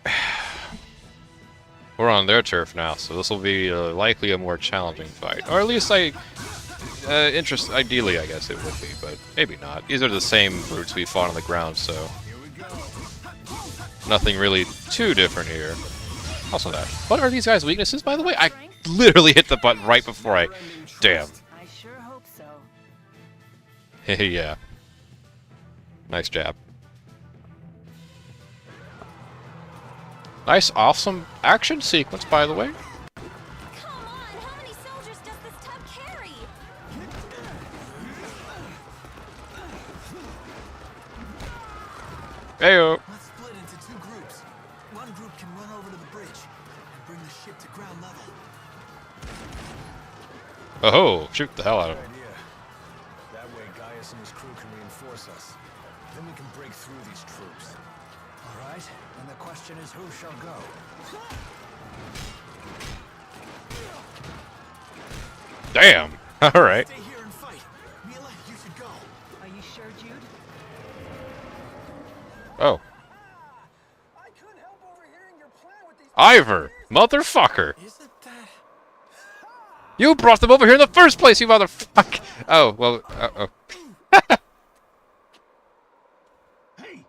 We're on their turf now, so this will be likely a more challenging fight. Or at least ideally, I guess it would be, but maybe not. These are the same brutes we fought on the ground, so nothing really too different here. Also that. What are these guys' weaknesses, by the way? I literally hit the button right before I... Damn. I sure hope so. Yeah. Nice jab. Nice, awesome action sequence, by the way. Come on, how many soldiers does this tub carry? Heyo. Let's split into 2 groups. One group can run over to the bridge and bring the ship to ground level. Oh, shoot the hell out of him. Idea. That way Gaius and his crew can reinforce us. Then we can break through these troops. All right, and the question is who shall go? Damn. All right. Stay here and fight. Mila, you should go. Are you sure, Jude? Oh. I couldn't help overhearing your plan with these... Ivor, motherfucker. Isn't that... You brought them over here in the first place, you motherfucker. Oh, well, uh-oh. Hey,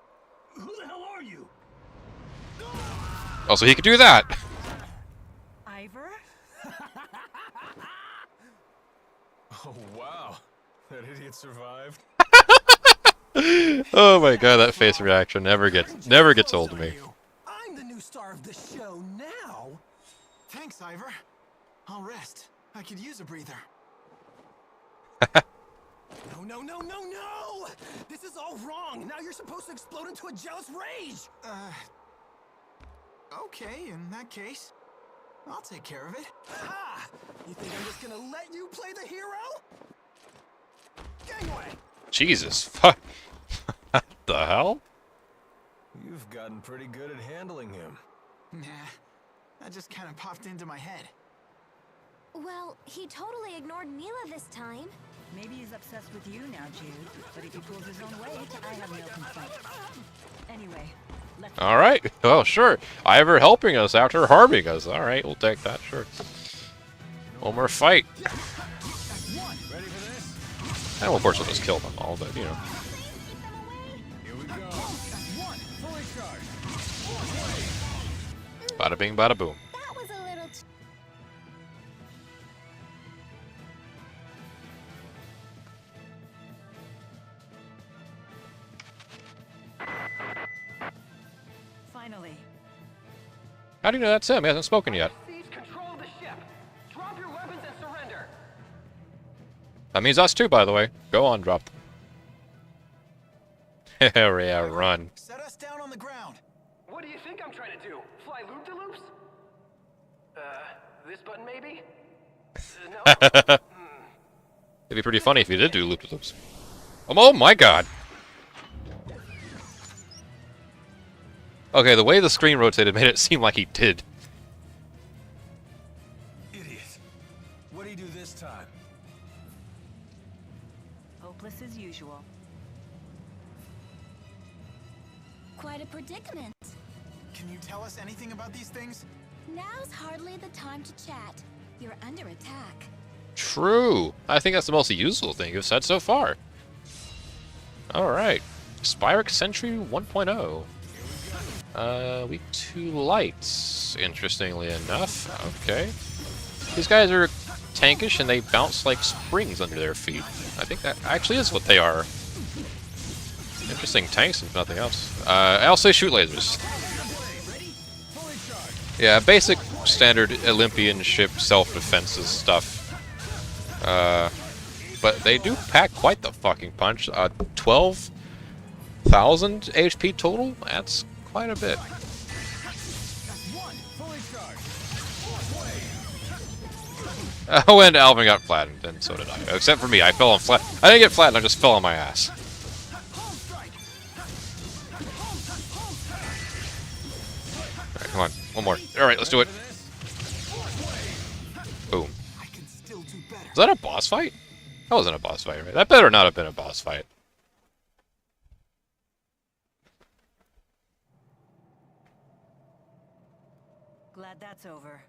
who the hell are you? Also, he could do that. Ivor? Oh, wow. That idiot survived. Oh my god, that face reaction never gets old to me. I'm the new star of the show now. Thanks, Ivor. I'll rest. I could use a breather. No, no, no, no, no! This is all wrong! Now you're supposed to explode into a jealous rage! Okay, in that case, I'll take care of it. Ha! You think I'm just gonna let you play the hero? Gangway! Jesus, fuck. What the hell? You've gotten pretty good at handling him. Nah, that just kind of popped into my head. Well, he totally ignored Mila this time. Maybe he's obsessed with you now, Jude. But if he pulls his own weight, I have no complaint. Anyway, let's... Alright, well, sure. Ivor helping us after harming us. Alright, we'll take that, sure. One more fight. And of course we'll just kill them all, but, you know. Bada bing, bada boom. That was a little Finally. How do you know that's him? He hasn't spoken yet. Seize control of the ship. Drop your weapons and surrender. That means us too, by the way. Go on, drop. Yeah, run. Set us down on the ground. What do you think I'm trying to do? Fly loop-de-loops? This button maybe? No? It'd be pretty funny if you did do loop-de-loops. Oh my god! Okay, the way the screen rotated made it seem like he did. Idiot. What do you do this time? Hopeless as usual. Quite a predicament. Can you tell us anything about these things? Now's hardly the time to chat. You're under attack. True. I think that's the most useful thing you've said so far. Alright. Spyrix Sentry 1.0. Weak to lights, interestingly enough. Okay. These guys are tankish and they bounce like springs under their feet. I think that actually is what they are. Interesting tanks, if nothing else. I also shoot lasers. Yeah, basic standard Olympian ship self-defenses stuff. But they do pack quite the fucking punch. 12,000 HP total? That's quite a bit. Oh, and Alvin got flattened, and so did I. Except for me, I fell on flat. I didn't get flattened, I just fell on my ass. Alright, come on. One more. Alright, let's do it. Boom. Was that a boss fight? That wasn't a boss fight, right? That better not have been a boss fight. Glad that's over.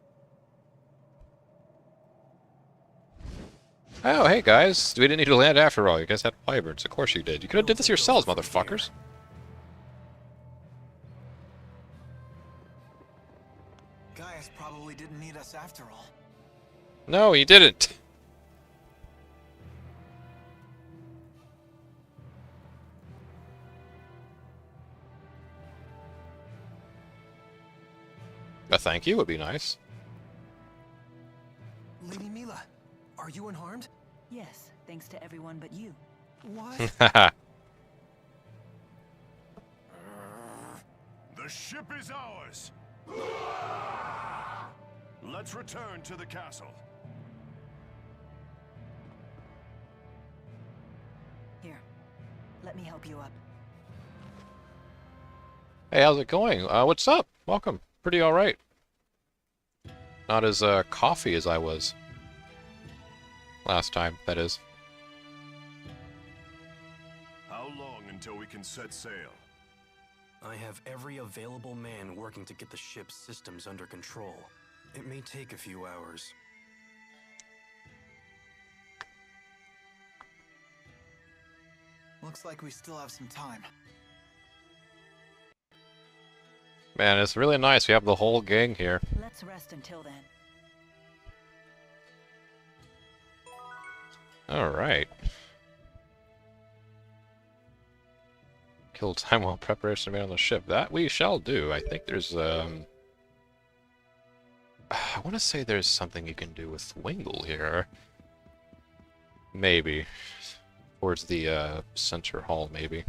Oh, hey guys. We didn't need to land after all. You guys had wyverns. Of course you did. You could have did this yourselves, motherfuckers. Gaius probably didn't need us after all. No, he didn't. A thank you would be nice. Lady Mila, are you unharmed? Yes, thanks to everyone but you. What? The ship is ours. Let's return to the castle. Here, let me help you up. Hey, how's it going? What's up? Welcome. Pretty alright. Not as coffee as I was. Last time, that is. How long until we can set sail? I have every available man working to get the ship's systems under control. It may take a few hours. Looks like we still have some time. Man, it's really nice. We have the whole gang here. Let's rest until then. Alright. Kill time while preparation made on the ship. That we shall do. I think there's, I want to say there's something you can do with Wingle here. Maybe. Towards the center hall, maybe.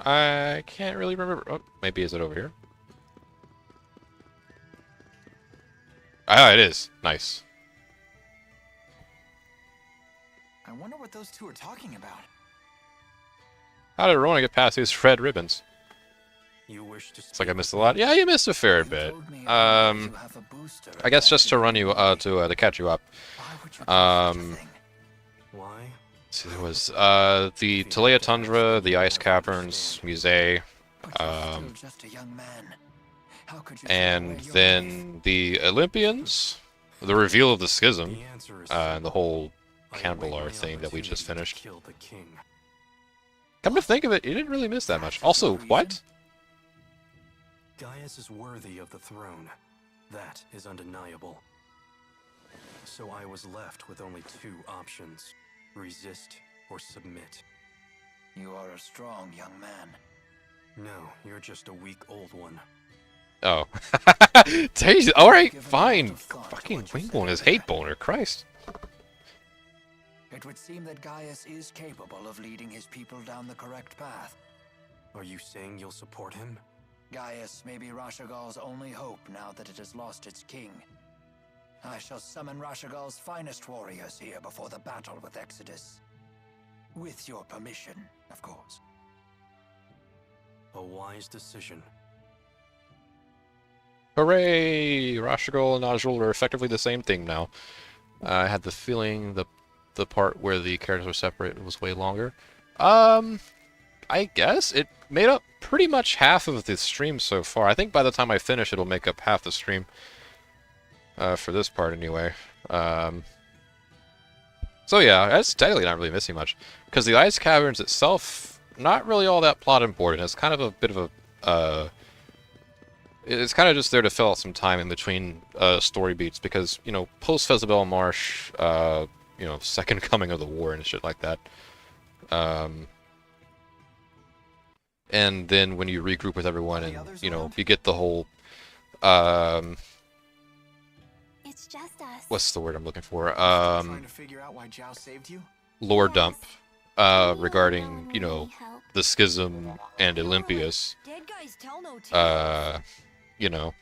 I can't really remember. Oh, maybe is it over here? Ah, it is. Nice. I wonder what those two are talking about. How did Rona get past these red ribbons? You wish to It's like I missed a lot. Yeah, you missed a fair bit. I guess just to run you to catch you up. Why? So there was the Xillia Tundra, the Ice Caverns, Musée, and then the Olympians, the reveal of the Schism, and the whole Candelar thing that we just finished. Come to think of it, you didn't really miss that much. Also, what? Gaius is worthy of the throne. That is undeniable. So I was left with only two options. Resist or submit. You are a strong young man. No, you're just a weak old one. Oh. Alright, fine. Fucking Wingborn is hate boner, Christ. It would seem that Gaius is capable of leading his people down the correct path. Are you saying you'll support him? Gaius may be Rashagal's only hope now that it has lost its king. I shall summon Rashagal's finest warriors here before the battle with Exodus. With your permission, of course. A wise decision. Hooray! Rashagal and Najul are effectively the same thing now. I had the feeling the part where the characters were separated was way longer. I guess it made up pretty much half of the stream so far. I think by the time I finish, it'll make up half the stream. For this part, anyway. So yeah, that's technically not really missing much. Because the Ice Caverns itself, not really all that plot important. It's kind of a bit of a... it's kind of just there to fill out some time in between story beats. Because, you know, post-Fezabel Marsh, you know, second coming of the war and shit like that. And then when you regroup with everyone and, you know, you get the whole... It's just us. what's the word I'm looking for? Trying to figure out why Zhao saved you? Lore dump regarding, you know, the Schism and Olympius. Dead guys tell no tales. You know.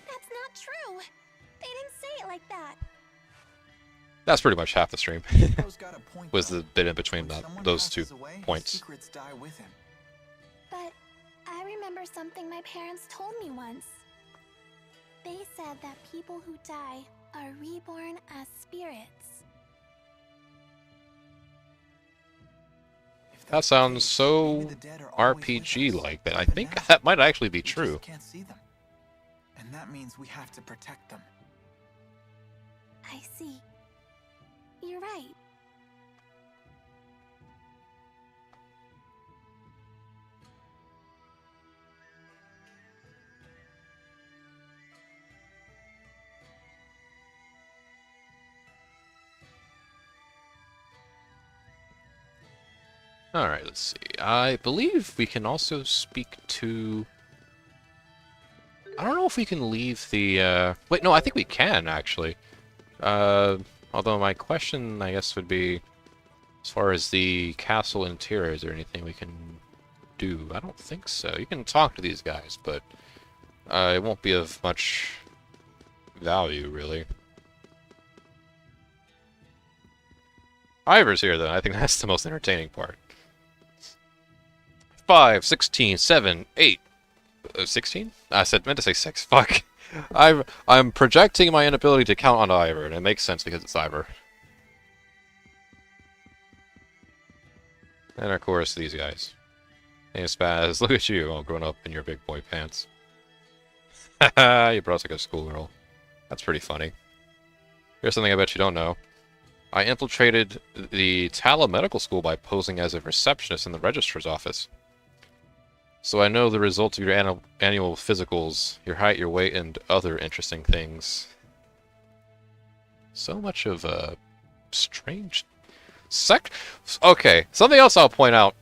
That's not true. They didn't say it like that. That's pretty much half the stream. Tipo's got a point, Was though. the bit in between When someone those two passes away, points. secrets die with him. But I remember something my parents told me once. They said that people who die are reborn as spirits. If That that's the sounds case, so maybe the dead are always with RPG-like that I us. think Now, that might actually be we just true. can't see them. And that means we have to protect them. I see. You're right. Alright, let's see. I believe we can also speak to... I don't know if we can leave the... Wait, no, I think we can, actually. Although my question, I guess, would be... As far as the castle interior, is there anything we can do? I don't think so. You can talk to these guys, but... it won't be of much value, really. Ivor's here, though. I think that's the most entertaining part. 5, 16, 7, 8... 16? I meant to say 6. Fuck. I'm projecting my inability to count on Ivor, and it makes sense because it's Ivor. And of course, these guys. Hey, Spaz, look at you, all grown up in your big boy pants. Haha, you brought us like a schoolgirl. That's pretty funny. Here's something I bet you don't know. I infiltrated the Tala Medical School by posing as a receptionist in the registrar's office. So I know the results of your annual physicals, your height, your weight, and other interesting things. So much of a strange... Okay, something else I'll point out.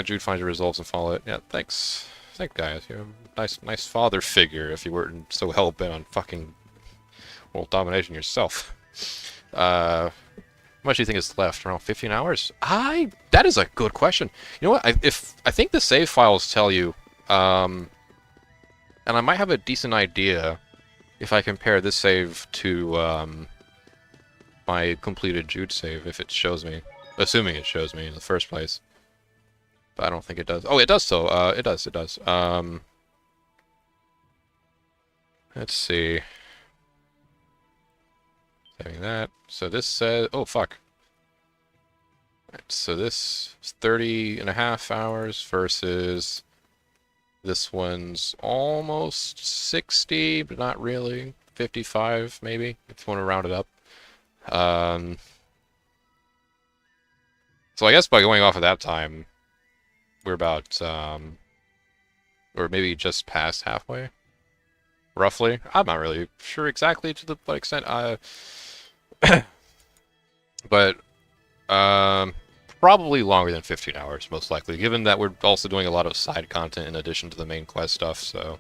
Jude finds your results and follow it. Yeah, thanks. Thank guys. You're a nice father figure if you weren't so hell-bent on fucking world domination yourself. How much do you think is left? Around 15 hours? That is a good question. You know what? I think the save files tell you, and I might have a decent idea if I compare this save to my completed Jude save, if it shows me, assuming it shows me in the first place. But I don't think it does. Oh, it does. So it does. It does. Let's see. Saving that. So this says, oh fuck. Right, so this is 30.5 hours versus this one's almost 60, but not really. 55 maybe, if you want to round it up. So I guess by going off of that time, we're about or maybe just past halfway. Roughly. I'm not really sure exactly to the what extent. But probably longer than 15 hours, most likely, given that we're also doing a lot of side content in addition to the main quest stuff, so.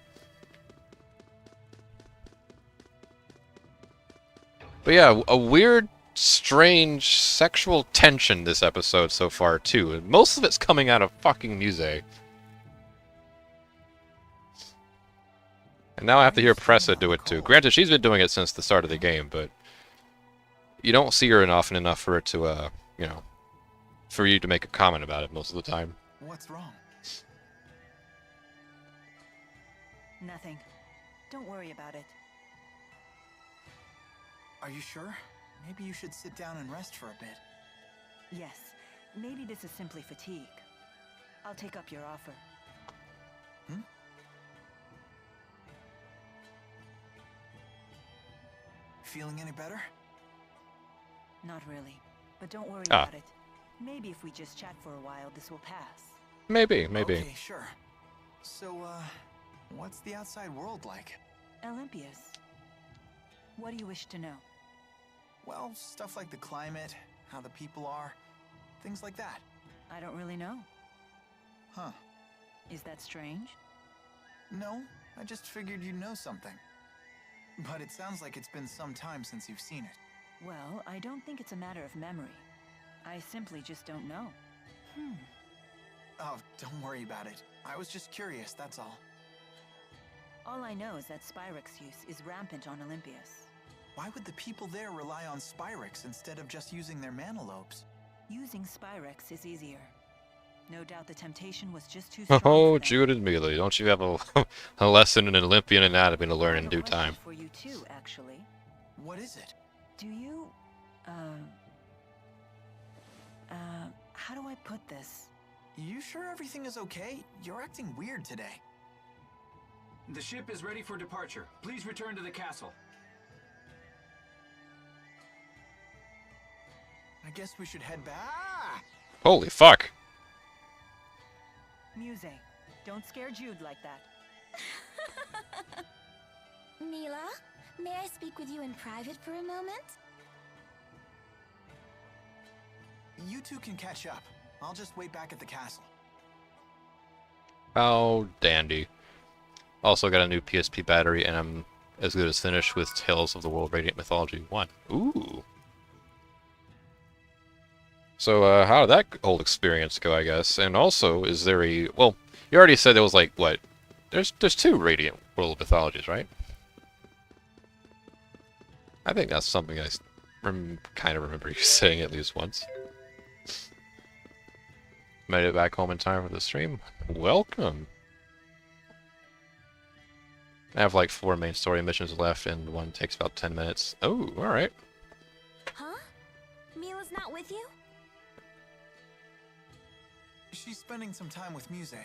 But yeah, a weird, strange sexual tension this episode so far, too. And most of it's coming out of fucking Muse. And now I have to hear Pressa do it too. Granted, she's been doing it since the start of the game, but you don't see her often enough for it to, you know, for you to make a comment about it most of the time. What's wrong? Nothing. Don't worry about it. Are you sure? Maybe you should sit down and rest for a bit. Yes, maybe this is simply fatigue. I'll take up your offer. Hmm? Feeling any better? Not really, but don't worry about it. Maybe if we just chat for a while, this will pass. Maybe. Okay, sure. So, what's the outside world like? Olympias. What do you wish to know? Well, stuff like the climate, how the people are, things like that. I don't really know. Huh. Is that strange? No, I just figured you'd know something. But it sounds like it's been some time since you've seen it. Well, I don't think it's a matter of memory. I simply just don't know. Oh, don't worry about it. I was just curious, that's all. All I know is that Spyrex use is rampant on Olympias. Why would the people there rely on Spyrex instead of just using their manalobes? Using Spyrex is easier. No doubt the temptation was just too strong. Oh, Jude and Mealy, don't you have a lesson in Olympian anatomy to learn in due time? For you too, actually. What is it? Do you, how do I put this? You sure everything is okay? You're acting weird today. The ship is ready for departure. Please return to the castle. I guess we should head back. Ah! Holy fuck. Muse, don't scare Jude like that. Mila, may I speak with you in private for a moment? You two can catch up. I'll just wait back at the castle. How dandy. Also got a new PSP battery, and I'm as good as finished with Tales of the World Radiant Mythology 1. Ooh. So, how did that whole experience go, I guess? And also, is there a... Well, you already said there was, like, what? There's 2 Radiant World Mythologies, right? I think that's something I kind of remember you saying at least once. Made it back home in time for the stream. Welcome! I have, like, 4 main story missions left, and one takes about 10 minutes. Oh, alright. Huh? Mila's not with you? She's spending some time with Muse.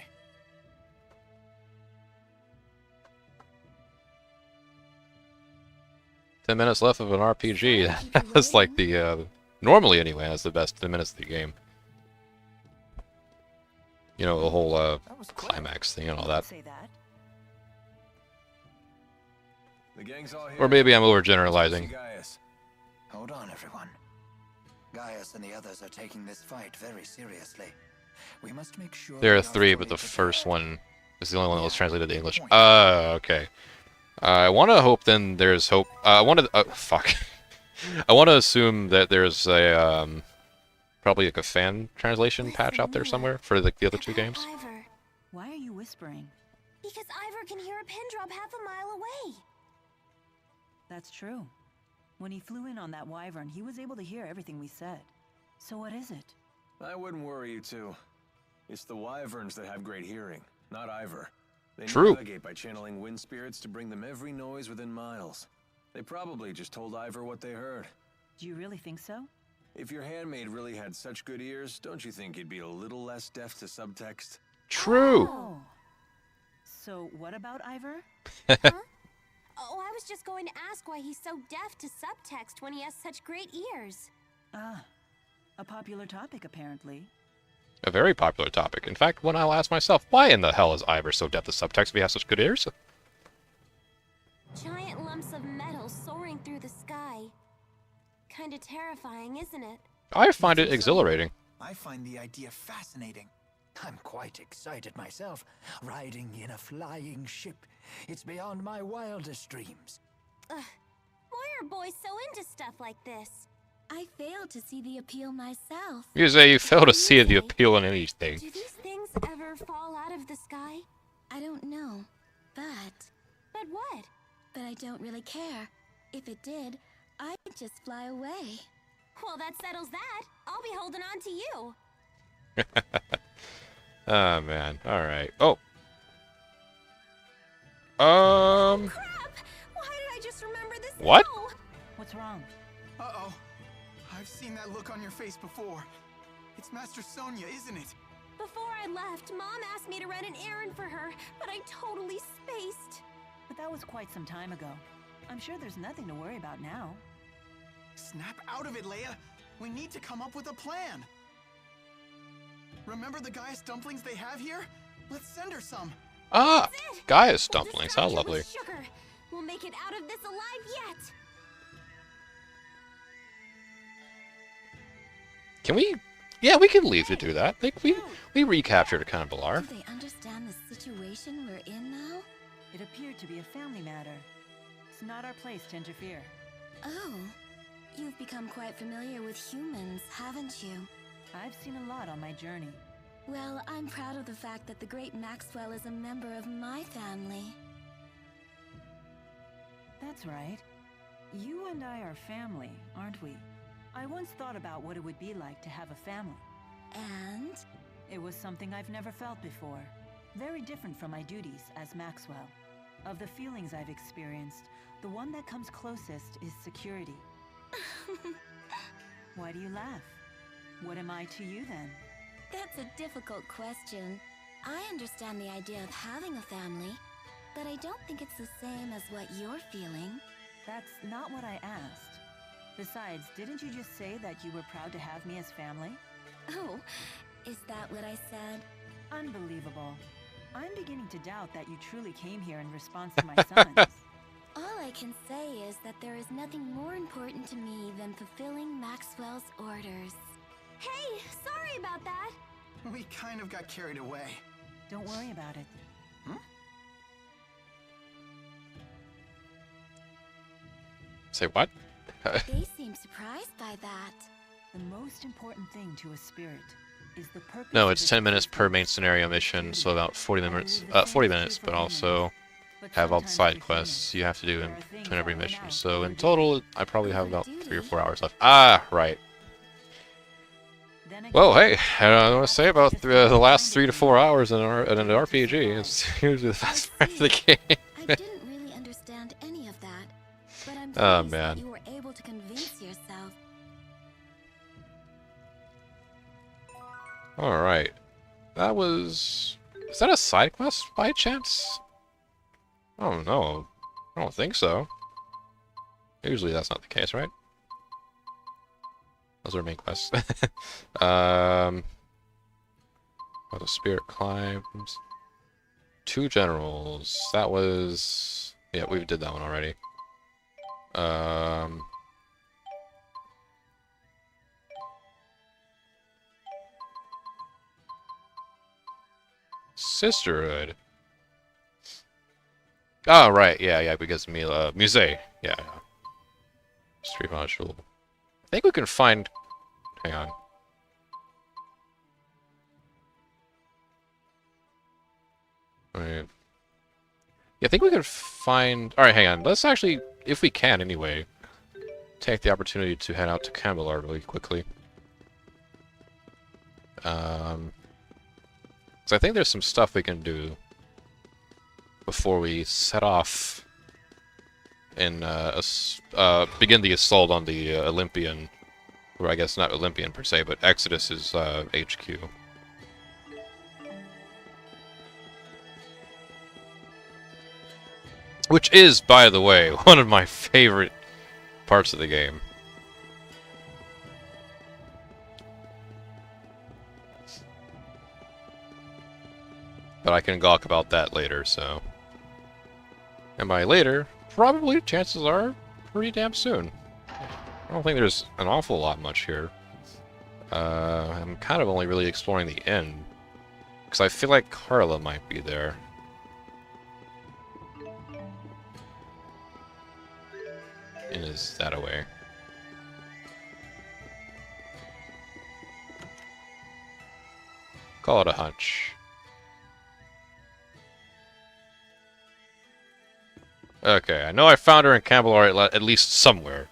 10 minutes left of an RPG. That's like the, normally anyway, that's the best 10 minutes of the game. You know, the whole, climax thing and all that. The gang's all here. Or maybe I'm overgeneralizing. Hold on, everyone. Gaius and the others are taking this fight very seriously. We must make sure There are 3, but the first one is the only one that was translated to English. Okay. I want to hope then there's hope. I wanted... fuck. I want to assume that there's a probably like a fan translation patch out there somewhere for like the other two games. Ivor. Why are you whispering? Because Ivor can hear a pin drop half a mile away. That's true. When he flew in on that wyvern, he was able to hear everything we said. So what is it? I wouldn't worry you two. It's the wyverns that have great hearing, not Ivor. They True. navigate by channeling wind spirits to bring them every noise within miles. They probably just told Ivor what they heard. Do you really think so? If your handmaid really had such good ears, don't you think he'd be a little less deaf to subtext? True. Oh. So what about Ivor? Huh? Oh, I was just going to ask why he's so deaf to subtext when he has such great ears. Ah, a popular topic apparently. A very popular topic. In fact, one I'll ask myself, why in the hell is Ivor so deaf to subtext if he has such good ears? Giant lumps of metal soaring through the sky. Kinda terrifying, isn't it? I find it exhilarating. I find the idea fascinating. I'm quite excited myself, riding in a flying ship. It's beyond my wildest dreams. Ugh, why are boys so into stuff like this? I failed to see the appeal myself. You say you fail to see the appeal in anything. Do these things ever fall out of the sky? I don't know, but But what? I don't really care. If it did, I'd just fly away. Well, that settles that. I'll be holding on to you. Oh man. Alright. Oh. Crap! Why did I just remember this What? now? What's wrong? Uh-oh. I've seen that look on your face before. It's Master Sonia, isn't it? Before I left, Mom asked me to run an errand for her, but I totally spaced. But that was quite some time ago. I'm sure there's nothing to worry about now. Snap out of it, Leia. We need to come up with a plan. Remember the Gaius dumplings they have here? Let's send her some. Ah! That's it. Gaius We'll dumplings, distract how her lovely. with sugar. We'll make it out of this alive yet. Can we? Yeah, we can leave to do that. Like we recaptured Balar. Do they understand the situation we're in now? It appeared to be a family matter. It's not our place to interfere. Oh, you've become quite familiar with humans, haven't you? I've seen a lot on my journey. Well, I'm proud of the fact that the great Maxwell is a member of my family. That's right. You and I are family, aren't we? I once thought about what it would be like to have a family. And? It was something I've never felt before. Very different from my duties as Maxwell. Of the feelings I've experienced, the one that comes closest is security. Why do you laugh? What am I to you then? That's a difficult question. I understand the idea of having a family, but I don't think it's the same as what you're feeling. That's not what I asked. Besides, didn't you just say that you were proud to have me as family? Oh, is that what I said? Unbelievable. I'm beginning to doubt that you truly came here in response to my summons. All I can say is that there is nothing more important to me than fulfilling Maxwell's orders. Hey, sorry about that. We kind of got carried away. Don't worry about it. Say what? They seem surprised by that. The most important thing to a spirit is the purpose. No, of it's its 10 minutes per main existence. scenario mission, so about 40 minutes. 40 minutes, but also But have all the sometimes side for quests you have to do in there are things between every that win mission. out So in over total, I probably have about 3 or 4 hours left. Ah, right. Then again, Well, hey, I don't want to say about just the last find 3 to it 4 easy. hours in an RPG. It's usually the best part of the game. I didn't really understand any of that, but I'm Oh, pleased man. that you were able to convince yourself. Alright. That was... Is that a side quest by chance? I don't know. I don't think so. Usually that's not the case, right? Those are main quests. Oh, the spirit climbs. 2 generals. That was... Yeah, we did that one already. Sisterhood. Oh, right. Yeah, because Mila... Musée. Yeah. Street module. I think we can find... Hang on. Wait. Yeah, I think we can find... Alright, hang on. Let's actually, if we can anyway, take the opportunity to head out to Camelot really quickly. So I think there's some stuff we can do before we set off and begin the assault on the Olympian, or I guess not Olympian per se, but Exodus's HQ. Which is, by the way, one of my favorite parts of the game. But I can gawk about that later, so... And by later, probably, chances are, pretty damn soon. I don't think there's an awful lot much here. I'm kind of only really exploring the end. Because I feel like Carla might be there. And is that away? Call it a hunch. Okay, I know I found her in Camelot at least somewhere.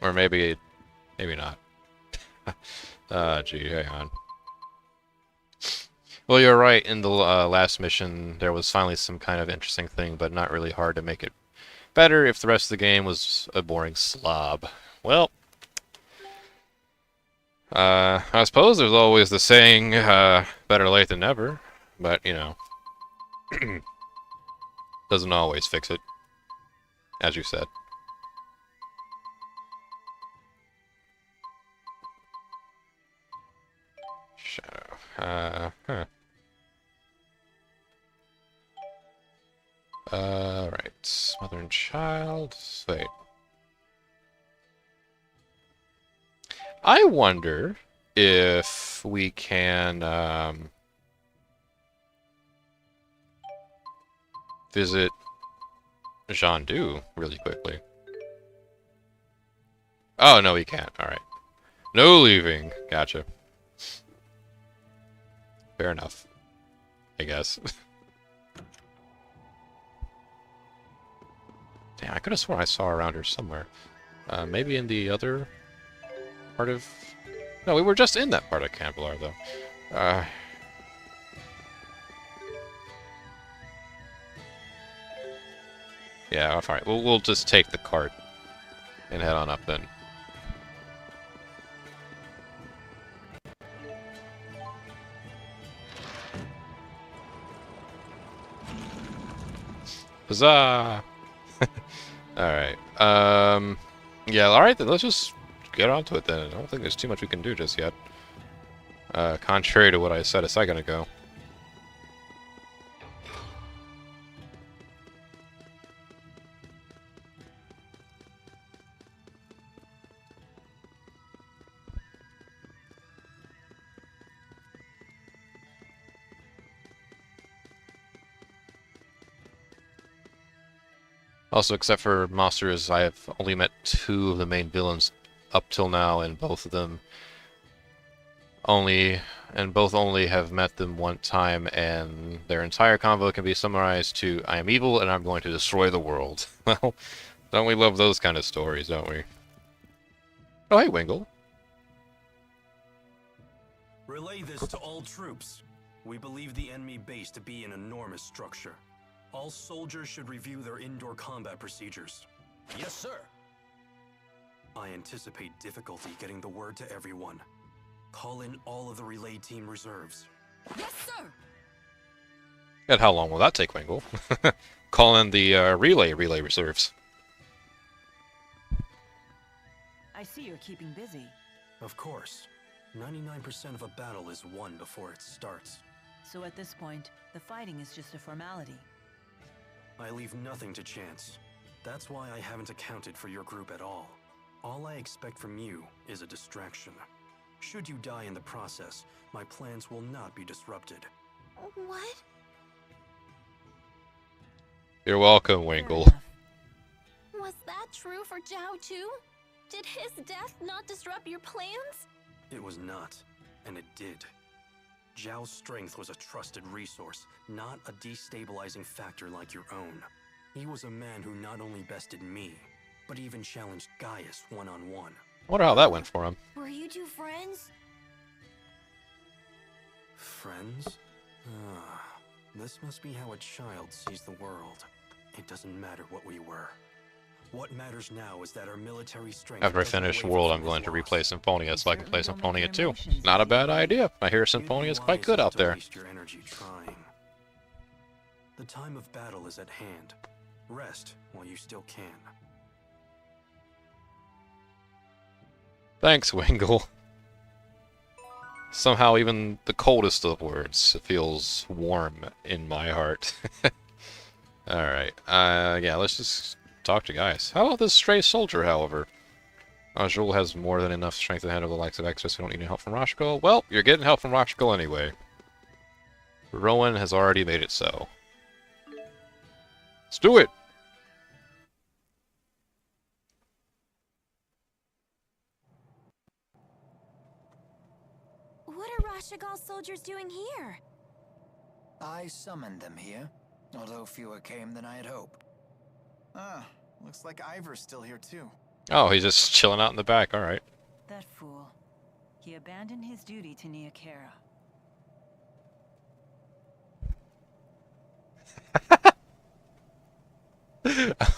Or maybe not. Gee, hang on. Well, you're right, in the last mission, there was finally some kind of interesting thing, but not really hard to make it better if the rest of the game was a boring slob. Well, I suppose there's always the saying, better late than never, but, you know, doesn't always fix it, as you said. Shadow, huh. Right. Mother and child. Wait. I wonder if we can visit Jean Du really quickly. Oh, no, we can't. Alright. No leaving. Gotcha. Fair enough. I guess. Damn, I could have sworn I saw her around here somewhere. Maybe in the other part of... No, we were just in that part of Camelot, though. Yeah, alright. We'll just take the cart and head on up then. Huzzah! Alright. Yeah, alright then, let's just get onto it then. I don't think there's too much we can do just yet. Contrary to what I said a second ago. Also, except for monsters, I have only met 2 of the main villains up till now, and both only have met them one time, and their entire convo can be summarized to, I am evil and I'm going to destroy the world. Well, don't we love those kind of stories, don't we? Oh, hey, Wingle. Relay this to all troops. We believe the enemy base to be an enormous structure. All soldiers should review their indoor combat procedures. Yes, sir. I anticipate difficulty getting the word to everyone. Call in all of the relay team reserves. Yes, sir! And how long will that take, Wingle? Call in the relay reserves. I see you're keeping busy. Of course. 99% of a battle is won before it starts. So at this point, the fighting is just a formality. I leave nothing to chance. That's why I haven't accounted for your group at all. All I expect from you is a distraction. Should you die in the process, my plans will not be disrupted. What? You're welcome, Winkle. Was that true for Zhao too? Did his death not disrupt your plans? It was not, and it did. Zhao's strength was a trusted resource, not a destabilizing factor like your own. He was a man who not only bested me, but even challenged Gaius one-on-one. I wonder how that went for him. Were you two friends? Friends? Ah, this must be how a child sees the world. It doesn't matter what we were. What matters now is that our military strength... After I finish World, I'm going to replay Symphonia so I can play Symphonia too. Not a bad idea. I hear Symphonia is quite good out there. The time of battle is at hand. Rest while you still can. Thanks, Wingle. Somehow even the coldest of words feels warm in my heart. Alright, yeah, let's just talk to guys. How about this stray soldier, however? Azul has more than enough strength to handle the likes of Exodus. We don't need any help from Rashko. Well, you're getting help from Rashko anyway. Rowan has already made it so. Let's do it! What are Rashagal's soldiers doing here? I summoned them here, although fewer came than I had hoped. Ah, looks like Ivor's still here too. Oh, he's just chilling out in the back, alright. That fool. He abandoned his duty to Neokera.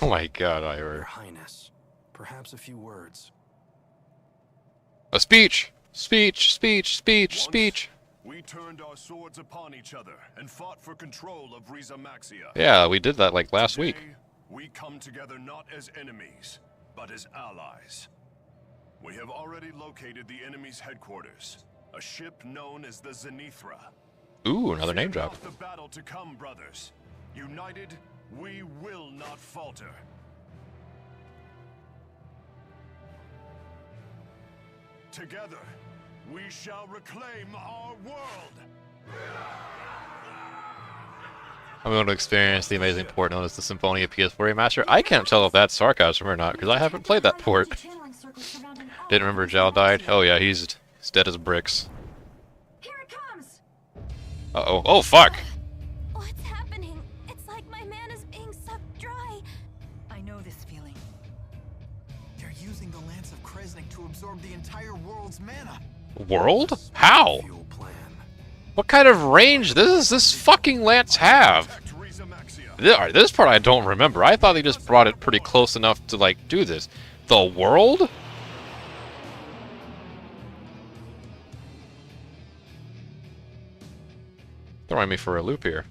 Oh my god, Ivor. Your Highness, perhaps a few words. A speech! Speech, speech, speech, speech! We turned our swords upon each other and fought for control of Riza Maxia. Yeah, we did that like last week. We come together not as enemies, but as allies. We have already located the enemy's headquarters, a ship known as the Zenithra. Ooh, another name drop. The battle to come, brothers. United, we will not falter. Together, we shall reclaim our world. I'm going to experience the amazing port known as the Symphonia PS4 Remaster. I can't tell if that's sarcasm or not, because I haven't played that port. Didn't remember Zhao died? Oh yeah, he's dead as bricks. Here it comes. Uh-oh. Oh, fuck! What's happening? It's like my man is being sucked dry. I know this feeling. They're using the Lance of Kresnik to absorb the entire world's mana. World? How? What kind of range does this fucking lance have? Alright, this part I don't remember. I thought they just brought it pretty close enough to, like, do this. The world? Throwing me for a loop here.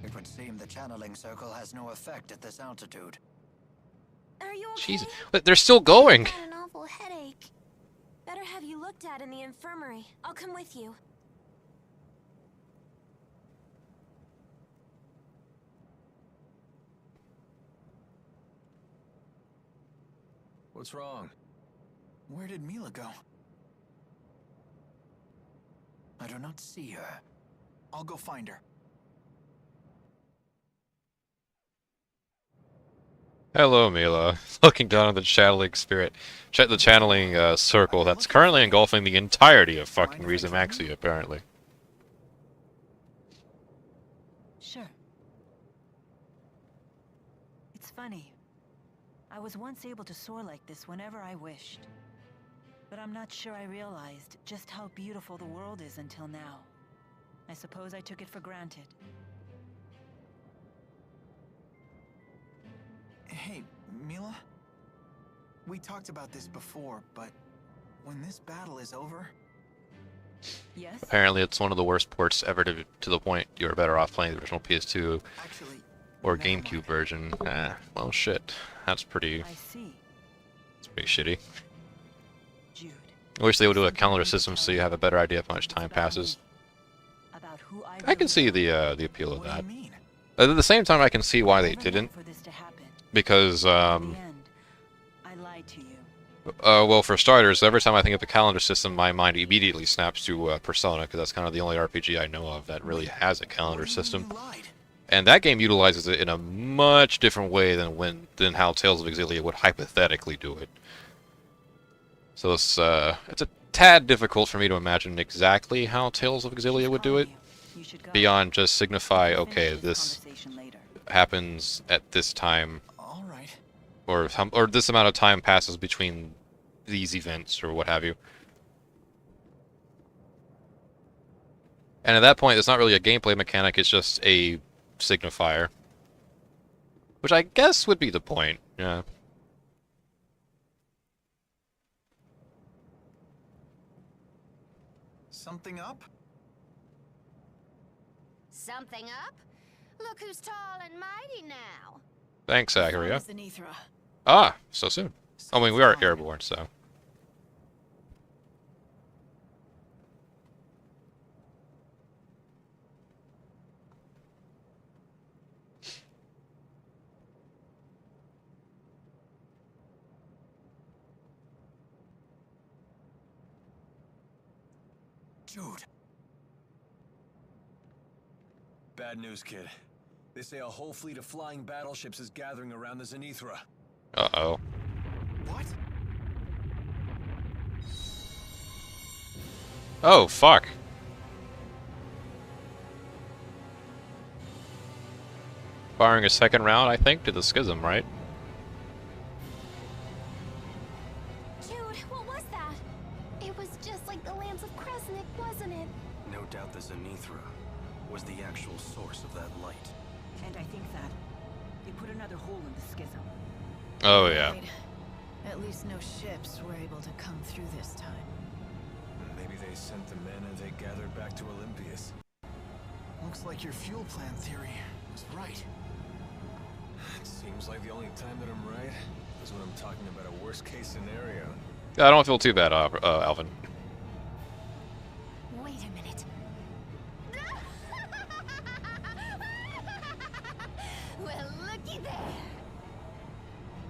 It would seem the channeling circle has no effect at this altitude. Are you okay? Jesus, they're still going. I've got an awful headache. Better have you looked at in the infirmary. I'll come with you. What's wrong? Where did Mila go? I do not see her. I'll go find her. Hello, Mila. Looking down at the channeling spirit. Check the channeling circle that's currently engulfing the entirety of fucking Riza Maxia, apparently. Sure. It's funny. I was once able to soar like this whenever I wished. But I'm not sure I realized just how beautiful the world is until now. I suppose I took it for granted. Hey, Mila? We talked about this before, but when this battle is over... Yes? Apparently it's one of the worst ports ever to the point you're better off playing the original PS2 or GameCube version. Well, shit. That's pretty... It's pretty shitty. I wish they would do a calendar system so you have a better idea of how much time passes. I can see the appeal of that. At the same time, I can see why they didn't. Because, I lied to you. Well, for starters, every time I think of the calendar system, my mind immediately snaps to Persona, because that's kind of the only RPG I know of that really has a calendar system. And that game utilizes it in a much different way than how Tales of Xillia would hypothetically do it. So it's a tad difficult for me to imagine exactly how Tales of Xillia would do it, beyond just signify, okay, this happens at this time, or this amount of time passes between these events, or what have you. And at that point, it's not really a gameplay mechanic, it's just a signifier. Which I guess would be the point, yeah. Something up? Something up? Look who's tall and mighty now. Thanks, Acaria. Zenithra. Ah, so soon. I mean, we are airborne, so. Jude. Bad news, kid. They say a whole fleet of flying battleships is gathering around the Zenithra. Uh-oh. What? Oh, fuck. Firing a second round, I think, to the schism, right? Jude, what was that? It was just like the Lance of Kresnik, wasn't it? No doubt the Zenithra was the actual source of that light. And I think that they put another hole in the schism. Oh, yeah. Right. At least no ships were able to come through this time. Maybe they sent the men and they gathered back to Olympias. Looks like your fuel plant theory was right. It seems like the only time that I'm right is when I'm talking about a worst-case scenario. Yeah, I don't feel too bad, Alvin. Wait a minute. Well, looky there.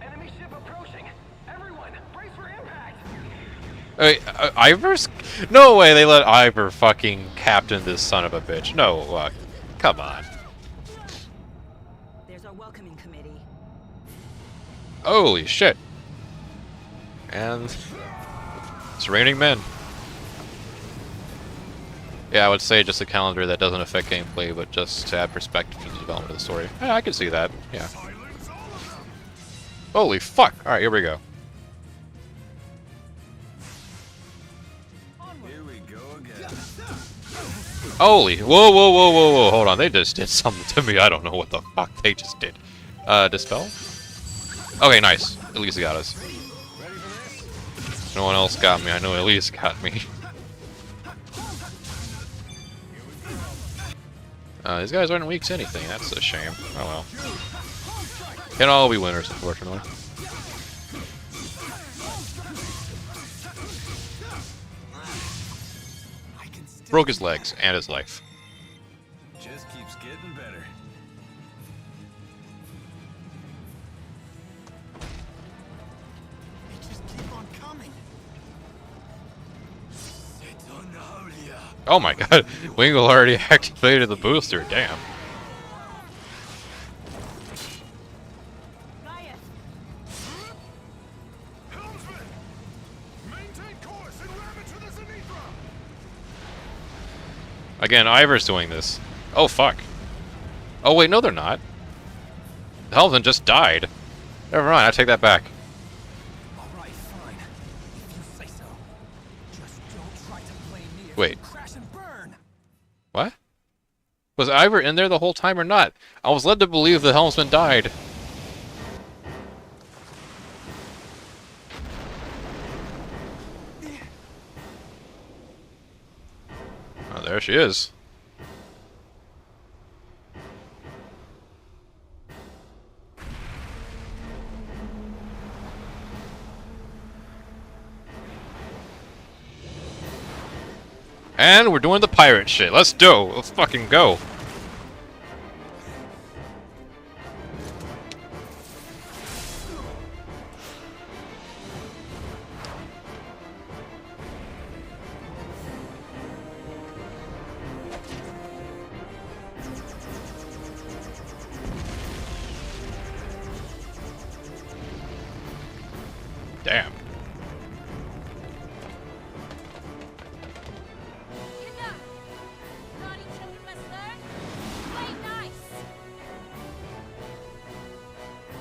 Enemy ship approaching. Everyone, brace for impact. Wait, Ivor's? No way they let Ivor fucking captain this son of a bitch. No, come on. There's our welcoming committee. Holy shit. And it's raining men. Yeah, I would say just a calendar that doesn't affect gameplay, but just to add perspective to the development of the story. Yeah, I can see that, yeah. Holy fuck! Alright, here we go. Here we go again. Holy, whoa, whoa, whoa, whoa, whoa, hold on, they just did something to me, I don't know what the fuck they just did. Dispel? Okay, nice, at least it got us. No one else got me, I know Elise got me. These guys aren't weak to anything, that's a shame. Oh well. Can't all be winners, unfortunately. Broke his legs and his life. Just keeps getting better. They just keep on coming. Oh my god, Wingle already activated the booster, damn. Again, Ivor's doing this. Oh fuck. Oh wait, no they're not. The Helmsman just died. Never mind, I take that back. Alright, fine. If you say so. Just don't try to blame me if Wait. you crash and burn. What? Was Ivor in there the whole time or not? I was led to believe the Helmsman died. Oh, there she is. And we're doing the pirate shit. Let's do. Let's fucking go.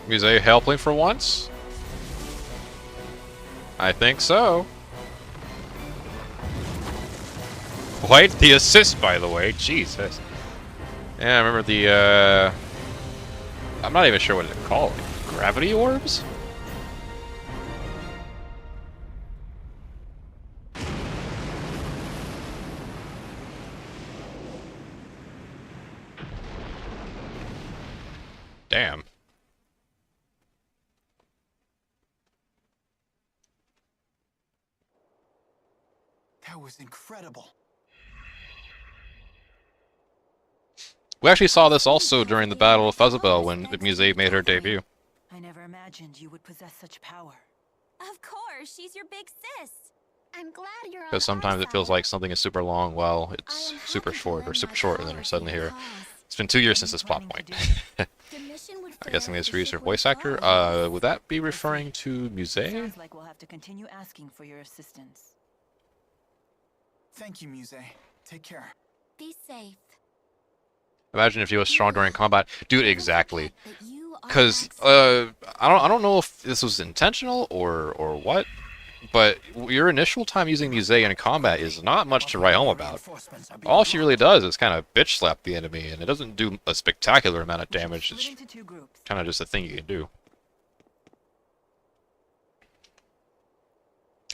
Musée helping for once? I think so. Quite the assist, by the way. Jesus. Yeah, I remember the, I'm not even sure what to call it. Gravity orbs? Damn. That was incredible. We actually saw this also during the Battle of Fuzzabell when the Musée made her debut. I never imagined you would possess such power. Of course, she's your big sis. I'm glad you're on Because sometimes it feels like something is super long while it's super short, or super short and then you're suddenly here. It's been 2 years since this plot point. I'm guessing this is her voice actor. Would that be referring to Musée? Sounds like we'll have to continue asking for your assistance. Thank you, Musée. Take care. Be safe. Imagine if he was strong during combat. Dude, exactly. Because, I don't know if this was intentional or what, but your initial time using Musée in combat is not much to write home about. All she really does is kind of bitch slap the enemy, and it doesn't do a spectacular amount of damage. It's kind of just a thing you can do.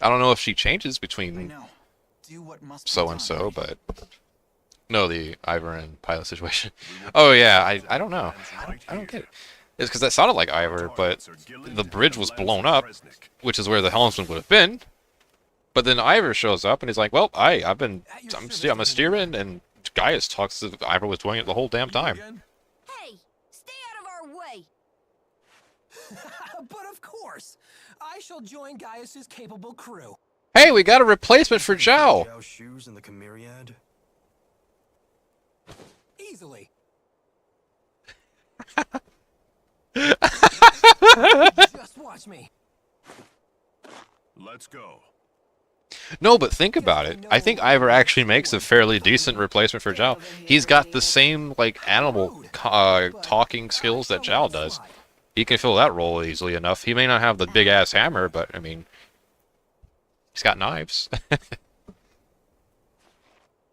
I don't know if she changes between so-and-so, but... No, the Ivor and Pilot situation. Oh yeah, I don't know. I don't get it. It's because that sounded like Ivor, but the bridge was blown up, which is where the helmsman would have been. But then Ivor shows up and he's like, "Well, I'm a steersman," and Gaius talks as if Ivor was doing it the whole damn time. Hey, stay out of our way. But of course, I shall join Gaius's capable crew. Hey, we got a replacement for Zhao. Zhao's shoes in the Chimeriad? Easily. Just watch me. Let's go. No, but think about it. I think Ivor actually makes a fairly decent replacement for Zhao. He's got the same, like, animal talking skills that Zhao does. He can fill that role easily enough. He may not have the big-ass hammer, but, I mean, he's got knives.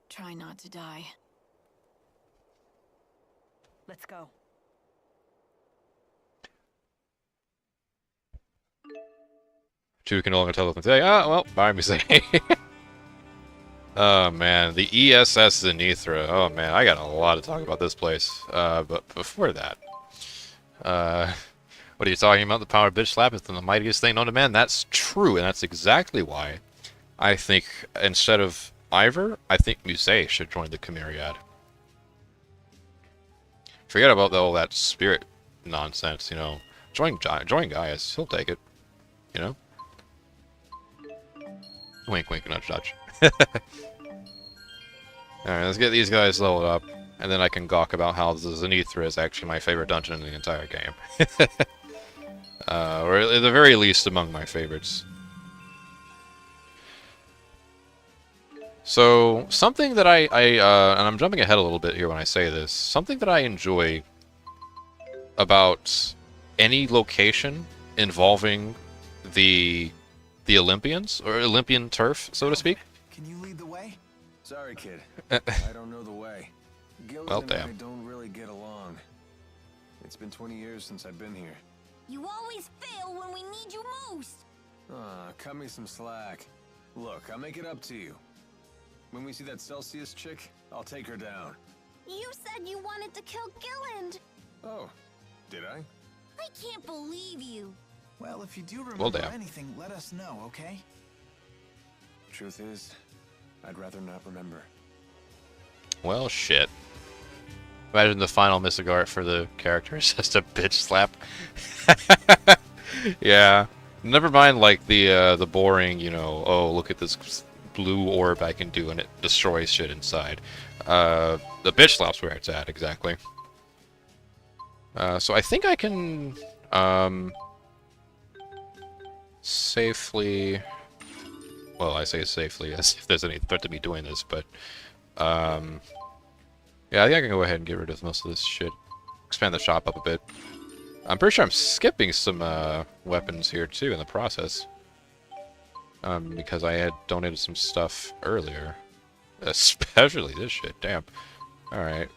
Try not to die. Let's go. Two can no longer tell them today. Ah, well, bye, Musée. Oh, man. The ESS Zenithra. Oh, man. I got a lot to talk about this place. But before that... what are you talking about? The power of bitch slap is the mightiest thing known to man. That's true, and that's exactly why I think, instead of Ivor, I think Musée should join the Chimeriad. Forget about all that spirit nonsense, you know. Join Gaius. He'll take it. You know? Wink, wink, nudge, nudge. Alright, let's get these guys leveled up, and then I can gawk about how the Zenithra is actually my favorite dungeon in the entire game. Or at the very least among my favorites. So, something that and I'm jumping ahead a little bit here when I say this, something that I enjoy about any location involving the Olympians, or Olympian turf, so to speak. Can you lead the way? Sorry, kid. I don't know the way. Gillen Well, and I damn. don't really get along. It's been 20 years since I've been here. You always fail when we need you most. Cut me some slack. Look, I'll make it up to you. When we see that Celsius chick, I'll take her down. You said you wanted to kill Gilland. Oh, did I? I can't believe you. Well, if you do remember damn. anything, let us know, okay? Truth is, I'd rather not remember. Well, shit. Imagine the final Missigart for the character is just a bitch slap. Yeah. Never mind, like, the boring, you know, oh, look at this blue orb I can do and it destroys shit inside. The bitch slap's where it's at, exactly. So I think I can, safely... Well, I say safely as if there's any threat to me doing this, but... yeah, I think I can go ahead and get rid of most of this shit. Expand the shop up a bit. I'm pretty sure I'm skipping some weapons here too in the process. Because I had donated some stuff earlier. Especially this shit, damn. Alright.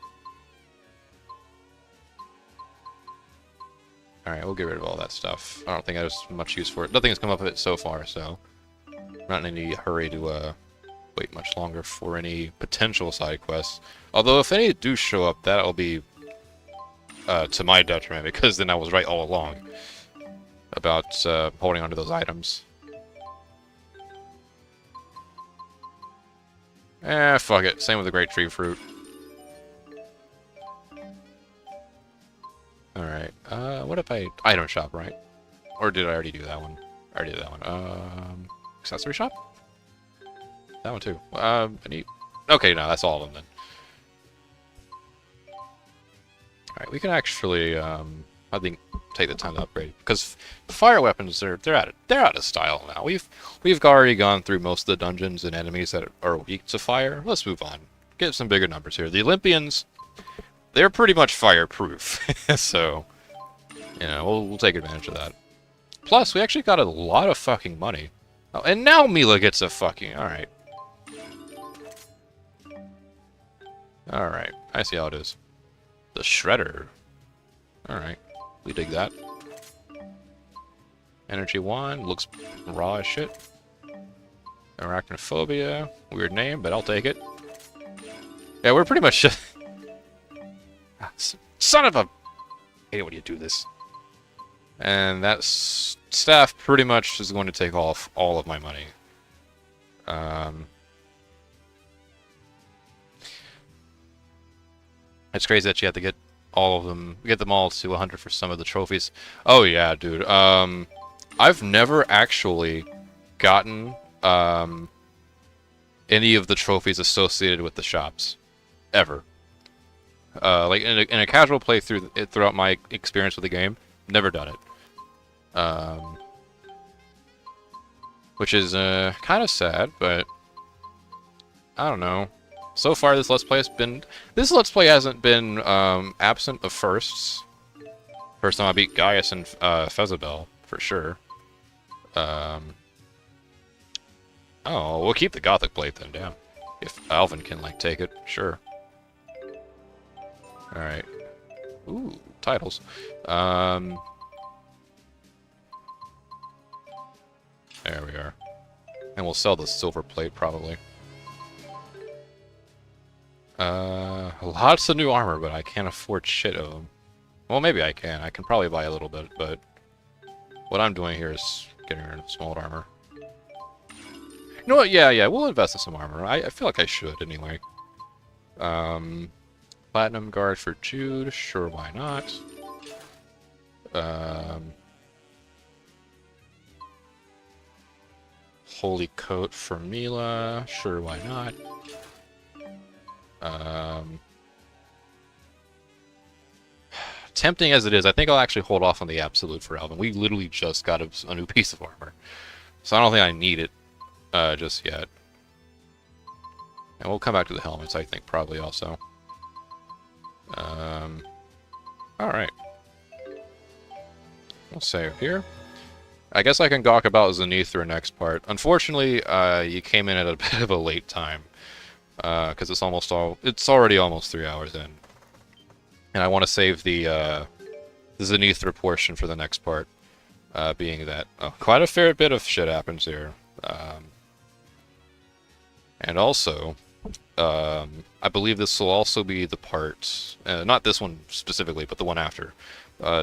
Alright, we'll get rid of all that stuff. I don't think there's much use for it. Nothing has come up of it so far, so... I'm not in any hurry to wait much longer for any potential side quests. Although if any do show up, that'll be to my detriment, because then I was right all along about holding onto those items. Fuck it. Same with the great tree fruit. Alright, what if I... Item shop, right? Or did I already do that one? I already did that one. Accessory shop? That one too. I need... Okay, no, that's all of them then. Alright, we can actually, I think, take the time to upgrade. Because fire weapons, they're out of style now. We've already gone through most of the dungeons and enemies that are weak to fire. Let's move on. Get some bigger numbers here. The Olympians... They're pretty much fireproof, so, you know, we'll take advantage of that. Plus, we actually got a lot of fucking money. Oh, and now Mila gets a fucking... Alright. Alright, I see how it is. The Shredder. Alright, we dig that. Energy wand, looks raw as shit. Arachnophobia, weird name, but I'll take it. Yeah, we're pretty much... Son of a... I hate it when you do this. And that staff pretty much is going to take off all of my money. It's crazy that you have to get all of them, get them all to 100 for some of the trophies. Oh yeah, dude. I've never actually gotten any of the trophies associated with the shops. Ever. Like in a casual playthrough throughout my experience with the game, never done it. Which is kind of sad, but I don't know. So far, this Let's Play hasn't been absent of firsts. First time I beat Gaius and Fezabel, for sure. Oh, we'll keep the Gothic plate then, damn. If Alvin can, like, take it, sure. Alright. Ooh, titles. There we are. And we'll sell the silver plate, probably. Lots of new armor, but I can't afford shit of them. Well, maybe I can. I can probably buy a little bit, but... What I'm doing here is getting rid of small armor. You know what? Yeah, we'll invest in some armor. I feel like I should, anyway. Platinum guard for Jude. Sure, why not? Holy coat for Mila. Sure, why not? Tempting as it is, I think I'll actually hold off on the Absolute for Alvin. We literally just got a new piece of armor. So I don't think I need it just yet. And we'll come back to the helmets, I think, probably also. Alright. We'll save here. I guess I can gawk about Zenithra next part. Unfortunately, you came in at a bit of a late time. Because it's already almost 3 hours in. And I want to save the Zenithra portion for the next part. Being that quite a fair bit of shit happens here. And also, I believe this will also be the part, not this one specifically, but the one after,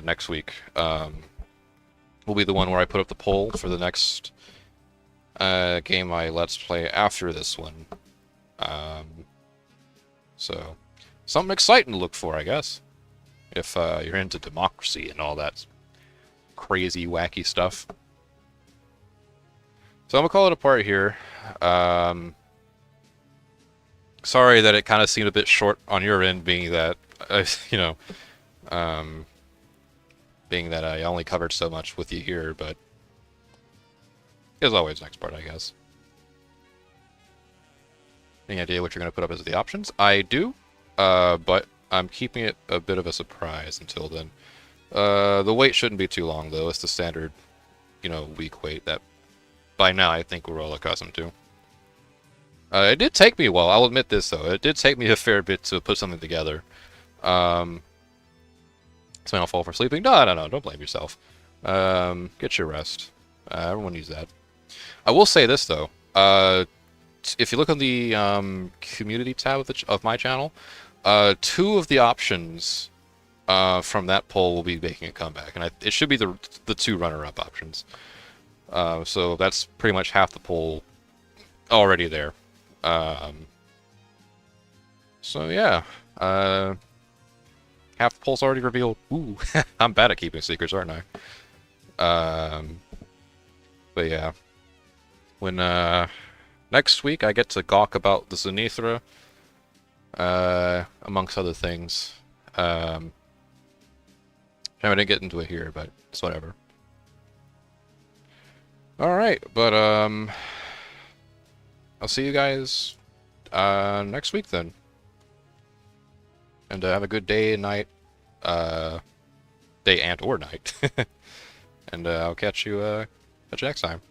next week, will be the one where I put up the poll for the next game I Let's Play after this one. So, something exciting to look for, I guess. If you're into democracy and all that crazy, wacky stuff. So I'm gonna call it a part here. Sorry that it kind of seemed a bit short on your end, being that, being that I only covered so much with you here, but as always, next part, I guess. Any idea what you're going to put up as the options? I do, but I'm keeping it a bit of a surprise until then. The wait shouldn't be too long, though. It's the standard, you know, week wait that by now I think we're all accustomed to. It did take me a while, I'll admit this, though. It did take me a fair bit to put something together. So I don't fall for sleeping? No, don't blame yourself. Get your rest. Everyone needs that. I will say this, though. If you look on the community tab of my channel, 2 of the options from that poll will be making a comeback, and it should be the 2 runner-up options. So that's pretty much half the poll already there. So yeah, half the poll's already revealed. Ooh, I'm bad at keeping secrets, aren't I? But yeah, when next week I get to gawk about the Zenithra, amongst other things. I didn't get into it here, but it's whatever. Alright, but I'll see you guys next week then. And have a good day and night. Day and or night. And I'll catch you next time.